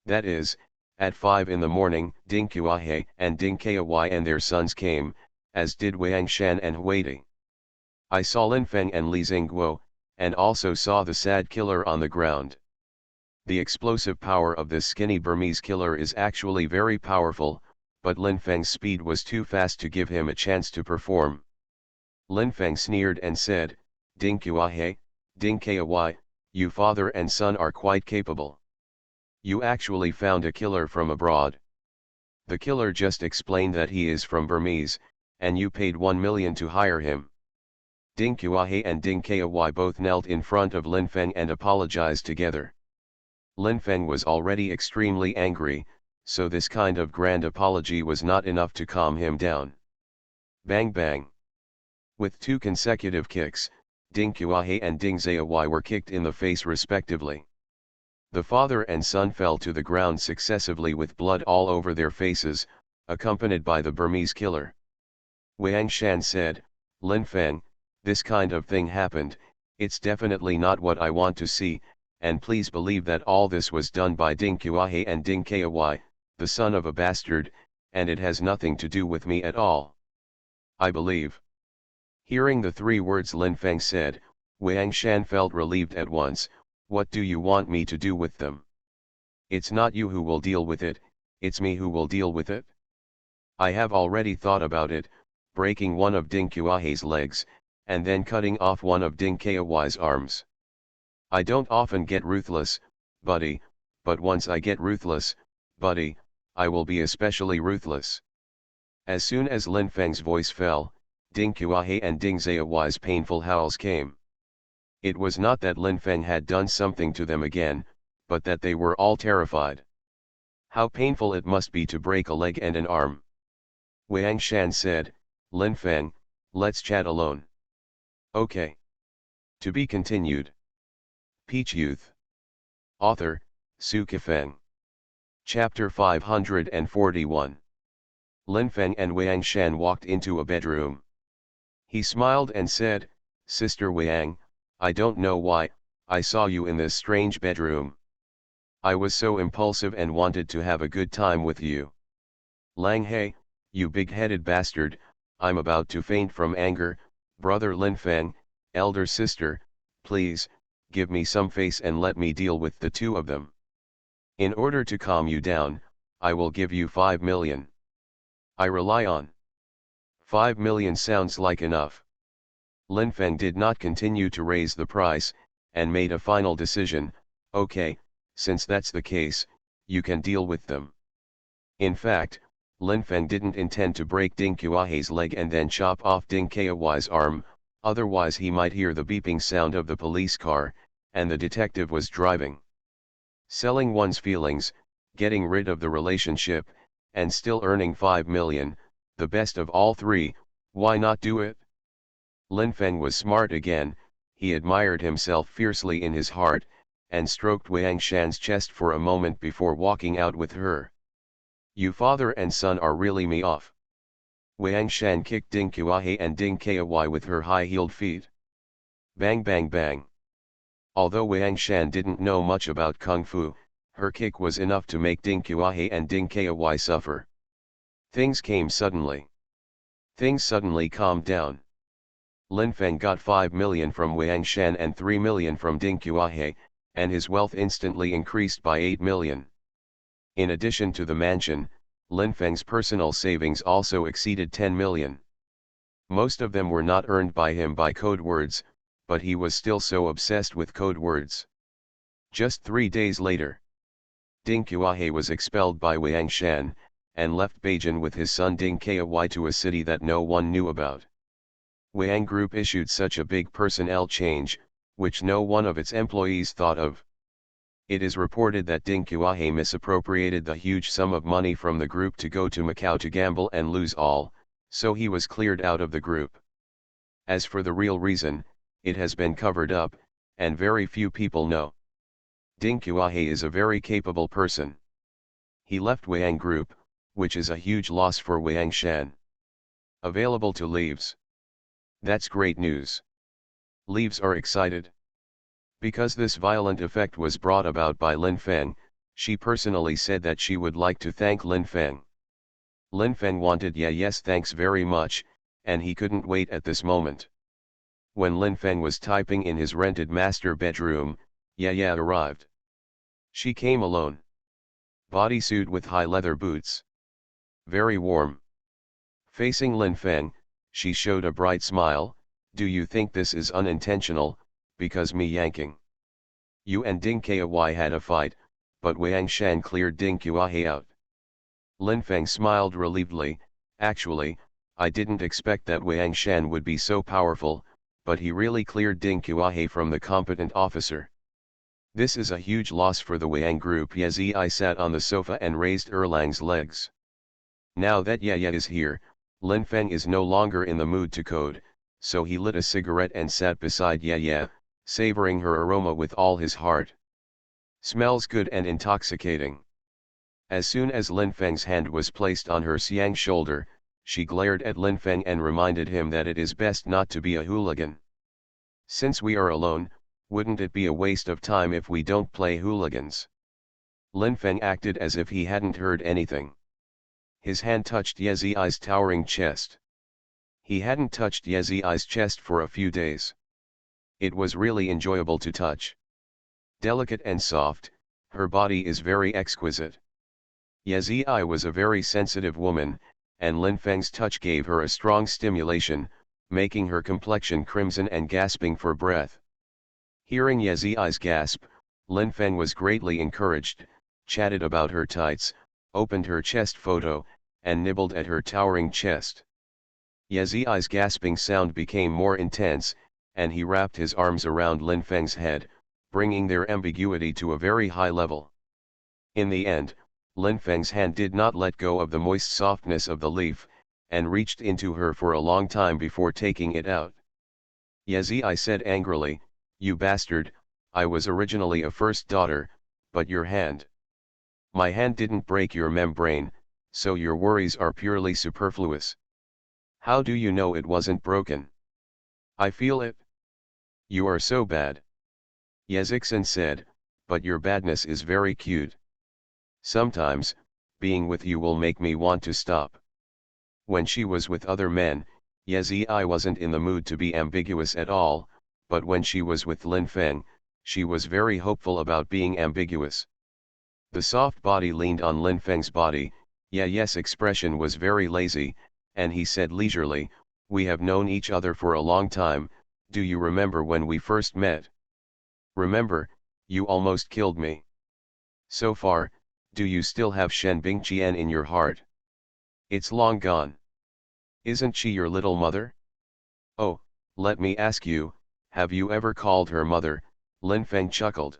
That is, at 5 in the morning, Ding Kuahe and Ding Kai and their sons came, as did Wang Shan and Huidi. "I saw Lin Feng and Li Xingguo, and also saw the sad killer on the ground. The explosive power of this skinny Burmese killer is actually very powerful, but Lin Feng's speed was too fast to give him a chance to perform." Lin Feng sneered and said, "Ding Kuahe, Ding Kai, you father and son are quite capable. You actually found a killer from abroad. The killer just explained that he is from Burmese, and you paid 1 million to hire him." Ding Kuahe and Ding Kai both knelt in front of Lin Feng and apologized together. Lin Feng was already extremely angry, so this kind of grand apology was not enough to calm him down. Bang bang. With 2 consecutive kicks, Ding Kuahe and Ding Zayawai were kicked in the face respectively. The father and son fell to the ground successively with blood all over their faces, accompanied by the Burmese killer. Wang Shan said, "Lin Feng, this kind of thing happened, it's definitely not what I want to see, and please believe that all this was done by Ding Kuahe and Ding Kai, the son of a bastard, and it has nothing to do with me at all. I believe." Hearing the 3 words Lin Feng said, Wang Shan felt relieved at once. "What do you want me to do with them? It's not you who will deal with it, it's me who will deal with it. I have already thought about it, breaking one of Ding Kuahe's legs, and then cutting off one of Ding Kai's arms. I don't often get ruthless, buddy, but once I get ruthless, buddy, I will be especially ruthless." As soon as Lin Feng's voice fell, Ding Kuahe and Ding Zayawai's painful howls came. It was not that Lin Feng had done something to them again, but that they were all terrified. How painful it must be to break a leg and an arm. Wang Shan said, "Lin Feng, let's chat alone." "Okay." To be continued. Peach Youth. Author, Su Kifeng. Chapter 541. Lin Feng and Wang Shan walked into a bedroom. He smiled and said, "Sister Wang, I don't know why, I saw you in this strange bedroom. I was so impulsive and wanted to have a good time with you. Lang He, you big-headed bastard, I'm about to faint from anger. Brother Lin Feng, elder sister, please, give me some face and let me deal with the 2 of them. In order to calm you down, I will give you 5 million. I rely on 5 million sounds like enough. Lin Feng did not continue to raise the price, and made a final decision. Okay, since that's the case, you can deal with them. In fact, Lin Feng didn't intend to break Ding Qiahei's leg and then chop off Ding Qiahuai's arm, otherwise he might hear the beeping sound of the police car, and the detective was driving. Selling one's feelings, getting rid of the relationship, and still earning 5 million, the best of all three, why not do it? Lin Feng was smart again. He admired himself fiercely in his heart, and stroked Wang Shan's chest for a moment before walking out with her. You father and son are really me off. Wang Shan kicked Ding Qiahei and Ding Qiahuai with her high-heeled feet. Bang bang bang. Although Wang Shan didn't know much about Kung Fu, her kick was enough to make Ding Qiahei and Ding Qiahuai suffer. Things came suddenly. Things suddenly calmed down. Lin Feng got 5 million from Wang Shan and 3 million from Ding Qiahei, and his wealth instantly increased by 8 million. In addition to the mansion, Lin Feng's personal savings also exceeded 10 million. Most of them were not earned by him by code words, but he was still so obsessed with code words. Just 3 days later, Ding Qiahei was expelled by Wang Shan, and left Beijing with his son Ding Qiahuai to a city that no one knew about. Wang Group issued such a big personnel change, which no one of its employees thought of. It is reported that Ding Qiahei misappropriated the huge sum of money from the group to go to Macau to gamble and lose all, so he was cleared out of the group. As for the real reason, it has been covered up, and very few people know. Ding Qiahei is a very capable person. He left Wang Group, which is a huge loss for Wang Shan. Available to Leaves. That's great news. Leaves are excited. Because this violent effect was brought about by Lin Feng, she personally said that she would like to thank Lin Feng. Lin Feng wanted yes thanks very much, and he couldn't wait at this moment. When Lin Feng was typing in his rented master bedroom, yeah arrived. She came alone. Bodysuit with high leather boots. Very warm. Facing Lin Feng, she showed a bright smile. Do you think this is unintentional, because me yanking? You and Ding Qiahuai had a fight, but Wang Shan cleared Ding Qiahei out. Lin Feng smiled relievedly. Actually, I didn't expect that Wang Shan would be so powerful, but he really cleared Ding Qiahei from the competent officer. This is a huge loss for the Wang Group. I sat on the sofa and raised Erlang's legs. Now that Ye is here, Lin Feng is no longer in the mood to code, so he lit a cigarette and sat beside Ye, savoring her aroma with all his heart. Smells good and intoxicating. As soon as Lin Feng's hand was placed on her Xiang's shoulder, she glared at Lin Feng and reminded him that it is best not to be a hooligan. Since we are alone, wouldn't it be a waste of time if we don't play hooligans? Lin Feng acted as if he hadn't heard anything. His hand touched Ye Zi's towering chest. He hadn't touched Ye Zi's chest for a few days. It was really enjoyable to touch. Delicate and soft, her body is very exquisite. Ye Zi was a very sensitive woman, and Lin Feng's touch gave her a strong stimulation, making her complexion crimson and gasping for breath. Hearing Ye Zi's gasp, Lin Feng was greatly encouraged, chatted about her tights, opened her chest photo, and nibbled at her towering chest. Ye Zi's gasping sound became more intense, and he wrapped his arms around Lin Feng's head, bringing their ambiguity to a very high level. In the end, Lin Feng's hand did not let go of the moist softness of the leaf, and reached into her for a long time before taking it out. Ye Zi said angrily, "You bastard, I was originally a first daughter, but your hand. My hand didn't break your membrane, so your worries are purely superfluous. How do you know it wasn't broken? I feel it. You are so bad." Ye Zixin said, "But your badness is very cute. Sometimes, being with you will make me want to stop." When she was with other men, Ye Zi wasn't in the mood to be ambiguous at all, but when she was with Lin Feng, she was very hopeful about being ambiguous. The soft body leaned on Lin Feng's body. Ye's expression was very lazy, and he said leisurely, "We have known each other for a long time. Do you remember when we first met? Remember, you almost killed me. So far, do you still have Shen Bingqian in your heart? It's long gone. Isn't she your little mother? Oh, let me ask you, have you ever called her mother?" Lin Feng chuckled.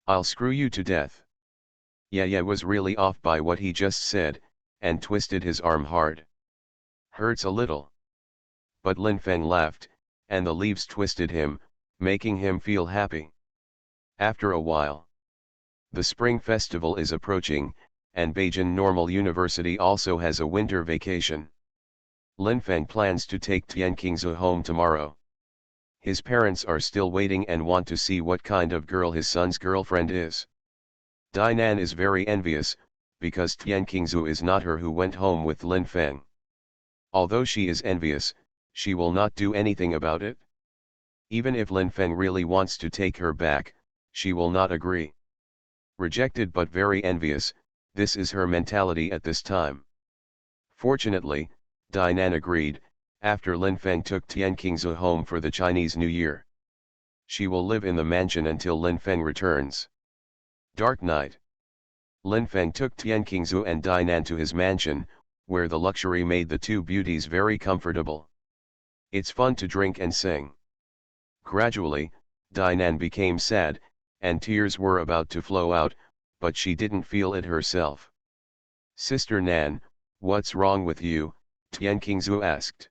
"I'll screw you to death." Ye was really off by what he just said, and twisted his arm hard. "Hurts a little." But Lin Feng laughed, and the leaves twisted him, making him feel happy. After a while, the spring festival is approaching, and Beijing Normal University also has a winter vacation. Lin Feng plans to take Tian Qingzu home tomorrow. His parents are still waiting and want to see what kind of girl his son's girlfriend is. Dainan is very envious, because Tian Qingzu is not her who went home with Lin Feng. Although she is envious, she will not do anything about it. Even if Lin Feng really wants to take her back, she will not agree. Rejected but very envious, this is her mentality at this time. Fortunately, Dainan agreed, after Lin Feng took Tian Qingzu home for the Chinese New Year. She will live in the mansion until Lin Feng returns. Dark night. Lin Feng took Tian Qingzu and Dainan to his mansion, where the luxury made the two beauties very comfortable. It's fun to drink and sing. Gradually, Dainan became sad, and tears were about to flow out, but she didn't feel it herself. "Sister Nan, what's wrong with you?" Tian Qingzu asked.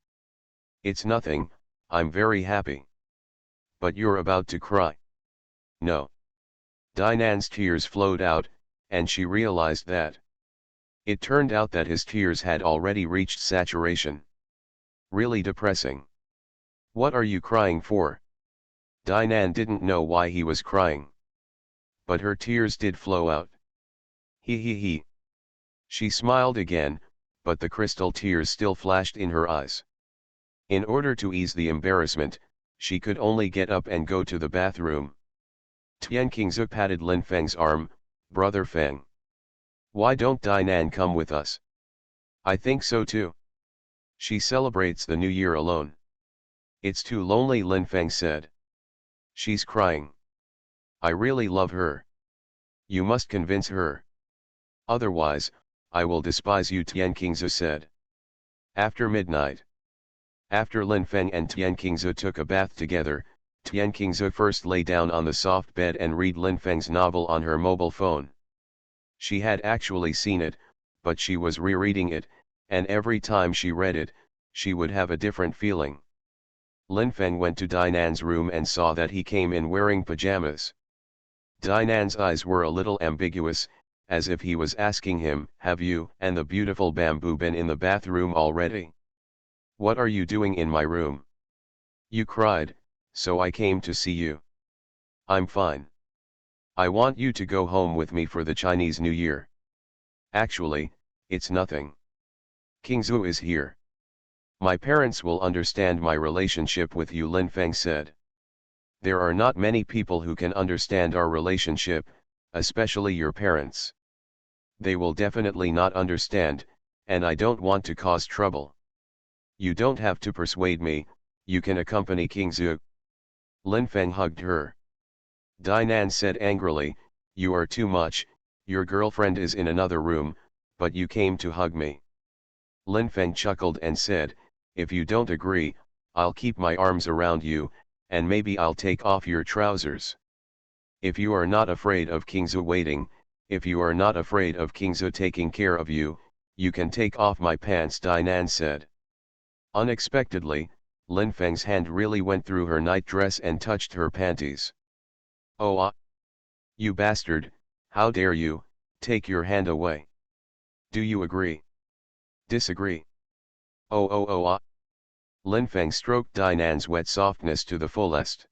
"It's nothing, I'm very happy." "But you're about to cry." "No." Dainan's tears flowed out, and she realized that. It turned out that his tears had already reached saturation. Really depressing. "What are you crying for?" Dainan didn't know why he was crying. But her tears did flow out. He. She smiled again, but the crystal tears still flashed in her eyes. In order to ease the embarrassment, she could only get up and go to the bathroom. Tian Qingzu patted Lin Feng's arm. "Brother Feng. Why don't Dainan come with us?" "I think so too. She celebrates the New Year alone." "It's too lonely," Lin Feng said. "She's crying. I really love her. You must convince her. Otherwise, I will despise you," Tian Qingzu said. After midnight. After Lin Feng and Tian Qingzu took a bath together, Tian Qingzu first lay down on the soft bed and read Lin Feng's novel on her mobile phone. She had actually seen it, but she was rereading it, and every time she read it, she would have a different feeling. Lin Feng went to Dainan's room and saw that he came in wearing pajamas. Dainan's eyes were a little ambiguous, as if he was asking him, "Have you and the beautiful bamboo been in the bathroom already? What are you doing in my room? You cried, so I came to see you." "I'm fine. I want you to go home with me for the Chinese New Year." "Actually, it's nothing. Qingzu is here. My parents will understand my relationship with you," Lin Feng said. "There are not many people who can understand our relationship, especially your parents. They will definitely not understand, and I don't want to cause trouble. You don't have to persuade me, you can accompany Qingzu." Lin Feng hugged her. Dainan said angrily, "You are too much, your girlfriend is in another room, but you came to hug me." Lin Feng chuckled and said, "If you don't agree, I'll keep my arms around you, and maybe I'll take off your trousers. If you are not afraid of Qingzu waiting, if you are not afraid of Qingzu taking care of you, you can take off my pants," Dainan said. Unexpectedly, Lin Feng's hand really went through her nightdress and touched her panties. "Oh you bastard, how dare you, take your hand away. Do you agree? Disagree?" Oh. Lin Feng stroked Dainan's wet softness to the fullest.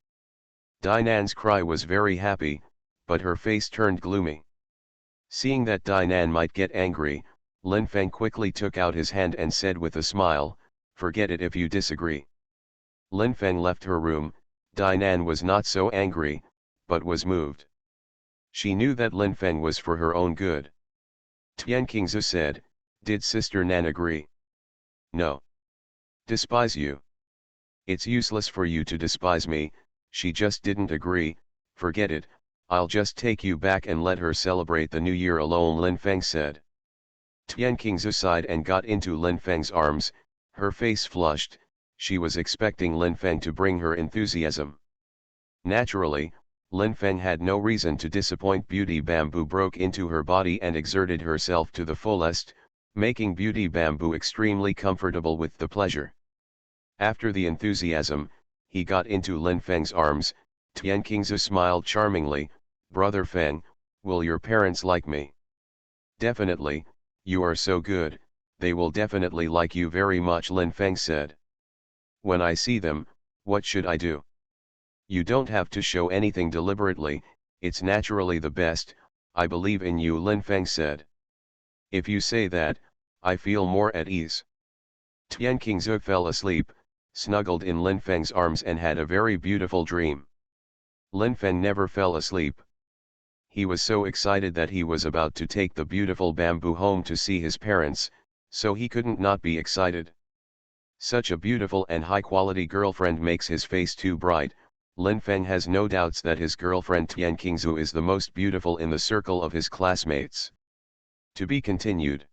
Dainan's cry was very happy, but her face turned gloomy. Seeing that Dainan might get angry, Lin Feng quickly took out his hand and said with a smile, "Forget it if you disagree." Lin Feng left her room. Dainan was not so angry, but was moved. She knew that Lin Feng was for her own good. Tian Qingzu said, "Did Sister Nan agree?" No. Despise you. It's useless for you to despise me. She just didn't agree. Forget it, I'll just take you back and let her celebrate the new year alone, Lin Feng said. Tian Qingzu sighed and got into Lin Feng's arms, her face flushed. She was expecting Lin Feng to bring her enthusiasm. Naturally, Lin Feng had no reason to disappoint. Beauty Bamboo broke into her body and exerted herself to the fullest, making Beauty Bamboo extremely comfortable with the pleasure. After the enthusiasm, he got into Lin Feng's arms. Tian Qingzu smiled charmingly. Brother Feng, will your parents like me? Definitely, you are so good, they will definitely like you very much, Lin Feng said. When I see them, what should I do? You don't have to show anything deliberately, it's naturally the best. I believe in you, Lin Feng said. If you say that, I feel more at ease. Tian Qingzu fell asleep, snuggled in Lin Feng's arms and had a very beautiful dream. Lin Feng never fell asleep. He was so excited that he was about to take the beautiful Bamboo home to see his parents, so he couldn't not be excited. Such a beautiful and high-quality girlfriend makes his face too bright. Lin Feng has no doubts that his girlfriend Tian Qingzu is the most beautiful in the circle of his classmates. To be continued.